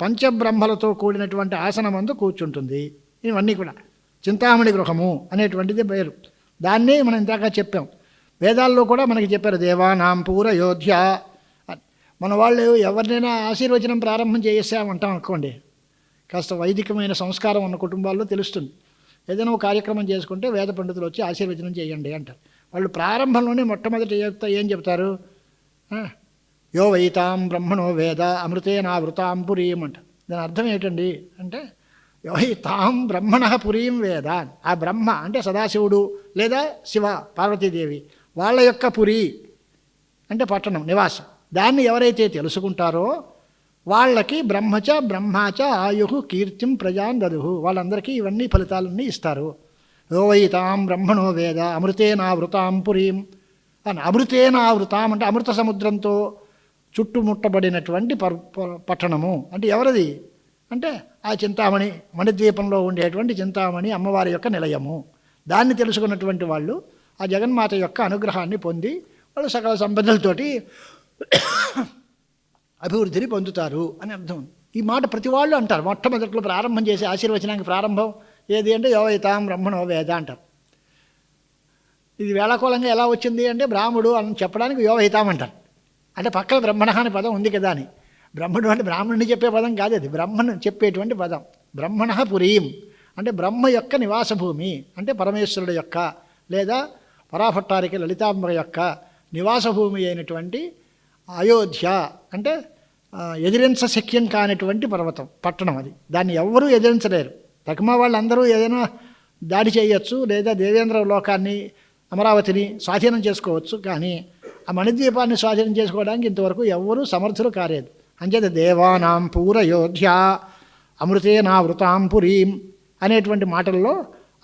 పంచబ్రహ్మలతో కూడినటువంటి ఆసనమందు కూర్చుంటుంది. ఇవన్నీ కూడా చింతామణి గృహము అనేటువంటిది పేరు. దాన్నే మనం ఇందాక చెప్పాం. వేదాల్లో కూడా మనకి చెప్పారు దేవానాం పూరయోధ్య. మన వాళ్ళు ఎవరినైనా ఆశీర్వచనం ప్రారంభం చేసామంటాం అనుకోండి, కాస్త వైదికమైన సంస్కారం ఉన్న కుటుంబాల్లో తెలుస్తుంది. ఏదైనా ఒక కార్యక్రమం చేసుకుంటే వేద పండితులు వచ్చి ఆశీర్వచనం చేయండి అంటారు. వాళ్ళు ప్రారంభంలోనే మొట్టమొదటి ఏం చెప్తారు? యో వైతాం బ్రహ్మణో వేద అమృతేనావృతాం పురీం అంట. దాని అర్థం ఏంటండి అంటే యో వైతాం బ్రహ్మణ పురీం వేద. ఆ బ్రహ్మ అంటే సదాశివుడు లేదా శివ పార్వతీదేవి వాళ్ళ యొక్క పురి అంటే పట్టణం, నివాసం. దాన్ని ఎవరైతే తెలుసుకుంటారో వాళ్ళకి బ్రహ్మాచ ఆయుః కీర్తిం ప్రజాన్ దదుః. వాళ్ళందరికీ ఇవన్నీ ఫలితాలన్నీ ఇస్తారు. యో వైతాం బ్రహ్మణో వేద అమృతేనావృతాం పురీం అని. అమృతేనావృతాం అంటే అమృత సముద్రంతో చుట్టుముట్టబడినటువంటి పట్టణము అంటే ఎవరిది అంటే ఆ చింతామణి, మణిద్వీపంలో ఉండేటువంటి చింతామణి అమ్మవారి యొక్క నిలయము. దాన్ని తెలుసుకున్నటువంటి వాళ్ళు ఆ జగన్మాత యొక్క అనుగ్రహాన్ని పొంది వాళ్ళు సకల సంపదలతోటి అభివృద్ధిని పొందుతారు అని అర్థం. ఈ మాట ప్రతి వాళ్ళు అంటారు. మొట్టమొదట్లో ప్రారంభం చేసే ఆశీర్వచనానికి ప్రారంభం ఏది అంటే యో వైతాం బ్రహ్మణో వేద అంటారు. ఇది వేళాకోళంగా ఎలా వచ్చింది అంటే బ్రాహ్మడు అని చెప్పడానికి యో వైతాం అంటారు. అంటే పక్కన బ్రహ్మణ అనే పదం ఉంది కదా అని. బ్రహ్మడు అంటే బ్రాహ్మణుని చెప్పే పదం కాదు, అది బ్రహ్మను చెప్పేటువంటి పదం. బ్రహ్మణ పురీం అంటే బ్రహ్మ యొక్క నివాస భూమి అంటే పరమేశ్వరుడు యొక్క లేదా పరాభట్టారిక లలితాంబ యొక్క నివాస భూమి అయినటువంటి అయోధ్య అంటే ఎదిరించ శక్యం కానటువంటి పర్వతం, పట్టణం అది. దాన్ని ఎవ్వరూ ఎదిరించలేరు. రకమా వాళ్ళందరూ ఏదైనా దాడి చేయొచ్చు, లేదా దేవేంద్ర లోకాన్ని అమరావతిని స్వాధీనం చేసుకోవచ్చు, కానీ ఆ మణిద్వీపాన్ని స్వాధీనం చేసుకోవడానికి ఇంతవరకు ఎవ్వరూ సమర్థులు కాలేదు. అంచేత దేవానాం పూరయోధ్య అమృతేనావృతాం పురీం అనేటువంటి మాటల్లో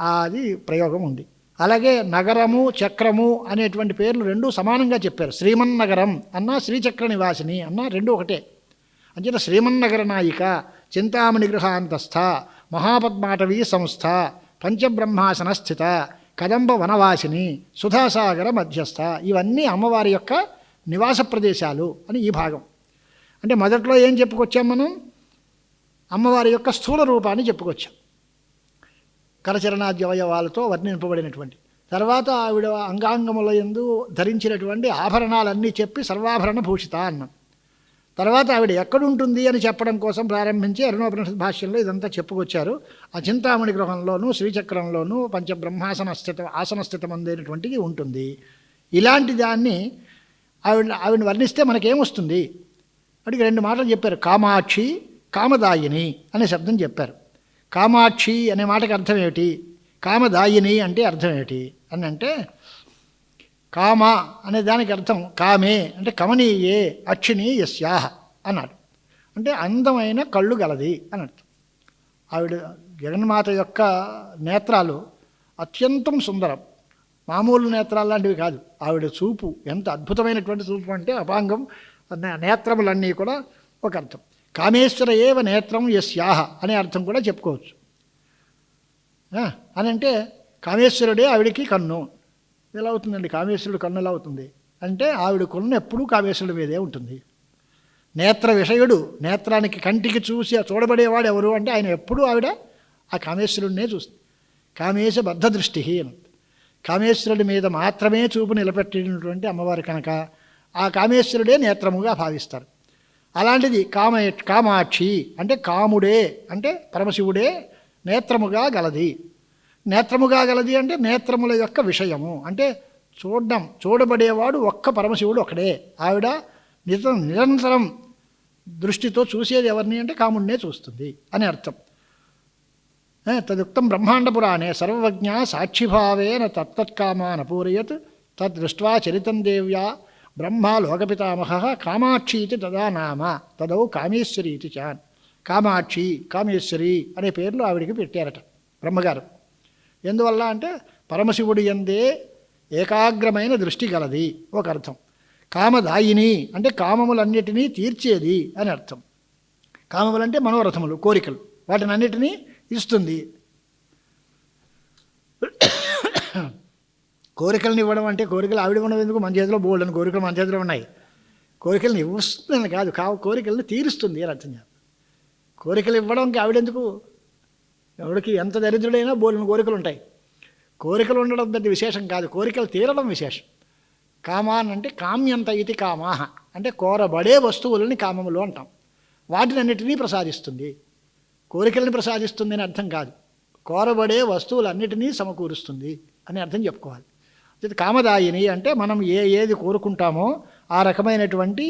అది ప్రయోగం ఉంది. అలాగే నగరము చక్రము అనేటువంటి పేర్లు రెండూ సమానంగా చెప్పారు. శ్రీమన్నగరం అన్నా శ్రీచక్ర నివాసిని అన్నా రెండు ఒకటే. అంచేత శ్రీమన్నగర నాయిక, చింతామణి గృహాంతస్థ, మహాపద్మాటవీ సంస్థ, పంచబ్రహ్మాసన స్థిత, కదంబ వనవాసిని, సుధాసాగర మధ్యస్థ, ఇవన్నీ అమ్మవారి యొక్క నివాస ప్రదేశాలు అని ఈ భాగం. అంటే మొదట్లో ఏం చెప్పుకొచ్చాం మనం? అమ్మవారి యొక్క స్థూల రూపాన్ని చెప్పుకొచ్చాం, కరచరణాద్యవయవాలతో వర్ణింపబడినటువంటి. తర్వాత ఆవిడ అంగాంగముల యందు ధరించినటువంటి ఆభరణాలన్నీ చెప్పి సర్వాభరణ భూషిత అన్నాం. తర్వాత ఆవిడ ఎక్కడుంటుంది అని చెప్పడం కోసం ప్రారంభించి అరుణోపనిషత్ భాష్యంలో ఇదంతా చెప్పుకొచ్చారు. ఆ చింతామణి గృహంలోనూ శ్రీచక్రంలోనూ ఆసనస్థితం అందేటటువంటిది ఉంటుంది. ఇలాంటి దాన్ని ఆవిడని వర్ణిస్తే మనకేమొస్తుంది? అడిగి రెండు మాటలు చెప్పారు. కామాక్షి, కామదాయిని అనే శబ్దం చెప్పారు. కామాక్షి అనే మాటకి అర్థం ఏమిటి? కామదాయిని అంటే అర్థం ఏమిటి అని అంటే, కామ అనే దానికి అర్థం కామే అంటే కమనీయే అక్షిణి యస్యాహ అన్నాడు. అంటే అందమైన కళ్ళు గలది అని అర్థం. ఆవిడ జగన్మాత యొక్క నేత్రాలు అత్యంతం సుందరం, మామూలు నేత్రాలు లాంటివి కాదు. ఆవిడ చూపు ఎంత అద్భుతమైనటువంటి చూపు అంటే అపాంగం. నేత్రములన్నీ కూడా ఒక అర్థం. కామేశ్వర ఏవ నేత్రం యస్యాహ అనే అర్థం కూడా చెప్పుకోవచ్చు. అని అంటే కామేశ్వరుడే ఆవిడికి కన్ను. ఎలా అవుతుందండి కామేశ్వరుడు కన్ను ఎలా అవుతుంది అంటే, ఆవిడ కన్ను ఎప్పుడూ కామేశ్వరుడి మీదే ఉంటుంది. నేత్ర విషయుడు, నేత్రానికి కంటికి చూసి చూడబడేవాడు ఎవరు అంటే ఆయన ఎప్పుడూ ఆవిడ ఆ కామేశ్వరుడినే చూస్తుంది. కామేశ బద్ధ దృష్టి అని, కామేశ్వరుడి మీద మాత్రమే చూపు నిలబెట్టినటువంటి అమ్మవారి కనుక ఆ కామేశ్వరుడే నేత్రముగా భావిస్తారు. అలాంటిది కామాక్షి అంటే కాముడే అంటే పరమశివుడే నేత్రముగా గలది. నేత్రముగా గలది అంటే నేత్రముల యొక్క విషయము అంటే చూడబడేవాడు ఒక్క పరమశివుడు ఒకడే. ఆవిడ నిరంతరం దృష్టితో చూసేది ఎవరిని అంటే కాముడినే చూస్తుంది అని అర్థం. తదుక్తం బ్రహ్మాండ పురాణే సర్వజ్ఞ సాక్షిభావేన తత్తత్కామాన పూరయత్ తద్దృష్ట్వా చరితం దేవ్యా బ్రహ్మ లోకపితామహ కామాక్షీతి తదా నామ తదౌ కామేశ్వరీతి చాన్. కామాక్షి, కామేశ్వరి అనే పేర్లు ఆవిడికి పెట్టారట బ్రహ్మగారు. ఎందువల్ల అంటే పరమశివుడి యందే ఏకాగ్రమైన దృష్టి గలది ఒక అర్థం. కామదాయిని అంటే కామములన్నిటినీ తీర్చేది అని అర్థం. కామములంటే మనోరథములు, కోరికలు, వాటిని అన్నిటినీ ఇస్తుంది. కోరికలను ఇవ్వడం అంటే కోరికలు ఆవిడ ఉండవు ఎందుకు? మన చేతిలో బోల్డని కోరికలు మన చేతిలో ఉన్నాయి. కోరికలను ఇవ్వస్తుందని కాదు, కోరికలను తీరుస్తుంది అని అర్థం. కోరికలు ఇవ్వడానికి ఆవిడెందుకు? ఎవడికి ఎంత దరిద్రుడైనా బోల్డని కోరికలు ఉంటాయి. కోరికలు ఉండడం పెద్ద విశేషం కాదు, కోరికలు తీరడం విశేషం. కామాన్ అంటే కామ్యంత ఇది కామాహ అంటే కోరబడే వస్తువులని కామములు అంటాం. వాటిని అన్నిటినీ ప్రసాదిస్తుంది, కోరికలను ప్రసాదిస్తుంది అని అర్థం కాదు. కోరబడే సమకూరుస్తుంది అని అర్థం చెప్పుకోవాలి. కామదాయిని అంటే మనం ఏది కోరుకుంటామో ఆ రకమైనటువంటి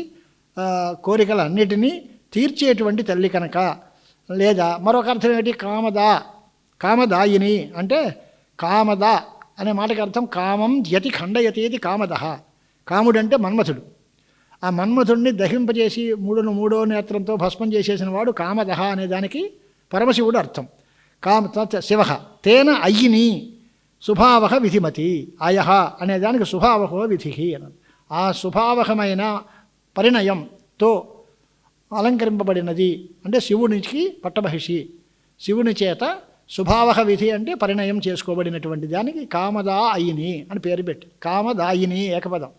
కోరికలన్నిటినీ తీర్చేటువంటి తల్లి కనుక. లేదా మరొక అర్థం ఏమిటి? కామదాయిని అంటే కామద అనే మాటకి అర్థం కామం యతి ఖండయతేది కామద. కాముడంటే మన్మథుడు. ఆ మన్మథుడిని దహింపజేసి మూడో నేత్రంతో భస్మం చేసేసిన వాడు కామద అనే దానికి పరమశివుడు అర్థం. శివ తేన అయ్యిని శుభావహ విధిమతి. అయహ అనే దానికి శుభావహో విధి అన్నది. ఆ శుభావహమైన పరిణయంతో అలంకరింపబడినది అంటే శివునికి పట్టమహిషి. శివుని చేత శుభావహ విధి అంటే పరిణయం చేసుకోబడినటువంటి దానికి కామదా అయిని అని పేరు పెట్టి. కామదాయిని ఏకపదం.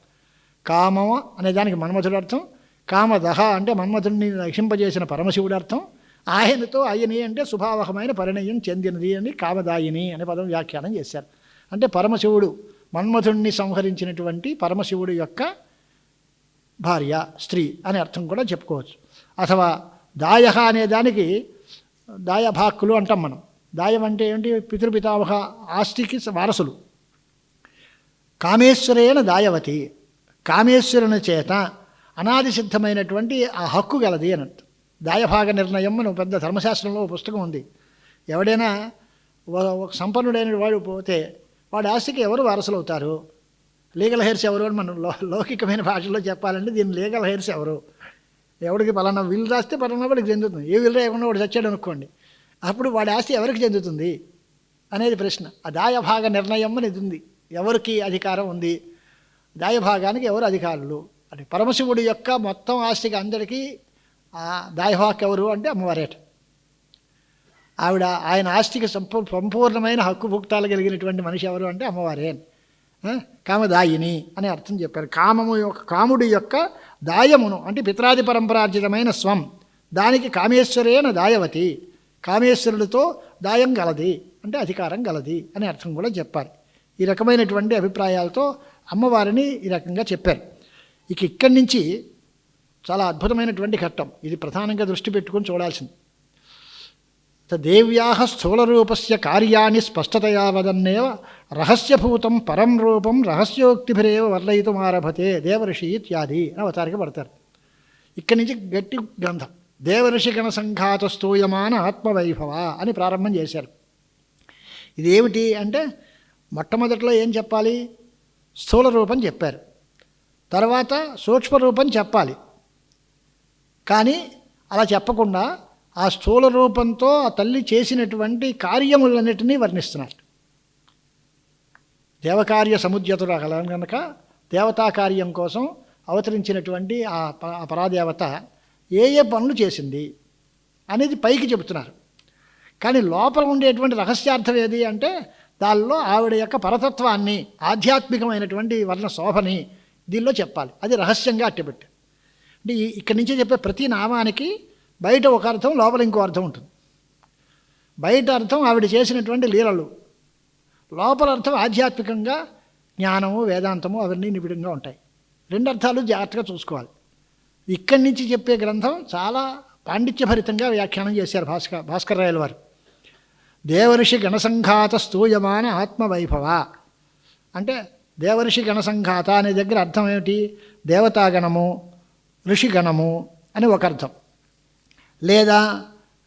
కామమ అనే దానికి మన్మథుడు అర్థం. కామదహ అంటే మన్మథుడిని రక్షింపజేసిన పరమశివుడు అర్థం. ఆయనతో అయని అంటే శుభావహమైన పరిణయం చెందినది అని కామదాయిని అనే పదం వ్యాఖ్యానం చేశారు. అంటే పరమశివుడు మన్మథుడిని సంహరించినటువంటి పరమశివుడు యొక్క భార్య, స్త్రీ అనే అర్థం కూడా చెప్పుకోవచ్చు. అథవా దాయ అనే దానికి దాయభాక్కులు అంటాం మనం. దాయం అంటే ఏంటి? పితృపితామహ ఆస్తికి వారసులు. కామేశ్వరేణ దాయవతి, కామేశ్వరుని చేత అనాది సిద్ధమైనటువంటి ఆ హక్కు గలది అని అర్థం. దాయభాగ నిర్ణయం అని పెద్ద ధర్మశాస్త్రంలో పుస్తకం ఉంది. ఎవడైనా ఒక సంపన్నుడైన వాడు పోతే వాడి ఆస్తికి ఎవరు వారసులు అవుతారు? లీగల్ హెయిర్స్ ఎవరు అని మనం లౌకికమైన భాషలో చెప్పాలంటే దీని లీగల్ హెయిర్స్ ఎవరు? ఎవడికి పలానా విల్ రాస్తే పలానా వాడికి చెందుతుంది. ఏ విల్ రాయకుండా వాడు చచ్చాడు అనుకోండి, అప్పుడు వాడి ఆస్తి ఎవరికి చెందుతుంది అనేది ప్రశ్న. ఆ దాయభాగ నిర్ణయం అనేది ఉంది. ఎవరికి అధికారం ఉంది, దాయభాగానికి ఎవరు అధికారులు అంటే పరమశివుడి యొక్క మొత్తం ఆస్తికి అందరికీ దాయభాగం ఎవరు అంటే అమ్మవారేట. ఆయన ఆస్తికి సంపూర్ణమైన హక్కు భుక్తాలు కలిగినటువంటి మనిషి ఎవరు అంటే అమ్మవారే. కామదాయిని అనే అర్థం చెప్పారు. కాముడి యొక్క దాయమును అంటే పిత్రాది పరంపరార్జితమైన స్వం, దానికి కామేశ్వరేన దాయవతి, కామేశ్వరుడితో దాయం గలది అంటే అధికారం గలది అనే అర్థం కూడా చెప్పారు. ఈ రకమైనటువంటి అభిప్రాయాలతో అమ్మవారిని ఈ రకంగా చెప్పారు. ఇక్కడి నుంచి చాలా అద్భుతమైనటువంటి ఘట్టం ఇది, ప్రధానంగా దృష్టి పెట్టుకొని చూడాల్సింది. దేవ్యా స్థూలరూపస్య కార్యాన్ని స్పష్టతయా వదన్నేవ రహస్యభూతం పరం రూపం రహస్యోక్తిభిరేవ వర్ణయితుమారభతే దేవఋషి ఇత్యాది అని అవతారిక పడతారు. ఇక్కడి నుంచి గట్టి గ్రంథం. దేవఋషి గణ సంఘాత స్తూయమాన ఆత్మవైభవ అని ప్రారంభం చేశారు. ఇదేమిటి అంటే మొట్టమొదట్లో ఏం చెప్పాలి? స్థూల రూపం చెప్పారు, తర్వాత సూక్ష్మ రూపం చెప్పాలి. కానీ అలా చెప్పకుండా ఆ స్థూల రూపంతో ఆ తల్లి చేసినటువంటి కార్యములన్నిటినీ వర్ణిస్తున్నారు. దేవకార్య సముద్యతుడు కనుక దేవతా కార్యం కోసం అవతరించినటువంటి ఆ పరాదేవత ఏ ఏ పనులు చేసింది అనేది పైకి చెబుతున్నారు. కానీ లోపల ఉండేటువంటి రహస్యార్థం ఏది అంటే దానిలో ఆవిడ యొక్క పరతత్వాన్ని, ఆధ్యాత్మికమైనటువంటి వర్ణ శోభని దీనిలో చెప్పాలి. అది రహస్యంగా అట్టబెట్టి అంటే ఇక్కడి నుంచి చెప్పే ప్రతి నామానికి బయట ఒక అర్థం, లోపల ఇంకో అర్థం ఉంటుంది. బయట అర్థం ఆవిడ చేసినటువంటి లీలలు, లోపల అర్థం ఆధ్యాత్మికంగా జ్ఞానము, వేదాంతము అవన్నీ నిబిడంగా ఉంటాయి. రెండు అర్థాలు జాగ్రత్తగా చూసుకోవాలి. ఇక్కడి నుంచి చెప్పే గ్రంథం చాలా పాండిత్యభరితంగా వ్యాఖ్యానం చేశారు భాస్కర్ రాయల వారు. దేవఋషి గణసంఘాత స్తూయమాన ఆత్మవైభవ అంటే దేవఋషి గణసంఘాత అనే దగ్గర అర్థం ఏమిటి? దేవతాగణము, ఋషిగణము అని ఒక అర్థం. లేదా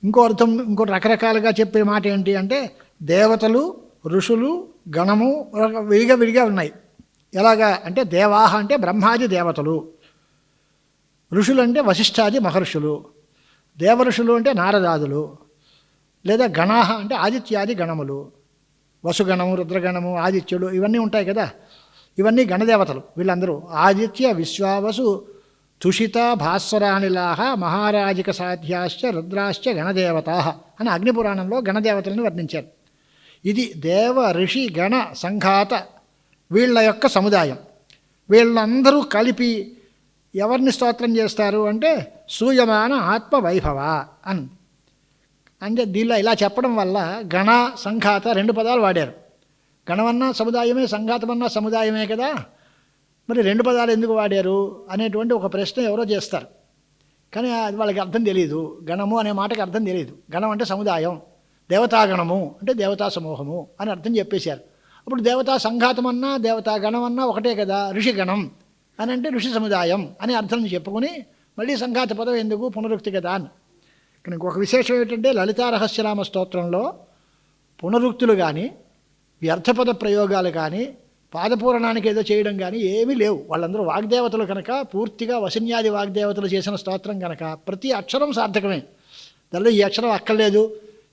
ఇంకో అర్థం, ఇంకో రకరకాలుగా చెప్పే మాట ఏంటి అంటే దేవతలు, ఋషులు, గణము విడిగా ఉన్నాయి. ఎలాగా అంటే దేవాహ అంటే బ్రహ్మాది దేవతలు, ఋషులు అంటే వశిష్ఠాది మహర్షులు, దేవఋషులు అంటే నారదాదులు, లేదా గణాహ అంటే ఆదిత్యాది గణములు, వసుగణము, రుద్రగణము, ఆదిత్యుడు ఇవన్నీ ఉంటాయి కదా, ఇవన్నీ గణదేవతలు. వీళ్ళందరూ ఆదిత్య, విశ్వావసు, తుషిత, భాస్వరానిలాహ, మహారాజిక సాధ్యాశ్చ, రుద్రాశ్చ గణదేవతా అని అగ్నిపురాణంలో గణదేవతలను వర్ణించారు. ఇది దేవ ఋషి గణ సంఘాత వీళ్ళ యొక్క సముదాయం. వీళ్ళందరూ కలిపి ఎవరిని స్తోత్రం చేస్తారు అంటే సూయమాన ఆత్మవైభవ అని. అంటే దీనిలో ఇలా చెప్పడం వల్ల గణ సంఘాత రెండు పదాలు వాడారు. గణమన్నా సముదాయమే, సంఘాతమన్నా సముదాయమే కదా, మరి రెండు పదాలు ఎందుకు వాడారు అనేటువంటి ఒక ప్రశ్న ఎవరో చేస్తారు. కానీ అది వాళ్ళకి అర్థం తెలియదు. గణము అనే మాటకి అర్థం తెలియదు. గణం అంటే సముదాయం, దేవతాగణము అంటే దేవతా సమూహము అని అర్థం చెప్పేశారు. అప్పుడు దేవతా సంఘాతమన్నా దేవతా గణమన్నా ఒకటే కదా, ఋషిగణం అని అంటే ఋషి సముదాయం అని అర్థం చెప్పుకొని మళ్ళీ సంఘాత పదం ఎందుకు, పునరుక్తి కదా అని. కానీ ఇంకొక విశేషం ఏమిటంటే లలితా రహస్యనామ స్తోత్రంలో పునరుక్తులు కానీ, వ్యర్థపద ప్రయోగాలు కానీ, పాదపూరణానికి ఏదో చేయడం కానీ ఏమీ లేవు. వాళ్ళందరూ వాగ్దేవతలు కనుక, పూర్తిగా వశన్యాది వాగ్దేవతలు చేసిన స్తోత్రం కనుక ప్రతి అక్షరం సార్థకమే. దానిలో ఈ అక్షరం అక్కర్లేదు,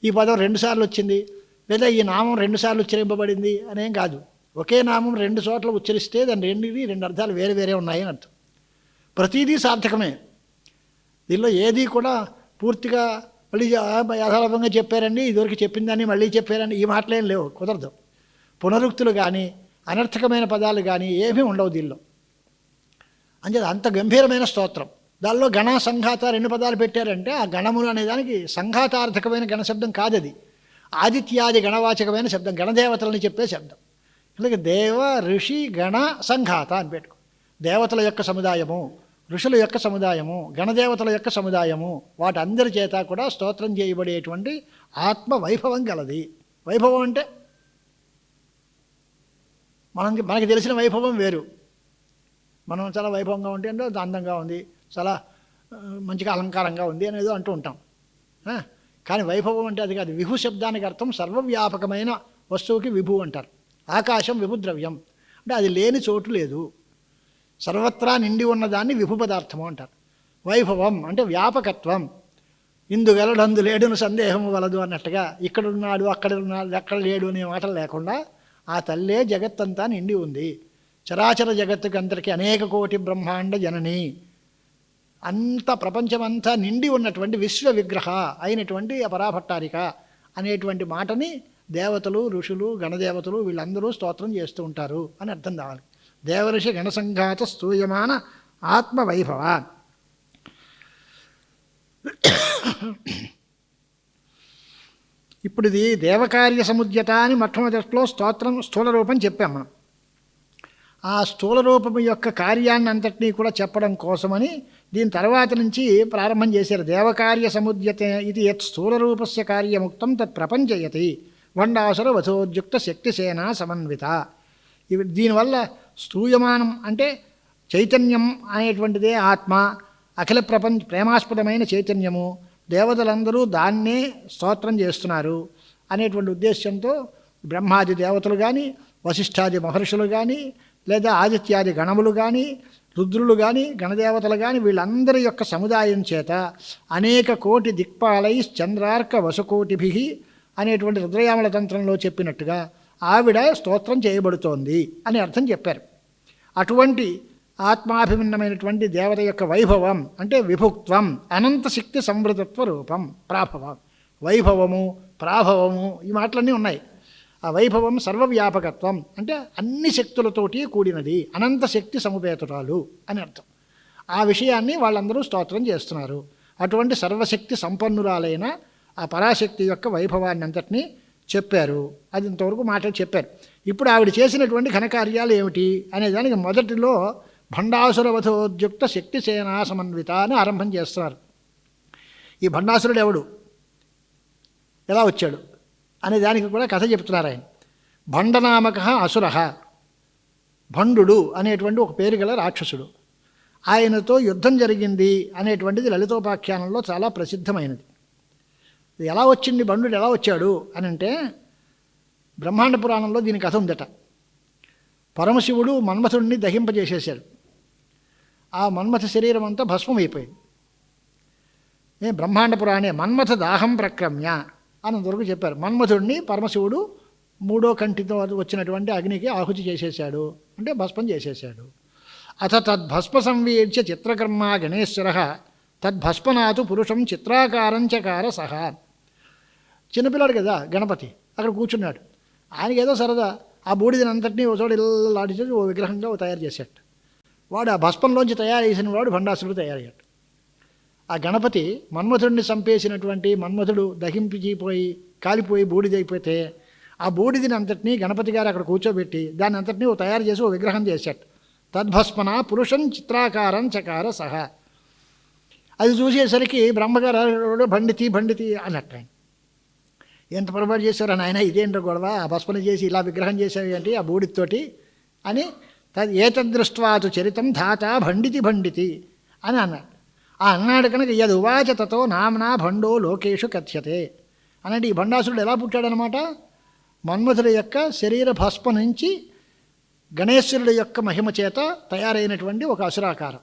ఈ పదం 2 సార్లు వచ్చింది, లేదా ఈ నామం 2 సార్లు ఉచ్చరింపబడింది అనేం కాదు. ఒకే నామం 2 చోట్ల ఉచ్చరిస్తే దాని 2 అర్థాలు వేరే వేరే ఉన్నాయని అర్థం. ప్రతిదీ సార్థకమే. దీనిలో ఏది కూడా పూర్తిగా మళ్ళీ యథాలాపంగా చెప్పారండి, ఇదివరకు చెప్పిందని మళ్ళీ చెప్పారని ఈ మాటలేం లేవు, కుదరదు. పునరుక్తులు కానీ అనర్థకమైన పదాలు కానీ ఏమీ ఉండవు దీనిలో. అంచేది అంత గంభీరమైన స్తోత్రం. దానిలో గణ సంఘాత 2 పదాలు పెట్టారంటే ఆ గణములు అనేదానికి సంఘాతార్థకమైన గణశబ్దం కాదు, అది ఆదిత్యాది గణవాచకమైన శబ్దం, గణదేవతలని చెప్పే శబ్దం. అలాగే దేవ ఋషి గణ సంఘాత అని పెట్టుకో. దేవతల యొక్క సముదాయము, ఋషుల యొక్క సముదాయము, గణదేవతల యొక్క సముదాయము, వాటందరి చేత కూడా స్తోత్రం చేయబడేటువంటి ఆత్మ వైభవం గలది. వైభవం అంటే మనకి తెలిసిన వైభవం వేరు. మనం చాలా వైభవంగా ఉంటే అందంగా ఉంది, చాలా మంచిగా అలంకారంగా ఉంది అనేదో అంటూ ఉంటాం. కానీ వైభవం అంటే అది కాదు. విభు శబ్దానికి అర్థం సర్వవ్యాపకమైన వస్తువుకి విభు అంటారు. ఆకాశం విభుద్రవ్యం అంటే అది లేని చోటు లేదు, సర్వత్రా నిండి ఉన్నదాన్ని విభు పదార్థము అంటారు. వైభవం అంటే వ్యాపకత్వం, ఇందుగలడందు లేడును సందేహము వలదు అన్నట్టుగా ఇక్కడున్నాడు అక్కడ ఉన్నాడు ఎక్కడ లేడు అనే మాటలు లేకుండా ఆ తల్లే జగత్తంతా నిండి ఉంది. చరాచర జగత్తుకి అంతటికి అనేక కోటి బ్రహ్మాండ జనని, అంత ప్రపంచమంతా నిండి ఉన్నటువంటి విశ్వ విగ్రహ అయినటువంటి పరాభట్టారిక అనేటువంటి మాటని దేవతలు ఋషులు గణదేవతలు వీళ్ళందరూ స్తోత్రం చేస్తూ ఉంటారు అని అర్థం కావాలి. దేవఋషి గణసంఘాత స్తూయమాన ఆత్మవైభవ. ఇప్పుడు ఇది దేవకార్య సముద్యత అని మొట్టమొదటిలో స్తోత్రం స్థూల రూపం చెప్పాం మనం. ఆ స్థూల రూపం యొక్క కార్యాన్ని అంతటినీ కూడా చెప్పడం కోసమని దీని తర్వాత నుంచి ప్రారంభం చేశారు. దేవకార్య సముద్యత ఇది యత్ స్థూలరూపస్య కార్యముక్తం తత్ ప్రపంచయతి వండాసుర వధోద్యుక్త శక్తిసేనా సమన్విత. ఇవి దీనివల్ల స్తూయమానం అంటే చైతన్యం అనేటువంటిదే ఆత్మ, అఖిల ప్రేమాస్పదమైన చైతన్యము, దేవతలందరూ దాన్నే స్తోత్రం చేస్తున్నారు అనేటువంటి ఉద్దేశంతో బ్రహ్మాది దేవతలు కానీ వశిష్ఠాది మహర్షులు కానీ లేదా ఆదిత్యాది గణములు కానీ రుద్రులు కానీ గణదేవతలు కానీ వీళ్ళందరి యొక్క సముదాయం చేత అనేక కోటి దిక్పాలై చంద్రార్క వసుకోటిభి అనేటువంటి రుద్రయామల తంత్రంలో చెప్పినట్టుగా ఆవిడ స్తోత్రం చేయబడుతోంది అని అర్థం చెప్పారు. అటువంటి ఆత్మాభిమన్నమైనటువంటి దేవత యొక్క వైభవం అంటే విభుక్త్వం, అనంత శక్తి సంవృతత్వ రూపం, ప్రాభవం. వైభవము ప్రాభవము ఈ మాటలన్నీ ఉన్నాయి. ఆ వైభవం సర్వవ్యాపకత్వం అంటే అన్ని శక్తులతోటి కూడినది, అనంత శక్తి సముపేతురాలు అని అర్థం. ఆ విషయాన్ని వాళ్ళందరూ స్తోత్రం చేస్తున్నారు. అటువంటి సర్వశక్తి సంపన్నురాలైన ఆ పరాశక్తి యొక్క వైభవాన్ని అంతటినీ చెప్పారు. అది ఇంతవరకు మాటలు చెప్పారు. ఇప్పుడు ఆవిడ చేసినటువంటి ఘనకార్యాలు ఏమిటి అనే దానికి మొదటిలో భండాసురవధోద్యుక్త శక్తిసేనా సమన్విత అని ఆరంభం చేస్తున్నారు. ఈ భండాసురుడు ఎవడు, ఎలా వచ్చాడు అనే దానికి కూడా కథ చెప్తున్నారు ఆయన. భండనామక అసుర, భండు అనేటువంటి ఒక పేరు గల రాక్షసుడు, ఆయనతో యుద్ధం జరిగింది అనేటువంటిది లలితోపాఖ్యానంలో చాలా ప్రసిద్ధమైనది. ఎలా వచ్చింది, భండు ఎలా వచ్చాడు అని అంటే బ్రహ్మాండ పురాణంలో దీని కథ ఉందట. పరమశివుడు మన్మథుడిని దహింపజేసేశాడు. ఆ మన్మథ శరీరం అంతా భస్మమైపోయింది. బ్రహ్మాండ పురాణే మన్మథ దాహం ప్రక్రమ్య అని వరకు చెప్పారు. మన్మథుడిని పరమశివుడు మూడో కంటితో వచ్చినటువంటి అగ్నికి ఆహుతి చేసేశాడు, అంటే భస్మం చేసేశాడు. అథ తద్భస్మ సంవీర్య చిత్రకర్మ గణేశ్వర తద్భస్మనాథు పురుషం చిత్రాకారంచకార సహా. చిన్నపిల్లాడు కదా గణపతి, అక్కడ కూర్చున్నాడు. ఆయనకి ఏదో సరదా ఆ బూడిదని అంతటినీ ఓ చోట ఇల్లాడించి ఓ విగ్రహంగా తయారు చేశాడు. వాడు ఆ భస్మంలోంచి తయారు చేసిన వాడు భండాసురుడు తయారయ్యాడు. ఆ గణపతి మన్మథుడిని చంపేసినటువంటి మన్మథుడు దహింపిపోయి కాలిపోయి బూడిదైపోతే ఆ బూడిదని అంతటినీ గణపతి గారు అక్కడ కూర్చోబెట్టి దాన్ని అంతటినీ తయారు చేసి ఓ విగ్రహం చేశాడు. తద్భస్మన పురుషం చిత్రాకారం చకార సహా. అది చూసేసరికి బ్రహ్మగారు బండితి అన్నట్టు ఆయన ఎంత పొరపాటు చేశారని ఆయన ఇదేంటో గొడవ, ఆ భస్మని చేసి ఇలా విగ్రహం చేసేవి ఏంటి ఆ బూడితోటి అని ఏతదృష్ట్వాతు చరితం ధాత బండితి అని అన్నాడు. ఆ అన్నాడు కనుక యద్ ఉవాచ తతో నామ్నా భండో లోకేషు కథ్యతే అనంటే ఈ భండాసురుడు ఎలా పుట్టాడనమాట, మన్మథుడి యొక్క శరీర భస్మ నుంచి గణేశ్వరుడి యొక్క మహిమ చేత తయారైనటువంటి ఒక అసురాకారం.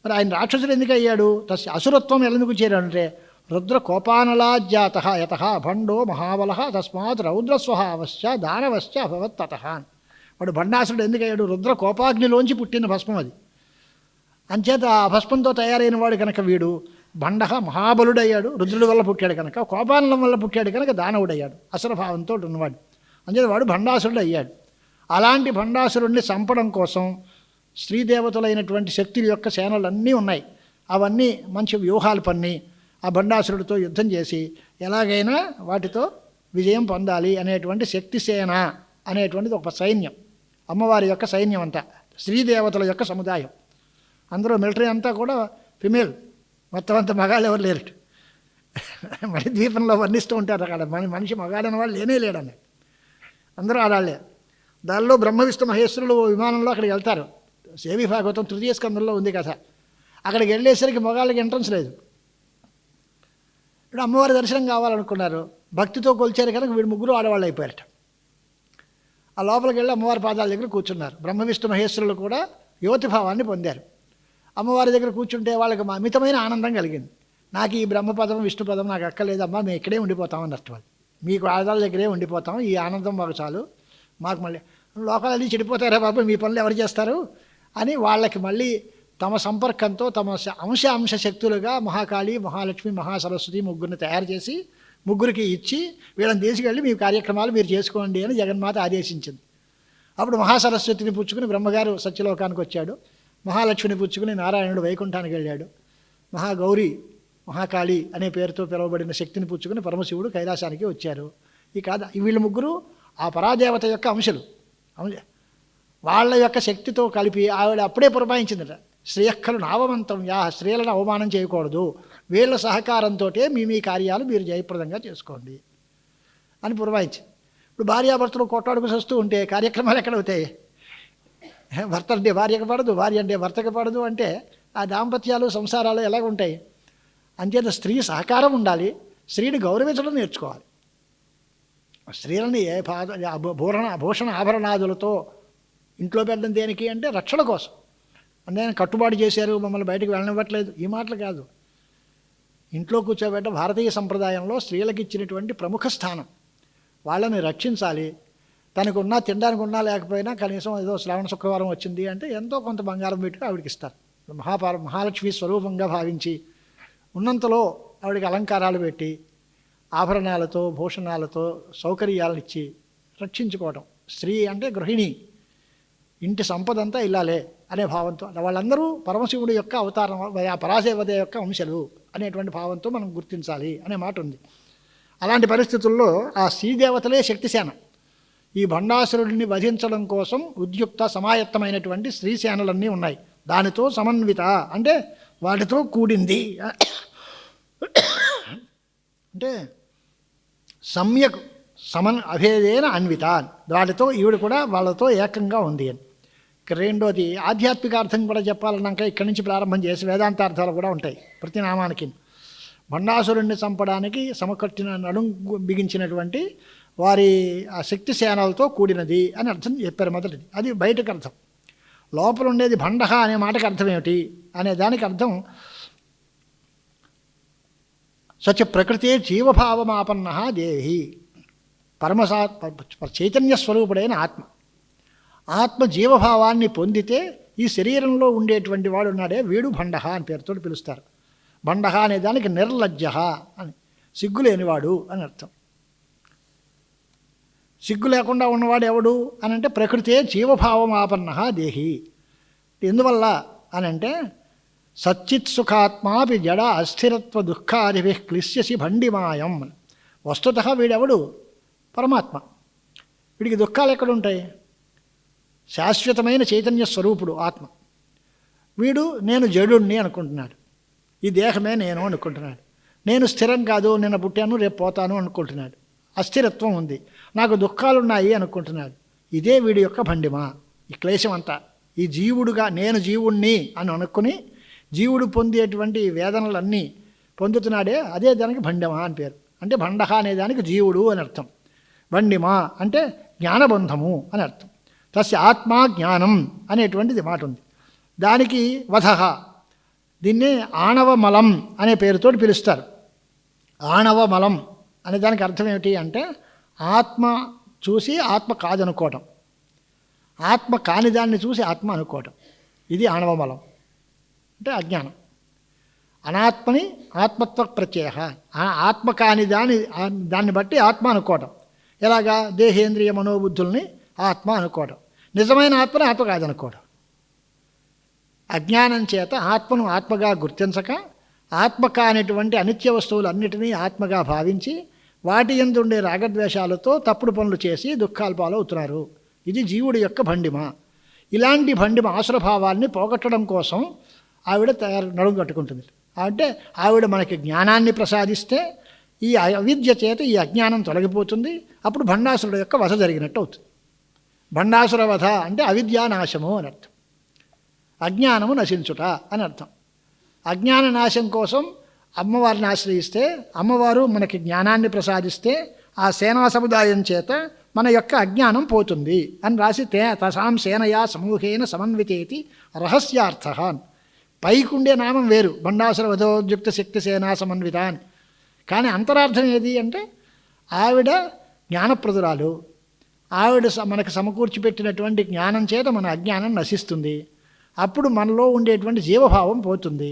మరి ఆయన రాక్షసుడు ఎందుకు అయ్యాడు, అసురత్వం ఎందుకు చేరాడంటే రుద్ర కోపానలాజ్జాత యత భండో మహాబల తస్మాత్ రౌద్రస్వభావశ్చ దానవశ్చ అభవత్ తత. వాడు భండాసురుడు ఎందుకు అయ్యాడు, రుద్ర కోపాగ్నిలోంచి పుట్టిన భస్మం అది. అంచేత ఆ భస్మంతో తయారైన వాడు కనుక వీడు భండ మహాబలుడయ్యాడు, రుద్రుడి వల్ల పుట్టాడు కనుక, కోపానలం వల్ల పుట్టాడు కనుక దానవుడయ్యాడు, అసురభావంతో ఉన్నవాడు. అంచేత వాడు భండాసురుడు అయ్యాడు. అలాంటి భండాసురుడిని చంపడం కోసం స్త్రీదేవతలైనటువంటి శక్తుల యొక్క సేనలన్నీ ఉన్నాయి. అవన్నీ మంచి వ్యూహాలు పన్ని ఆ భండాసురుడితో యుద్ధం చేసి ఎలాగైనా వాటితో విజయం పొందాలి అనేటువంటి శక్తిసేన అనేటువంటిది ఒక సైన్యం, అమ్మవారి యొక్క సైన్యం అంతా, స్త్రీదేవతల యొక్క సముదాయం. అందరూ మిలిటరీ అంతా కూడా ఫిమేల్, మొత్తం అంతా మగాళ్ళు ఎవరు లేరు. మణిద్వీపంలో వర్ణిస్తూ ఉంటారు అక్కడ మనిషి మగాడని వాళ్ళు లేనే లేడని, అందరూ ఆడాళ్ళే. దానిలో బ్రహ్మ విష్ణు మహేశ్వరులు విమానంలో అక్కడికి వెళ్తారు. సేవి భాగవతం తృతీయ స్కందంలో ఉంది కథ. అక్కడికి వెళ్ళేసరికి మగాళ్ళకి ఎంట్రన్స్ లేదు. ఇప్పుడు అమ్మవారి దర్శనం కావాలనుకున్నారు, భక్తితో కొలిచారు కనుక వీడు ముగ్గురు ఆడవాళ్ళు అయిపోయారట. ఆ లోపలికి వెళ్ళి అమ్మవారి పాదాల దగ్గర కూర్చున్నారు. బ్రహ్మ విష్ణు మహేశ్వరులు కూడా యువతి భావాన్ని పొందారు. అమ్మవారి దగ్గర కూర్చుంటే వాళ్ళకి అమితమైన ఆనందం కలిగింది. నాకు ఈ బ్రహ్మపదం విష్ణుపదం నాకు అక్కర్లేదమ్మా, మేము ఇక్కడే ఉండిపోతాం అన్నట్టు వాళ్ళు. మీకు పాదాల దగ్గరే ఉండిపోతాం, ఈ ఆనందం మాకు చాలు, మాకు మళ్ళీ లోకాలన్నీ చెడిపోతారా బాబు, మీ పనులు ఎవరు చేస్తారు అని వాళ్ళకి మళ్ళీ తమ సంపర్కంతో తమ అంశ శక్తులుగా మహాకాళి, మహాలక్ష్మి, మహాసరస్వతి ముగ్గురిని తయారు చేసి ముగ్గురికి ఇచ్చి వీళ్ళని తీసుకెళ్ళి మీ కార్యక్రమాలు మీరు చేసుకోండి అని జగన్మాత ఆదేశించింది. అప్పుడు మహాసరస్వతిని పుచ్చుకుని బ్రహ్మగారు సత్యలోకానికి వచ్చాడు, మహాలక్ష్మిని పుచ్చుకుని నారాయణుడు వైకుంఠానికి వెళ్ళాడు, మహాగౌరి మహాకాళి అనే పేరుతో పిలువబడిన శక్తిని పుచ్చుకుని పరమశివుడు కైలాసానికి వచ్చారు. ఈ కాదా వీళ్ళు ముగ్గురు ఆ పరాదేవత యొక్క అంశలు. వాళ్ళ యొక్క శక్తితో కలిపి ఆవిడ అప్పుడే పురమాయించిందట, శ్రేయక్కలు నావమంతం యా, స్త్రీలను అవమానం చేయకూడదు, వీళ్ళ సహకారంతో మీ కార్యాలు మీరు జయప్రదంగా చేసుకోండి అని పురమాయించింది. ఇప్పుడు భార్యాభర్తలు కొట్టాడుకు వస్తూ ఉంటే కార్యక్రమాలు ఎక్కడవుతాయి? భర్త అంటే భార్యకు పడదు, భార్య అంటే భర్తకు పడదు అంటే ఆ దాంపత్యాలు సంసారాలు ఎలాగ ఉంటాయి? అంతేత స్త్రీ సహకారం ఉండాలి, స్త్రీని గౌరవించడం నేర్చుకోవాలి. స్త్రీలని ఏ భూషణ ఆభరణాదులతో ఇంట్లో పెట్టడం దేనికి అంటే రక్షణ కోసం. అంటే కట్టుబాటు చేశారు, మమ్మల్ని బయటకు వెళ్ళనివ్వట్లేదు, ఈ మాటలు కాదు. ఇంట్లో కూర్చోబెట్ట భారతీయ సంప్రదాయంలో స్త్రీలకు ఇచ్చినటువంటి ప్రముఖ స్థానం. వాళ్ళని రక్షించాలి. తనకు ఉన్నా తినడానికి ఉన్నా లేకపోయినా కనీసం ఏదో శ్రావణ శుక్రవారం వచ్చింది అంటే ఎంతో కొంత బంగారం పెట్టుకు ఆవిడకి ఇస్తారు. మహాలక్ష్మి స్వరూపంగా భావించి ఉన్నంతలో ఆవిడకి అలంకారాలు పెట్టి ఆభరణాలతో భూషణాలతో సౌకర్యాలను ఇచ్చి రక్షించుకోవడం. స్త్రీ అంటే గృహిణి, ఇంటి సంపదంతా ఇల్లాలే అనే భావంతో వాళ్ళందరూ పరమశివుడి యొక్క అవతారం, పరాశేవత యొక్క అంశలు అనేటువంటి భావంతో మనం గుర్తించాలి అనే మాట ఉంది. అలాంటి పరిస్థితుల్లో ఆ శ్రీదేవతలే శక్తిసేన. ఈ భండాసురుడిని వధించడం కోసం ఉద్యుక్త సమాయత్తమైనటువంటి స్త్రీసేనలన్నీ ఉన్నాయి. దానితో సమన్విత అంటే వాటితో కూడింది, అంటే సమ్యక్ అభేదేన అన్విత, వాటితో ఈవిడ కూడా వాళ్ళతో ఏకంగా ఉంది అని. ఇక రెండోది ఆధ్యాత్మికార్థం కూడా చెప్పాలన్నాక ఇక్కడి నుంచి ప్రారంభం చేసి వేదాంతార్థాలు కూడా ఉంటాయి ప్రతి నామానికి. భండాసురుణ్ణి చంపడానికి సమకట్టిన నడుం బిగించినటువంటి వారి ఆ శక్తి సేనలతో కూడినది అని అర్థం చెప్పారు మొదటిది. అది బయటకు అర్థం. లోపల ఉండేది భండహ అనే మాటకు అర్థం ఏమిటి అనే దానికి అర్థం స్వచ్ఛ ప్రకృతే జీవభావమాపన్న దేహి, చైతన్య స్వరూపుడైన ఆత్మ. ఆత్మ జీవభావాన్ని పొందితే ఈ శరీరంలో ఉండేటువంటి వాడు ఉన్నాడే వీడు భండహ అని పేరుతో పిలుస్తారు. భండహ అనే దానికి నిర్లజ్జ అని, సిగ్గులేనివాడు అని అర్థం. సిగ్గు లేకుండా ఉన్నవాడు ఎవడు అని అంటే ప్రకృతే జీవభావమాపన్న దేహి. ఎందువల్ల అని అంటే సచ్చిత్ సుఖాత్మాపి జడ అస్థిరత్వ దుఃఖాదిభి క్లిశ్యసి భండిమాయం. వస్తుత వీడెవడు? పరమాత్మ. వీడికి దుఃఖాలు ఎక్కడుంటాయి? శాశ్వతమైన చైతన్య స్వరూపుడు ఆత్మ. వీడు నేను జడుణ్ణి అనుకుంటున్నాడు, ఈ దేహమే నేను అనుకుంటున్నాడు. నేను స్థిరం కాదు, నిన్న పుట్టాను రేపు పోతాను అనుకుంటున్నాడు. అస్థిరత్వం ఉంది, నాకు దుఃఖాలున్నాయి అనుకుంటున్నాడు. ఇదే వీడి యొక్క భండిమ, ఈ క్లేశం అంతా. ఈ జీవుడుగా నేను జీవుణ్ణి అని అనుకుని జీవుడు పొందేటువంటి వేదనలన్నీ పొందుతున్నాడే అదే దానికి భండిమ అని పేరు. అంటే భండహ అనే దానికి జీవుడు అని అర్థం. భండిమ అంటే జ్ఞానబంధము అని అర్థం. తస్య ఆత్మా జ్ఞానం అనేటువంటిది మాట ఉంది. దానికి వధహ, దీన్ని ఆణవమలం అనే పేరుతో పిలుస్తారు. ఆణవమలం అనే దానికి అర్థం ఏమిటి అంటే ఆత్మ చూసి ఆత్మ కాదనుకోవటం, ఆత్మ కాని దాన్ని చూసి ఆత్మ అనుకోవటం. ఇది ఆణవమలం అంటే అజ్ఞానం. అనాత్మని ఆత్మత్వ ప్రత్యయ, ఆత్మ కాని దాన్ని బట్టి ఆత్మ అనుకోవటం. ఎలాగా? దేహేంద్రియ మనోబుద్ధుల్ని ఆత్మ అనుకోవడం. నిజమైన ఆత్మని ఆత్మ కాదనుకోవడం. అజ్ఞానం చేత ఆత్మను ఆత్మగా గుర్తించక ఆత్మ కానిటువంటి అనిత్య వస్తువులన్నిటినీ ఆత్మగా భావించి వాటి యందు ఉండే రాగద్వేషాలతో తప్పుడు పనులు చేసి దుఃఖాల పాలవుతున్నారు. ఇది జీవుడి యొక్క భండిమ. ఇలాంటి భండిమ ఆసురభావాల్ని పోగొట్టడం కోసం ఆవిడ నడుము కట్టుకుంటుంది. అంటే ఆవిడ మనకి జ్ఞానాన్ని ప్రసాదిస్తే ఈ అవిద్య చేత ఈ అజ్ఞానం తొలగిపోతుంది. అప్పుడు భండాసురుడు యొక్క వధ జరిగినట్టు అవుతుంది. భండాసుర వధ అంటే అవిద్యానాశము అని అర్థం, అజ్ఞానము నశించుట అని అర్థం. అజ్ఞాన నాశం కోసం అమ్మవారిని ఆశ్రయిస్తే అమ్మవారు మనకి జ్ఞానాన్ని ప్రసాదిస్తే ఆ సేనా సముదాయం చేత మన యొక్క అజ్ఞానం పోతుంది అని రాసి తసాం సేనయా సమూహేన సమన్వితేతి రహస్యార్థ. పైకుండే నామం వేరు, బండాసుర వధోద్యుక్త శక్తి సేనా సమన్విత అని. కానీ అంతరార్థం ఏది అంటే ఆవిడ జ్ఞానప్రదురాలు, ఆవిడ మనకు సమకూర్చి పెట్టినటువంటి జ్ఞానం చేత మన అజ్ఞానం నశిస్తుంది. అప్పుడు మనలో ఉండేటువంటి జీవభావం పోతుంది,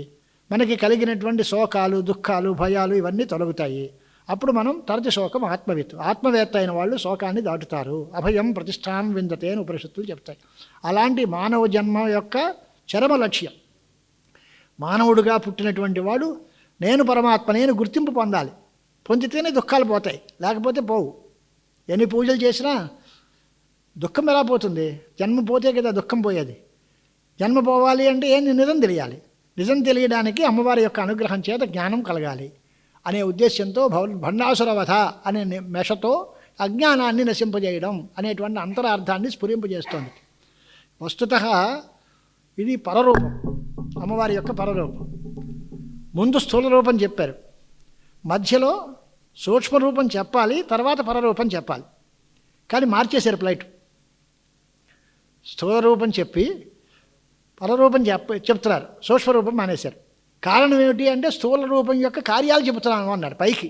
మనకి కలిగినటువంటి శోకాలు దుఃఖాలు భయాలు ఇవన్నీ తొలగుతాయి. అప్పుడు మనం తరచు శోకం ఆత్మవేత్త అయిన వాళ్ళు శోకాన్ని దాటుతారు. అభయం ప్రతిష్టానం విందతే అని ఉపనిషత్తులు చెప్తాయి. అలాంటి మానవ జన్మ యొక్క చరమ లక్ష్యం, మానవుడిగా పుట్టినటువంటి వాడు నేను పరమాత్మ నేను గుర్తింపు పొందాలి. పొందితేనే దుఃఖాలు పోతాయి, లేకపోతే పోవు. ఎన్ని పూజలు చేసినా దుఃఖం ఎలా పోతుంది? జన్మ పోతే కదా దుఃఖం పోయేది. జన్మ పోవాలి అంటే నిజం తెలియాలి. నిజం తెలియడానికి అమ్మవారి యొక్క అనుగ్రహం చేత జ్ఞానం కలగాలి అనే ఉద్దేశంతో భండాసుర వధ అనే మెషతో అజ్ఞానాన్ని నశింపజేయడం అనేటువంటి అంతరార్థాన్ని స్ఫురింపజేస్తోంది. వస్తుతః ఇది పరరూపం, అమ్మవారి యొక్క పరరూపం. ముందు స్థూల రూపం చెప్పారు, మధ్యలో సూక్ష్మరూపం చెప్పాలి, తర్వాత పరరూపం చెప్పాలి. కానీ మార్చేశారు ఫ్లైట్. స్థూల రూపం చెప్పి పరరూపం చెప్తున్నారు, సూక్ష్మరూపం మానేశారు. కారణం ఏమిటి అంటే స్థూల రూపం యొక్క కార్యాలు చెబుతున్నాను అన్నాడు పైకి,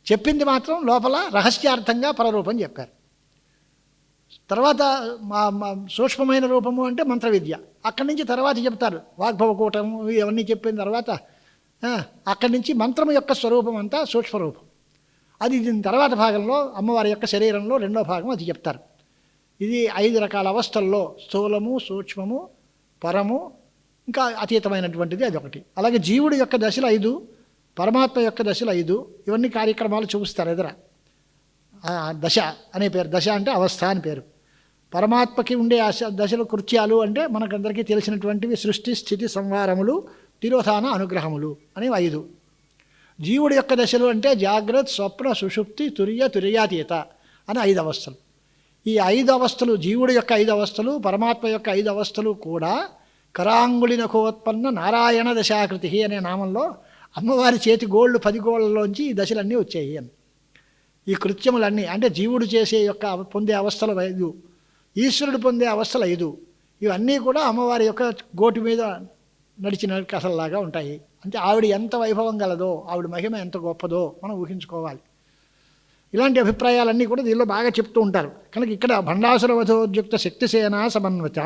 చెప్పింది మాత్రం లోపల రహస్యార్థంగా పరరూపం చెప్పారు. తర్వాత సూక్ష్మమైన రూపము అంటే మంత్ర విద్య, అక్కడి నుంచి తర్వాత చెప్తారు వాగ్భవకూటము ఇవన్నీ చెప్పిన తర్వాత అక్కడి నుంచి మంత్రము యొక్క స్వరూపం అంతా సూక్ష్మరూపం. అది దీని తర్వాత భాగంలో అమ్మవారి యొక్క శరీరంలో రెండో భాగం అది చెప్తారు. ఇది 5 రకాల అవస్థల్లో స్థూలము సూక్ష్మము పరము ఇంకా అతీతమైనటువంటిది అదొకటి. అలాగే జీవుడి యొక్క దశలు 5, పరమాత్మ యొక్క దశలు 5. ఇవన్నీ కార్యక్రమాలు చూపిస్తారు ఎదుర. దశ అనే పేరు, దశ అంటే అవస్థ అని పేరు. పరమాత్మకి ఉండే దశలు కృత్యాలు అంటే మనకందరికీ తెలిసినటువంటివి సృష్టి స్థితి సంహారములు తిరోధాన అనుగ్రహములు అనేవి 5. జీవుడి యొక్క దశలు అంటే జాగ్రత్త స్వప్న సుషుప్తి తుర్యాతీత అని 5 అవస్థలు. ఈ 5 అవస్థలు, జీవుడి యొక్క 5 అవస్థలు పరమాత్మ యొక్క 5 అవస్థలు కూడా కరాంగుళినకోత్పన్న నారాయణ దశాకృతి అనే నామంలో అమ్మవారి చేతి గోళ్ళు 10 గోళ్ళలోంచి ఈ దశలన్నీ వచ్చాయి అని. ఈ కృత్యములన్నీ అంటే జీవుడు చేసే యొక్క పొందే అవస్థలు 5, ఈశ్వరుడు పొందే అవస్థలు 5. ఇవన్నీ కూడా అమ్మవారి యొక్క గోటి మీద నడిచిన కథల్లాగా ఉంటాయి. అంటే ఆవిడ ఎంత వైభవం గలదో, ఆవిడ మహిమ ఎంత గొప్పదో మనం ఊహించుకోవాలి. ఇలాంటి అభిప్రాయాలన్నీ కూడా దీనిలో బాగా చెప్తూ ఉంటారు. కనుక ఇక్కడ భండాసుర వధోద్యుక్త శక్తిసేనా సమన్విత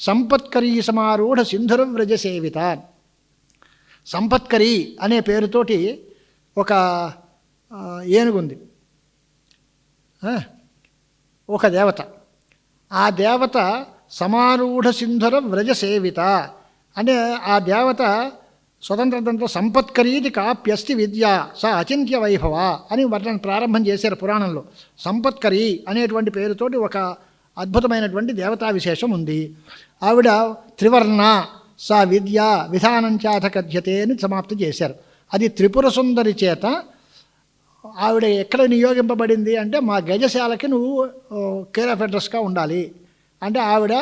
సంపత్కరీ సమారూఢ సింధుర వ్రజ సేవిత. సంపత్కరీ అనే పేరుతోటి ఒక ఏనుగుంది, ఒక దేవత. ఆ దేవత సమారూఢ సింధుర వ్రజ సేవిత అంటే ఆ దేవత స్వతంత్రంతో సంపత్కరీది కాప్యస్తి విద్య స అచింత్య వైభవ అని వర్ణన ప్రారంభం చేశారు పురాణంలో. సంపత్కరీ అనేటువంటి పేరుతోటి ఒక అద్భుతమైనటువంటి దేవతా విశేషం ఉంది. ఆవిడ త్రివర్ణ స విద్య విధానంచాథ కథ్యతే అని సమాప్తి చేశారు. అది త్రిపుర సుందరి చేత ఆవిడ ఎక్కడ నియోగింపబడింది అంటే మా గజశాలకి నువ్వు కేర్ ఆఫ్ అడ్రస్గా ఉండాలి అంటే ఆవిడ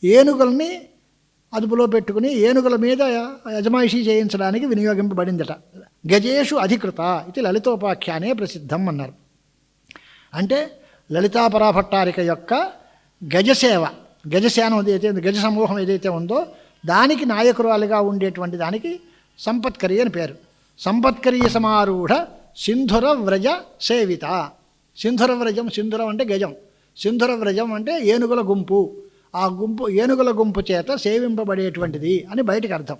ఏనుగుల్ని అదుపులో పెట్టుకుని ఏనుగుల మీద యజమాయిషీ చేయించడానికి వినియోగింపబడిందట. గజేషు అధికృత ఇది లలితోపాఖ్యానే ప్రసిద్ధం అన్నారు. అంటే లలితాపరాభట్టారిక యొక్క గజసేవ, గజసేన ఏదైతే గజ సమూహం ఏదైతే ఉందో దానికి నాయకురాలుగా ఉండేటువంటి దానికి సంపత్కరీ అని పేరు. సంపత్కరీ సమారూఢ సింధుర వ్రజ సేవిత. సింధుర వ్రజం, సింధురం అంటే గజం, సింధుర వ్రజం అంటే ఏనుగుల గుంపు. ఆ గుంపు ఏనుగుల గుంపు చేత సేవింపబడేటువంటిది అని బయటికి అర్థం.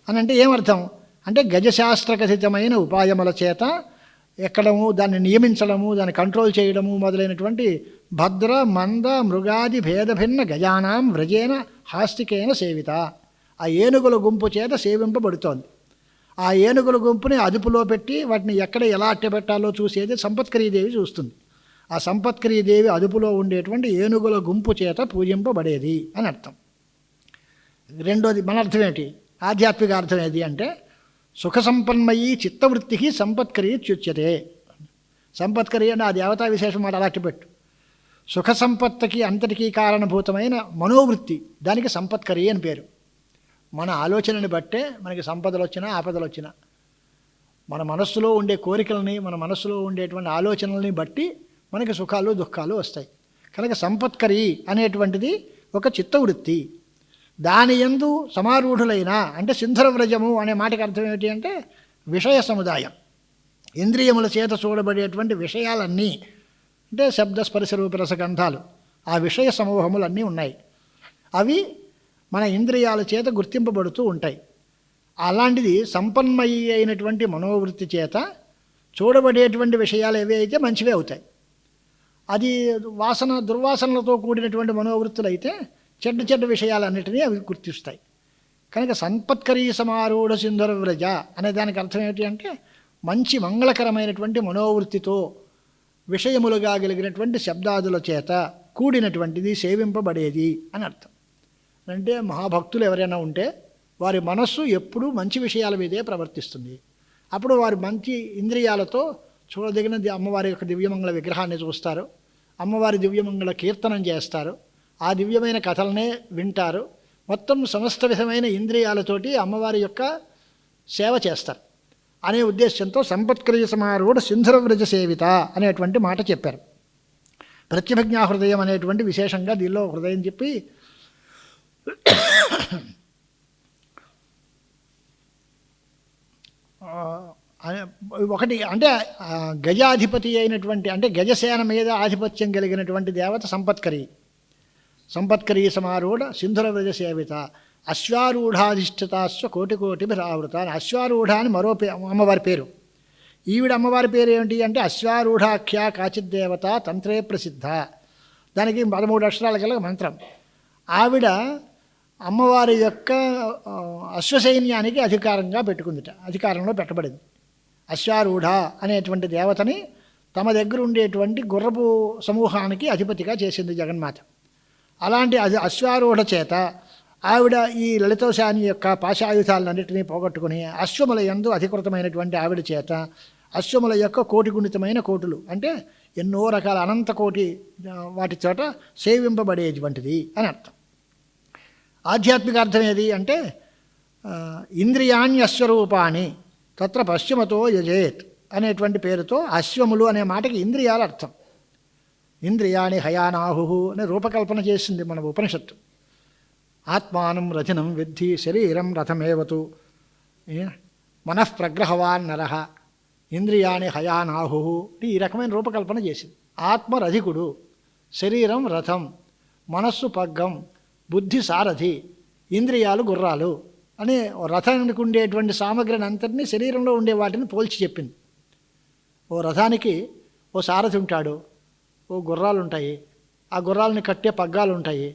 అని అంటే ఏమర్థం అంటే గజశాస్త్రకథితమైన ఉపాయముల చేత ఎక్కడము, దాన్ని నియమించడము, దాన్ని కంట్రోల్ చేయడము మొదలైనటువంటి భద్ర మంద మృగాది భేదభిన్న గజానాం వ్రజేన హాస్తికేన సేవిత. ఆ ఏనుగుల గుంపు చేత సేవింపబడుతోంది. ఆ ఏనుగుల గుంపుని అదుపులో పెట్టి వాటిని ఎక్కడ ఎలా అట్టబెట్టాలో చూసేది సంపత్కరీదేవి చూస్తుంది. ఆ సంపత్కరీదేవి అదుపులో ఉండేటువంటి ఏనుగుల గుంపు చేత పూజింపబడేది అని అర్థం. రెండోది మన అర్థం ఏంటి, ఆధ్యాత్మిక అర్థం ఏది అంటే సుఖ సంపన్మయీ చిత్తవృత్తికి సంపత్కరీ చ్యుచ్యతే. సంపత్కరీ అంటే ఆ దేవతా విశేషం మాట అలాంటి పెట్టు. సుఖ సంపత్తికి అంతటికీ కారణభూతమైన మనోవృత్తి దానికి సంపత్కరీ అని పేరు. మన ఆలోచనని బట్టే మనకి సంపదలు వచ్చినా ఆపదలు వచ్చినా మన మనస్సులో ఉండే కోరికలని, మన మనస్సులో ఉండేటువంటి ఆలోచనల్ని బట్టి మనకి సుఖాలు దుఃఖాలు వస్తాయి. కనుక సంపత్కరి అనేటువంటిది ఒక చిత్తవృత్తి. దాని యందు సమారూఢులైన అంటే సింధరవ్రజము అనే మాటకి అర్థం ఏమిటి అంటే విషయ సముదాయం. ఇంద్రియముల చేత చూడబడేటువంటి విషయాలన్నీ అంటే శబ్ద స్పర్శ రూపరస గంధాలు, ఆ విషయ సమూహములన్నీ ఉన్నాయి. అవి మన ఇంద్రియాల చేత గుర్తింపబడుతూ ఉంటాయి. అలాంటిది సంపన్మయి అయినటువంటి మనోవృత్తి చేత చూడబడేటువంటి విషయాలు ఏవి అయితే మంచివే అవుతాయి. అది దుర్వాసనలతో కూడినటువంటి మనోవృత్తులు అయితే చెడ్డ విషయాలన్నిటినీ అవి గుర్తిస్తాయి. కనుక సంపత్కరీ సమారూఢ సింధుర వ్రజ అనే దానికి అర్థం ఏమిటి అంటే మంచి మంగళకరమైనటువంటి మనోవృత్తితో విషయములుగా కలిగినటువంటి శబ్దాదుల చేత కూడినటువంటిది సేవింపబడేది అని అర్థం. అంటే మహాభక్తులు ఎవరైనా ఉంటే వారి మనస్సు ఎప్పుడూ మంచి విషయాల మీదే ప్రవర్తిస్తుంది. అప్పుడు వారు మంచి ఇంద్రియాలతో చూడదగిన అమ్మవారి యొక్క దివ్యమంగళ విగ్రహాన్ని చూస్తారు, అమ్మవారి దివ్యమంగళ కీర్తనం చేస్తారు, ఆ దివ్యమైన కథలనే వింటారు, మొత్తం సమస్త విధమైన ఇంద్రియాలతోటి అమ్మవారి యొక్క సేవ చేస్తారు అనే ఉద్దేశంతో సంపత్క్రియ సమారూఢ సింధురవ్రజ సేవిత అనేటువంటి మాట చెప్పారు. ప్రత్యభిజ్ఞా హృదయం అనేటువంటి విశేషంగా దీనిలో హృదయం చెప్పి ఒకటి అంటే గజాధిపతి అయినటువంటి అంటే గజసేన మీద ఆధిపత్యం కలిగినటువంటి దేవత సంపత్కరీ సమారూఢ సింధురవ్రజ సేవిత అశ్వారూఢాధిష్ఠితాశ్వ కోటిభిరావృత. అశ్వారూఢ అని మరో అమ్మవారి పేరు. ఈవిడ అమ్మవారి పేరు ఏమిటి అంటే అశ్వారూఢాఖ్య కాచిద్దేవత తంత్రే ప్రసిద్ధ. దానికి 13 అక్షరాల గల మంత్రం. ఆవిడ అమ్మవారి యొక్క అశ్వసైన్యానికి అధికారంలో పెట్టబడింది. అశ్వారూఢ అనేటువంటి దేవతని తమ దగ్గర ఉండేటువంటి గుర్రపు సమూహానికి అధిపతిగా చేసింది జగన్మాత. అలాంటి అశ్వారూఢ చేత ఆవిడ ఈ లలితోశాని యొక్క పాశాయుధాలన్నింటినీ పోగొట్టుకుని అశ్వముల యందు అధికృతమైనటువంటి ఆవిడ చేత అశ్వముల యొక్క కోటిగుణితమైన కోటులు అంటే ఎన్నో రకాల అనంత కోటి వాటి చోట సేవింపబడేటువంటిది అని అర్థం. ఆధ్యాత్మిక అర్థం ఏది అంటే ఇంద్రియాణ్యశ్వరూపాణి తత్ర పశ్చిమతో యజేత్ అనేటువంటి పేరుతో అశ్వములు అనే మాటకి ఇంద్రియాల అర్థం. ఇంద్రియాణి హయానాహు అనే రూపకల్పన చేసింది మన ఉపనిషత్తు. ఆత్మానం రథినం విద్ధి శరీరం రథమేవతు మనఃప్రగ్రహవాన్ నరః ఇంద్రియాణి హయానాహు ఈ రకమైన రూపకల్పన చేసింది. ఆత్మ రధికుడు, శరీరం రథం, మనస్సు పగ్గం, బుద్ధి సారథి, ఇంద్రియాలు గుర్రాలు అనే రథానికి ఉండేటువంటి సామగ్రిని అంతటినీ శరీరంలో ఉండే వాటిని పోల్చి చెప్పింది. ఓ రథానికి ఓ సారథి ఉంటాడు, ఓ గుర్రాలు ఉంటాయి, ఆ గుర్రాలని కట్టే పగ్గాలు ఉంటాయి,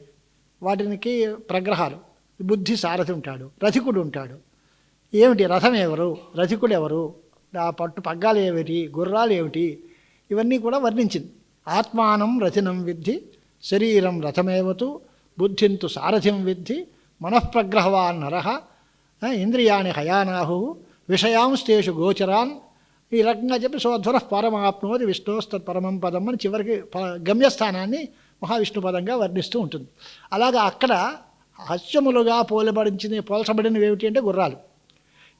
వాటికి ప్రగ్రహాలు, బుద్ధి సారథి ఉంటాడు, రథికుడు ఉంటాడు. ఏమిటి రథం ఎవరు, రథికుడు ఎవరు, ఆ పట్టు పగ్గాలు ఏమిటి, గుర్రాలు ఏమిటి, ఇవన్నీ కూడా వర్ణించింది. ఆత్మానం రథినం విద్ధి శరీరం రథమేవతు బుద్ధింతు సారథిం విద్ధి మనఃప్రగ్రహవాన్ నరః ఇంద్రియాణి హయానాహు విషయాంస్తేషు గోచరాన్ ఈ రకంగా చెప్పి సోధ్వర పరమాప్నోది విష్ణోస్తత్పరమం పదం అని చివరికి గమ్యస్థానాన్ని మహావిష్ణు పదంగా వర్ణిస్తూ ఉంటుంది. అలాగా అక్కడ హస్యములుగా పోల్చబడినవి ఏమిటి అంటే గుర్రాలు.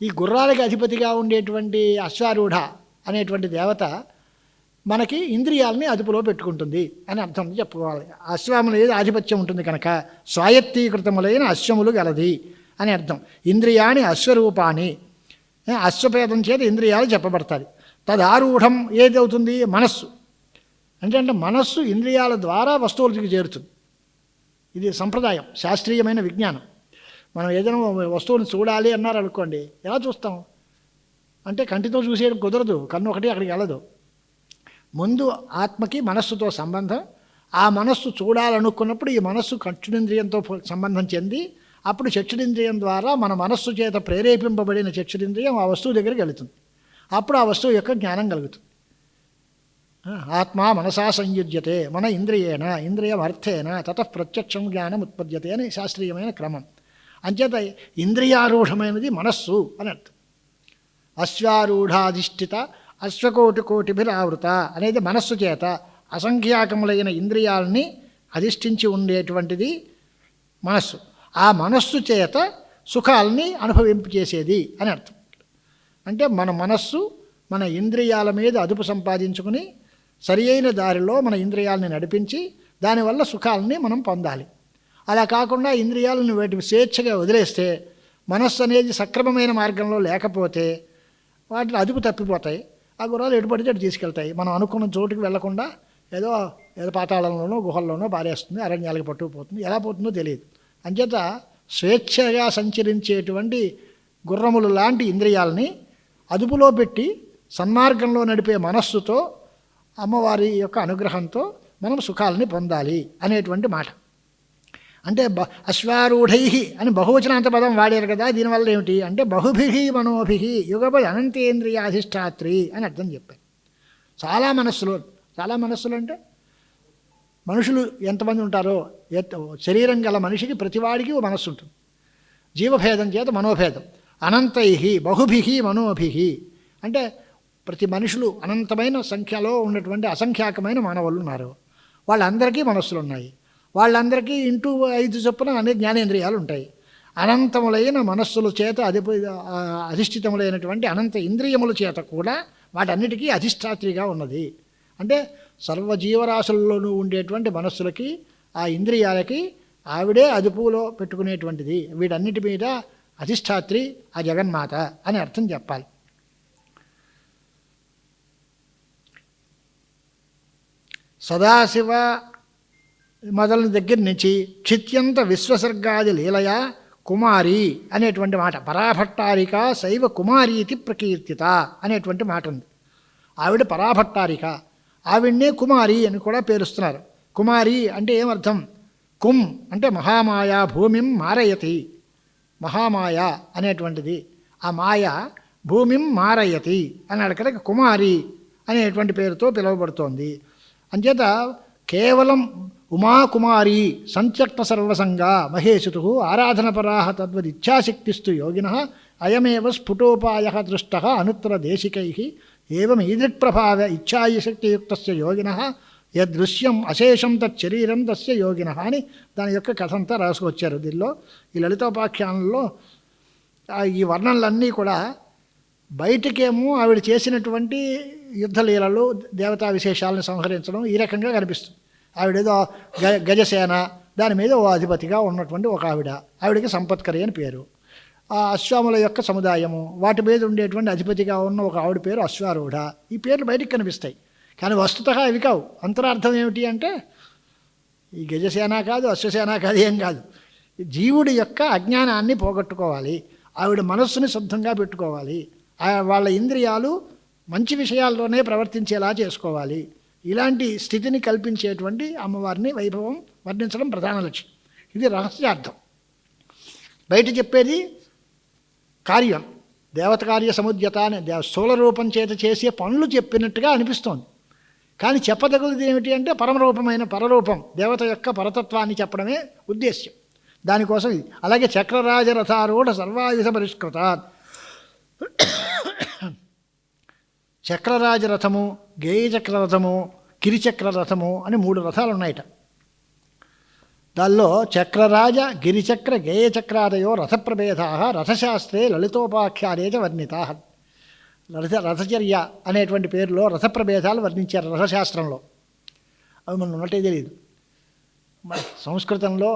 ఈ గుర్రాలకి అధిపతిగా ఉండేటువంటి అశ్వారూఢ అనేటువంటి దేవత మనకి ఇంద్రియాలని అదుపులో పెట్టుకుంటుంది అని అర్థం చెప్పుకోవాలి. అశ్వముల ఏది ఆధిపత్యం ఉంటుంది కనుక స్వాయత్తీకృతములైన అశ్వములు గలది అని అర్థం. ఇంద్రియాణి అశ్వరూపాన్ని అశ్వపేదం చేత ఇంద్రియాలు చెప్పబడతాయి. తదారూఢం ఏది అవుతుంది మనస్సు అంటే మనస్సు ఇంద్రియాల ద్వారా వస్తువులకి చేరుతుంది. ఇది సంప్రదాయం, శాస్త్రీయమైన విజ్ఞానం. మనం ఏదైనా వస్తువుని చూడాలి అన్నారు అనుకోండి, ఎలా చూస్తాం అంటే కంటితో చూసేయడం కుదరదు, కన్ను ఒకటి అక్కడికి వెళ్ళదు. ముందు ఆత్మకి మనస్సుతో సంబంధం, ఆ మనస్సు చూడాలనుకున్నప్పుడు ఈ మనస్సు చక్షురింద్రియంతో సంబంధం చెంది అప్పుడు చక్షురింద్రియం ద్వారా మన మనస్సు చేత ప్రేరేపింపబడిన చక్షురింద్రియం ఆ వస్తువు దగ్గరికి వెళుతుంది. అప్పుడు ఆ వస్తువు యొక్క జ్ఞానం కలుగుతుంది. ఆత్మా మనసా సంయుజ్యతే మన ఇంద్రియేణ ఇంద్రియమర్థేన తతః ప్రత్యక్షం జ్ఞానం ఉత్పద్యతే అని శాస్త్రీయమైన క్రమం. అంచేత ఇంద్రియారూఢమైనది మనస్సు అని అర్థం. అశ్వారూఢాధిష్ఠిత అశ్వకోటిభిరావృత అనేది మనస్సు చేత అసంఖ్యాకములైన ఇంద్రియాలని అధిష్ఠించి ఉండేటువంటిది మనస్సు. ఆ మనస్సు చేత సుఖాలని అనుభవింపచేసేది అని అర్థం. అంటే మన మనస్సు మన ఇంద్రియాల మీద అదుపు సంపాదించుకుని సరి అయిన దారిలో మన ఇంద్రియాలని నడిపించి దానివల్ల సుఖాలని మనం పొందాలి. అలా కాకుండా ఇంద్రియాలను వాటి స్వేచ్ఛగా వదిలేస్తే మనస్సు అనేది సక్రమమైన మార్గంలో లేకపోతే వాటిని అదుపు తప్పిపోతాయి. ఆ గుర్రాలు ఎటు పడితే అటు తీసుకెళ్తాయి. మనం అనుకున్న చోటుకి వెళ్లకుండా ఏదో పాతాళంలోనో గుహల్లోనో పారేస్తుంది, అరణ్యాలకు పట్టుకుపోతుంది. ఎలా పోతుందో తెలియదు. అంచేత స్వేచ్ఛగా సంచరించేటువంటి గుర్రములు లాంటి ఇంద్రియాలని అదుపులో పెట్టి సన్మార్గంలో నడిపే మనస్సుతో అమ్మవారి యొక్క అనుగ్రహంతో మనం సుఖాలని పొందాలి అనేటువంటి మాట. అంటే అశ్వారూఢై అని బహువచనాంత పదం వాడారు కదా, దీనివల్ల ఏమిటి అంటే బహుభిహి మనోభిహి యుగపది అనంతేంద్రియాధిష్టాత్రి అని అర్థం చెప్పారు. చాలా మనస్సులు అంటే మనుషులు ఎంతమంది ఉంటారో, శరీరం గల మనిషికి ప్రతివాడికి ఓ మనస్సు ఉంటుంది. జీవభేదం చేత మనోభేదం. అనంతై బహుభిహి మనోభిహి అంటే ప్రతి మనుషులు అనంతమైన సంఖ్యలో ఉన్నటువంటి అసంఖ్యాకమైన మానవులు ఉన్నారు. వాళ్ళందరికీ మనస్సులు ఉన్నాయి. వాళ్ళందరికీ ఇంటూ 5 చొప్పున అనే జ్ఞానేంద్రియాలు ఉంటాయి. అనంతములైన మనస్సుల చేత అధిష్ఠితములైనటువంటి అనంత ఇంద్రియముల చేత కూడా వాటన్నిటికీ అధిష్టాత్రిగా ఉన్నది. అంటే సర్వజీవరాశుల్లోనూ ఉండేటువంటి మనస్సులకి ఆ ఇంద్రియాలకి ఆవిడే అదుపులో పెట్టుకునేటువంటిది. వీటన్నిటి మీద అధిష్టాత్రి ఆ జగన్మాత అని అర్థం చెప్పాలి. సదాశివ మొదలైన దగ్గర నుంచి క్షిత్యంత విశ్వసర్గాది లీలయ కుమారి అనేటువంటి మాట, పరాభట్టారిక శైవ కుమారి ఇది ప్రకీర్తిత అనేటువంటి మాట ఉంది. ఆవిడ పరాభట్టారిక, ఆవిడ్నే కుమారి అని కూడా పేరుస్తున్నారు. కుమారి అంటే ఏమర్థం? కుం అంటే మహామాయ భూమిం మారయతి. మహామాయ అనేటువంటిది ఆ మాయ భూమిం మారయతి అన్నాడు కనుక కుమారి అనేటువంటి పేరుతో పిలువబడుతోంది. అంచేత కేవలం ఉమాకుమారి సంత్యక్త సర్వసంగా మహేషుతు ఆరాధనపరాహ తద్వదిచ్ఛాశక్తిస్తు యోగిన అయమేవ స్ఫుటోపాయ దృష్ట అనుత్తర దేశికై ఏవం ఈదృక్ప్రభావ ఇచ్ఛాశక్తియుక్త యోగిన యదృశ్యం అశేషం తచ్చరీరం తస్య యోగిన అని దాని యొక్క కథ అంతా రాసుకొచ్చారు. దీనిలో ఈ లలితోపాఖ్యానంలో ఈ వర్ణనలన్నీ కూడా బయటికేమో ఆవిడ చేసినటువంటి యుద్ధలీలలు దేవతా విశేషాలను సంహరించడం ఈ రకంగా కనిపిస్తుంది. ఆవిడేదో గజసేన దాని మీద ఓ అధిపతిగా ఉన్నటువంటి ఒక ఆవిడకి సంపత్కరి అని పేరు. ఆ అశ్వాముల యొక్క సముదాయము వాటి మీద ఉండేటువంటి అధిపతిగా ఉన్న ఒక ఆవిడ పేరు అశ్వారూఢ. ఈ పేర్లు బయటికి కనిపిస్తాయి కానీ వస్తుతః ఇవి కావు. అంతరార్థం ఏమిటి అంటే ఈ గజసేన కాదు అశ్వసేన కాదు ఏం కాదు. జీవుడి యొక్క అజ్ఞానాన్ని పోగొట్టుకోవాలి, ఆవిడ మనస్సుని శుద్ధంగా పెట్టుకోవాలి, వాళ్ళ ఇంద్రియాలు మంచి విషయాల్లోనే ప్రవర్తించేలా చేసుకోవాలి. ఇలాంటి స్థితిని కల్పించేటువంటి అమ్మవారిని వైభవం వర్ణించడం ప్రధాన లక్ష్యం. ఇది రహస్యార్థం. బయట చెప్పేది కార్యం, దేవత కార్య సముద్యత అనే స్థూల రూపం చేత చేసే పనులు చెప్పినట్టుగా అనిపిస్తోంది. కానీ చెప్పదగలది ఏమిటి అంటే పరమరూపమైన పరరూపం దేవత యొక్క పరతత్వాన్ని చెప్పడమే ఉద్దేశ్యం. దానికోసం ఇది. అలాగే చక్రరాజరథారూఢ సర్వాయుధ పరిష్కృత, చక్రరాజరథము, గేయచక్రరథము, గిరిచక్రరథము అని 3 రథాలు ఉన్నాయట. దానిలో చక్రరాజ గిరిచక్ర గేయచక్రాదయో రథప్రభేదా రథశాస్త్రే లలితోపాఖ్యానే చ వర్ణితా. రథచర్య అనేటువంటి పేరులో రథప్రభేదాలు వర్ణించారు రథశాస్త్రంలో. అవి మనం ఉన్నట్టే తెలియదు. సంస్కృతంలో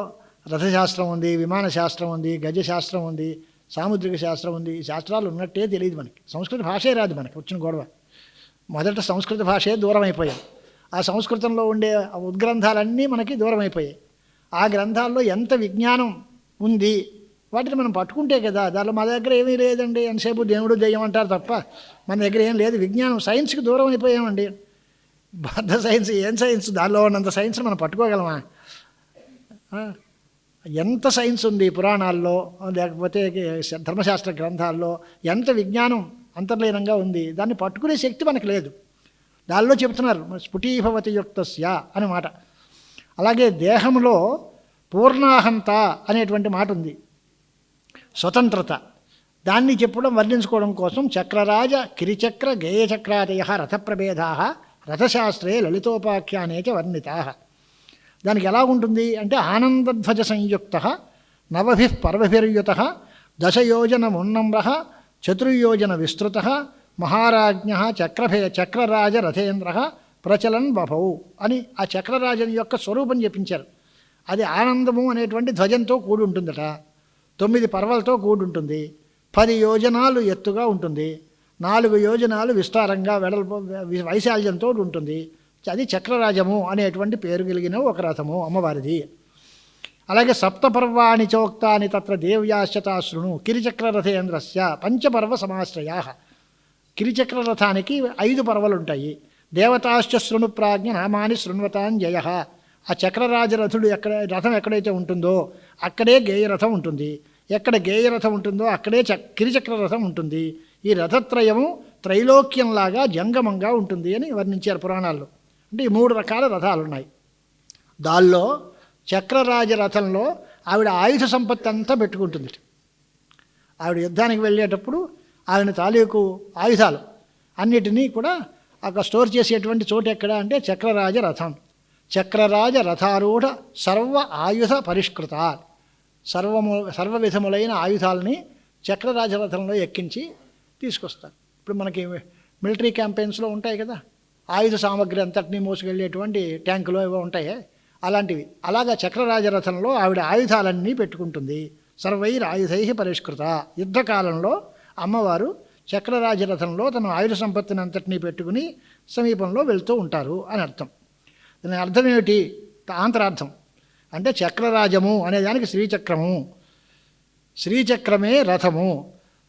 రథశాస్త్రం ఉంది, విమాన శాస్త్రం ఉంది, గజశాస్త్రం ఉంది, సాముద్రిక శాస్త్రం ఉంది. ఈ శాస్త్రాలు ఉన్నట్టే తెలియదు మనకి. సంస్కృత భాషే రాదు మనకి. వచ్చిన గొడవ మొదట సంస్కృత భాషే దూరం అయిపోయాయి. ఆ సంస్కృతంలో ఉండే ఉద్గ్రంథాలన్నీ మనకి దూరం అయిపోయాయి. ఆ గ్రంథాల్లో ఎంత విజ్ఞానం ఉంది వాటిని మనం పట్టుకుంటే కదా. దానిలో మా దగ్గర ఏమీ లేదండి, ఎంతసేపు దేవుడు దెయ్యం అంటారు తప్ప మన దగ్గర ఏం లేదు. విజ్ఞానం సైన్స్కి దూరం అయిపోయామండి. బద్ధ సైన్స్ ఏం సైన్స్, దానిలో ఉన్నంత సైన్స్ మనం పట్టుకోగలమా? ఎంత సైన్స్ ఉంది పురాణాల్లో లేకపోతే ధర్మశాస్త్ర గ్రంథాల్లో, ఎంత విజ్ఞానం అంతర్లీనంగా ఉంది. దాన్ని పట్టుకునే శక్తి మనకు లేదు. దానిలో చెబుతున్నారు స్ఫుటీభవతి యుక్తస్య అని మాట. అలాగే దేహంలో పూర్ణాహంత అనేటువంటి మాట ఉంది, స్వతంత్రత. దాన్ని చెప్పడం వర్ణించుకోవడం కోసం చక్రరాజ కిరిచక్ర గేయచక్రాదయ రథప్రభేదా రథశాస్త్రే లలితోపాఖ్యానే చ వర్ణితా. దానికి ఎలా ఉంటుంది అంటే ఆనందధ్వజ సంయుక్త నవభి పర్వభిర్యుత దశయోజనమున్నమ్ర చతుర్యోజన విస్తృత మహారాజ్ఞ చక్రరాజ రథేంద్ర ప్రచలన్ బభౌ అని ఆ చక్రరాజన్ యొక్క స్వరూపం చెప్పించారు. అది ఆనందము అనేటువంటి ధ్వజంతో కూడి ఉంటుందట. 9 పర్వలతో కూడి ఉంటుంది. 10 యోజనాలు ఎత్తుగా ఉంటుంది. 4 యోజనాలు విస్తారంగా వెడల్పు వైశాల్యంతో ఉంటుంది. అది చక్రరాజము అనేటువంటి పేరు కలిగిన ఒక రథము అమ్మవారిది. అలాగే సప్తపర్వాణి చోక్తాని తత్ర దేవ్యాశ్చతాశృణు కిరిచక్రరథేంద్రస్య పంచపర్వ సమాశ్రయా. కిరిచక్రరథానికి 5 పర్వలు ఉంటాయి. దేవతాశ్చ శృణు ప్రాజ్ఞ నామాని శృణ్వతాంజయ. ఆ చక్రరాజరథుడు రథం ఎక్కడైతే ఉంటుందో అక్కడే గేయరథం ఉంటుంది. ఎక్కడ గేయరథం ఉంటుందో అక్కడే కిరిచక్రరథం ఉంటుంది. ఈ రథత్రయము త్రైలోక్యంలాగా జంగమంగా ఉంటుంది అని వర్ణించారు పురాణాల్లో. అంటే ఈ 3 రకాల రథాలు ఉన్నాయి. దానిలో చక్రరాజరథంలో ఆవిడ ఆయుధ సంపత్తి అంతా పెట్టుకుంటుంది. ఆవిడ యుద్ధానికి వెళ్ళేటప్పుడు ఆవిడ తాలూకు ఆయుధాలు అన్నిటినీ కూడా అక్కడ స్టోర్ చేసేటువంటి చోటు ఎక్కడ అంటే చక్రరాజ రథం. చక్రరాజ రథారూఢ సర్వ ఆయుధ పరిష్కృత. సర్వ విధములైన ఆయుధాలని చక్రరాజరథంలో ఎక్కించి తీసుకొస్తారు. ఇప్పుడు మనకి మిలిటరీ క్యాంపెయిన్స్లో ఉంటాయి కదా, ఆయుధ సామగ్రి అంతటినీ మోసుకెళ్ళేటువంటి ట్యాంకులో ఏవో ఉంటాయి అలాంటివి. అలాగా చక్రరాజరథంలో ఆవిడ ఆయుధాలన్నీ పెట్టుకుంటుంది. సర్వైర్ ఆయుధై పరిష్కృత. యుద్ధకాలంలో అమ్మవారు చక్రరాజరథంలో తన ఆయుధ సంపత్తిని అంతటినీ పెట్టుకుని సమీపంలో వెళ్తూ ఉంటారు అని అర్థం. దాని అర్థం ఏమిటి? ఆంతరార్థం అంటే చక్రరాజము అనేదానికి శ్రీచక్రము, శ్రీచక్రమే రథము.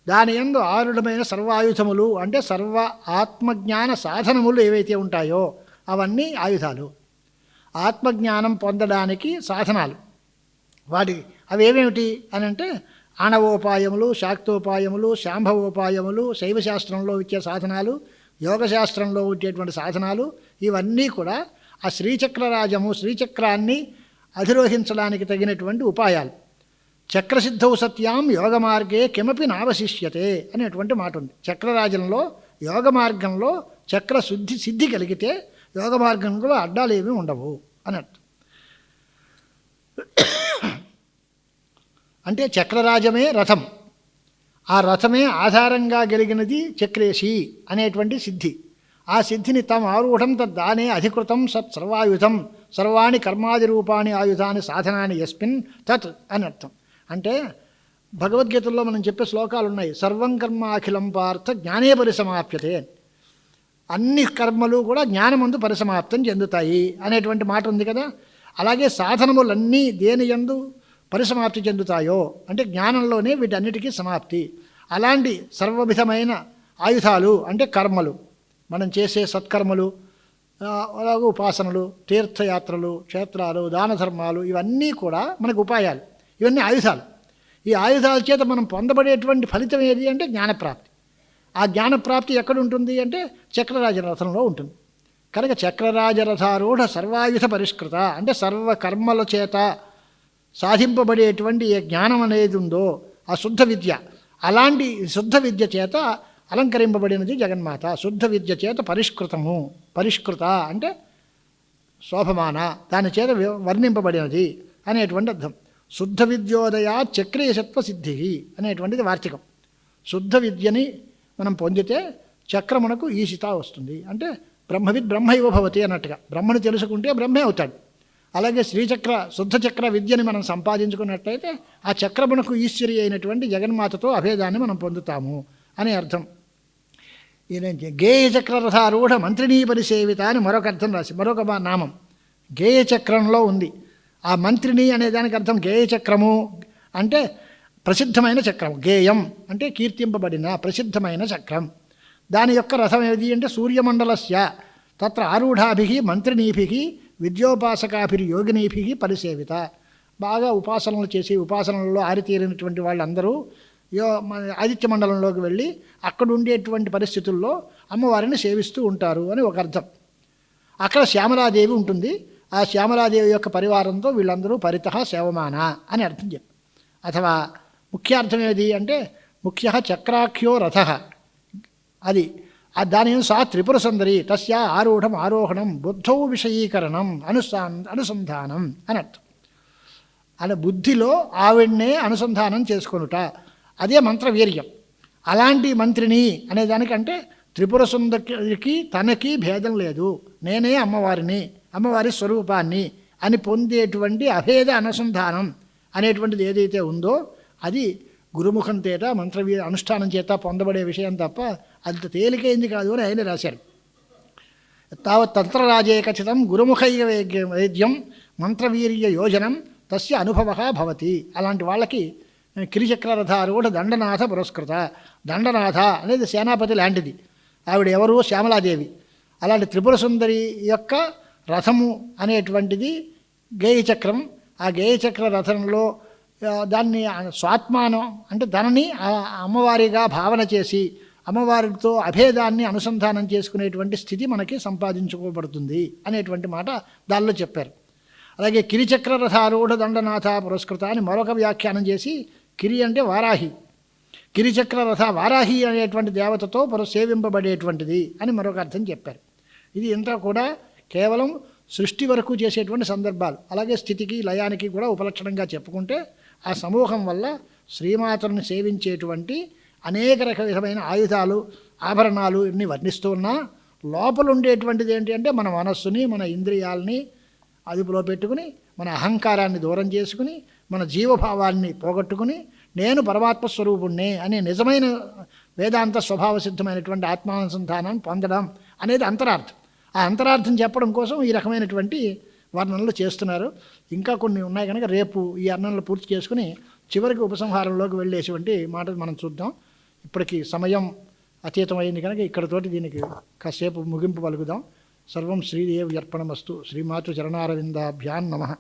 దాని యందు ఆరుఢమైన సర్వాయుధములు అంటే సర్వ ఆత్మజ్ఞాన సాధనములు ఏవైతే ఉంటాయో అవన్నీ ఆయుధాలు. ఆత్మజ్ఞానం పొందడానికి సాధనాలు అవేమేమిటి అని అంటే ఆణవోపాయములు, శాక్తోపాయములు, శాంభవోపాయములు, శైవశాస్త్రంలో ఇచ్చే సాధనాలు, యోగశాస్త్రంలో ఉండేటువంటి సాధనాలు, ఇవన్నీ కూడా ఆ శ్రీచక్రాన్ని అధిరోహించడానికి తగినటువంటి ఉపాయాలు. చక్రసిద్ధౌ సత్యాం యోగ మార్గే కిమపి నావశిష్యతే అనేటువంటి మాట ఉంది. చక్రరాజంలో యోగ మార్గంలో చక్ర సిద్ధి కలిగితే యోగ మార్గంలో అడ్డాలు ఏమీ ఉండవు అని అర్థం. అంటే చక్రరాజమే రథం, ఆ రథమే ఆధారంగా కలిగినది చక్రేశి అనేటువంటి సిద్ధి. ఆ సిద్ధిని తమ ఆరూఢం తద్దానే అధికృతం సత్ సర్వాయుధం సర్వాణి కర్మాది రూపాణి ఆయుధాన్ని సాధనాన్ని యస్మిన్ తత్ అని అర్థం. అంటే భగవద్గీతల్లో మనం చెప్పే శ్లోకాలు ఉన్నాయి. సర్వం కర్మ అఖిలం పార్థ జ్ఞానే పరిసమాప్యతే. అన్ని కర్మలు కూడా జ్ఞానమందు పరిసమాప్తం చెందుతాయి అనేటువంటి మాట ఉంది కదా. అలాగే సాధనములన్నీ దేని యందు పరిసమాప్తి చెందుతాయో అంటే జ్ఞానంలోనే వీటన్నిటికీ సమాప్తి. అలాంటి సర్వవిధమైన ఆయుధాలు అంటే కర్మలు, మనం చేసే సత్కర్మలు, అలాగే ఉపాసనలు, తీర్థయాత్రలు, క్షేత్రాలు, దాన ధర్మాలు, ఇవన్నీ కూడా మనకు ఉపాయాలు. ఇవన్నీ ఆయుధాలు. ఈ ఆయుధాల చేత మనం పొందబడేటువంటి ఫలితం ఏది అంటే జ్ఞానప్రాప్తి. ఆ జ్ఞానప్రాప్తి ఎక్కడుంటుంది అంటే చక్రరాజరథంలో ఉంటుంది. కనుక చక్రరాజరథారూఢ సర్వాయుధ పరిష్కృత అంటే సర్వకర్మల చేత సాధింపబడేటువంటి ఏ జ్ఞానం అనేది ఉందో ఆ శుద్ధ విద్య, అలాంటి శుద్ధ విద్య చేత అలంకరింపబడినది జగన్మాత. శుద్ధ విద్య చేత పరిష్కృత అంటే శోభమాన, దాని చేత వర్ణింపబడినది అనేటువంటి అర్థం. శుద్ధ విద్యోదయా చక్రేశత్వ సిద్ధి అనేటువంటిది వార్తికం. శుద్ధ విద్యని మనం పొందితే చక్రమునకు ఈశిత వస్తుంది. అంటే బ్రహ్మవిద్ బ్రహ్మైవ భవతి అన్నట్టుగా బ్రహ్మను తెలుసుకుంటే బ్రహ్మే అవుతాడు. అలాగే శుద్ధ చక్ర విద్యని మనం సంపాదించుకున్నట్లయితే ఆ చక్రమునకు ఈశ్వరి అయినటువంటి జగన్మాతతో అభేదాన్ని మనం పొందుతాము అని అర్థం. గేయ చక్రరథారూఢ మంత్రినీ పరిసేవిత అని మరొక అర్థం మరొక నామం గేయ చక్రంలో ఉంది. ఆ మంత్రిని అనే దానికి అర్థం గేయ చక్రము అంటే ప్రసిద్ధమైన చక్రం. గేయం అంటే కీర్తింపబడిన ప్రసిద్ధమైన చక్రం. దాని యొక్క రథం ఏది అంటే సూర్యమండలస్య తత్ర ఆరూఢాభి మంత్రినీభి విద్యోపాసకాభిర్యోగినీభి పరిసేవిత. బాగా ఉపాసనలు చేసి ఉపాసనలలో ఆరితేరినటువంటి వాళ్ళందరూ ఆదిత్య మండలంలోకి వెళ్ళి అక్కడ ఉండేటువంటి పరిస్థితుల్లో అమ్మవారిని సేవిస్తూ ఉంటారు అని ఒక అర్థం. అక్కడ శ్యామలాదేవి ఉంటుంది. ఆ శ్యామలాదేవి యొక్క పరివారంతో వీళ్ళందరూ పరితః సేవమాన అని అర్థం చెప్పి. అథవా ముఖ్యార్థం ఏది అంటే ముఖ్య చక్రాఖ్యో రథ, అది దాని సా త్రిపుర సుందరి తస్యా ఆరూఢం ఆరోహణం బుద్ధౌ విషయీకరణం అనుసంధానం అని అర్థం. అలా బుద్ధిలో ఆవిడ్నే అనుసంధానం చేసుకొనుట, అదే మంత్రవీర్యం. అలాంటి మంత్రిని అనేదానికంటే త్రిపుర సుందరికి తనకి భేదం లేదు, నేనే అమ్మవారిని, అమ్మవారి స్వరూపాన్ని అని పొందేటువంటి అభేద అనుసంధానం అనేటువంటిది ఏదైతే ఉందో అది గురుముఖం చేత అనుష్ఠానం చేత పొందబడే విషయం తప్ప అంత తేలికైంది కాదు అని ఆయన రాశారు. తావత్ తంత్రరాజే ఖచ్చితం గురుముఖైక వైద్యం మంత్రవీర్య యోజనం తస్య అనుభవ భవతి. అలాంటి వాళ్ళకి కిరిచక్రరథారూఢ దండనాథ పురస్కృత. దండనాథ అనేది సేనాపతి లాంటిది, ఆవిడ ఎవరు? శ్యామలాదేవి. అలాంటి త్రిపుర సుందరి యొక్క రథము అనేటువంటిది గేయచక్రం. ఆ గేయచక్ర రథంలో దాన్ని స్వాత్మానం అంటే దానిని అమ్మవారిగా భావన చేసి అమ్మవారితో అభేదాన్ని అనుసంధానం చేసుకునేటువంటి స్థితి మనకి సంపాదించుకోబడుతుంది అనేటువంటి మాట దానిలో చెప్పారు. అలాగే కిరిచక్ర రథారూఢ దండనాథ పురస్కృత అని మరొక వ్యాఖ్యానం చేసి, కిరి అంటే వారాహి, కిరిచక్ర రథ వారాహి అనేటువంటి దేవతతో సేవింపబడేటువంటిది అని మరొక అర్థం చెప్పారు. ఇది ఇంతా కూడా కేవలం సృష్టి వరకు చేసేటువంటి సందర్భాలు. అలాగే స్థితికి లయానికి కూడా ఉపలక్షణంగా చెప్పుకుంటే ఆ సమూహం వల్ల శ్రీమాతను సేవించేటువంటి అనేక విధమైన ఆయుధాలు ఆభరణాలు ఇన్ని వర్ణిస్తూ ఉన్నా లోపల ఉండేటువంటిది ఏంటి అంటే మన మనస్సుని మన ఇంద్రియాలని అదుపులో పెట్టుకుని మన అహంకారాన్ని దూరం చేసుకుని మన జీవభావాన్ని పోగొట్టుకుని నేను పరమాత్మ స్వరూపుణ్ణి అనే నిజమైన వేదాంత స్వభావ సిద్ధమైనటువంటి ఆత్మానుసంధానం పొందడం అనేది అంతరార్థం. ఆ అంతరార్థం చెప్పడం కోసం ఈ రకమైనటువంటి వర్ణనలు చేస్తున్నారు. ఇంకా కొన్ని ఉన్నాయి కనుక రేపు ఈ వర్ణనలు పూర్తి చేసుకుని చివరికి ఉపసంహారంలోకి వెళ్ళేటువంటి మాటలు మనం చూద్దాం. ఇప్పటికి సమయం అతీతమైంది కనుక ఇక్కడతోటి దీనికి కాసేపు ముగింపు పలుకుదాం. సర్వం శ్రీదేవి అర్పణమస్తు. శ్రీమాతృ చరణారవిందాభ్యాం నమః.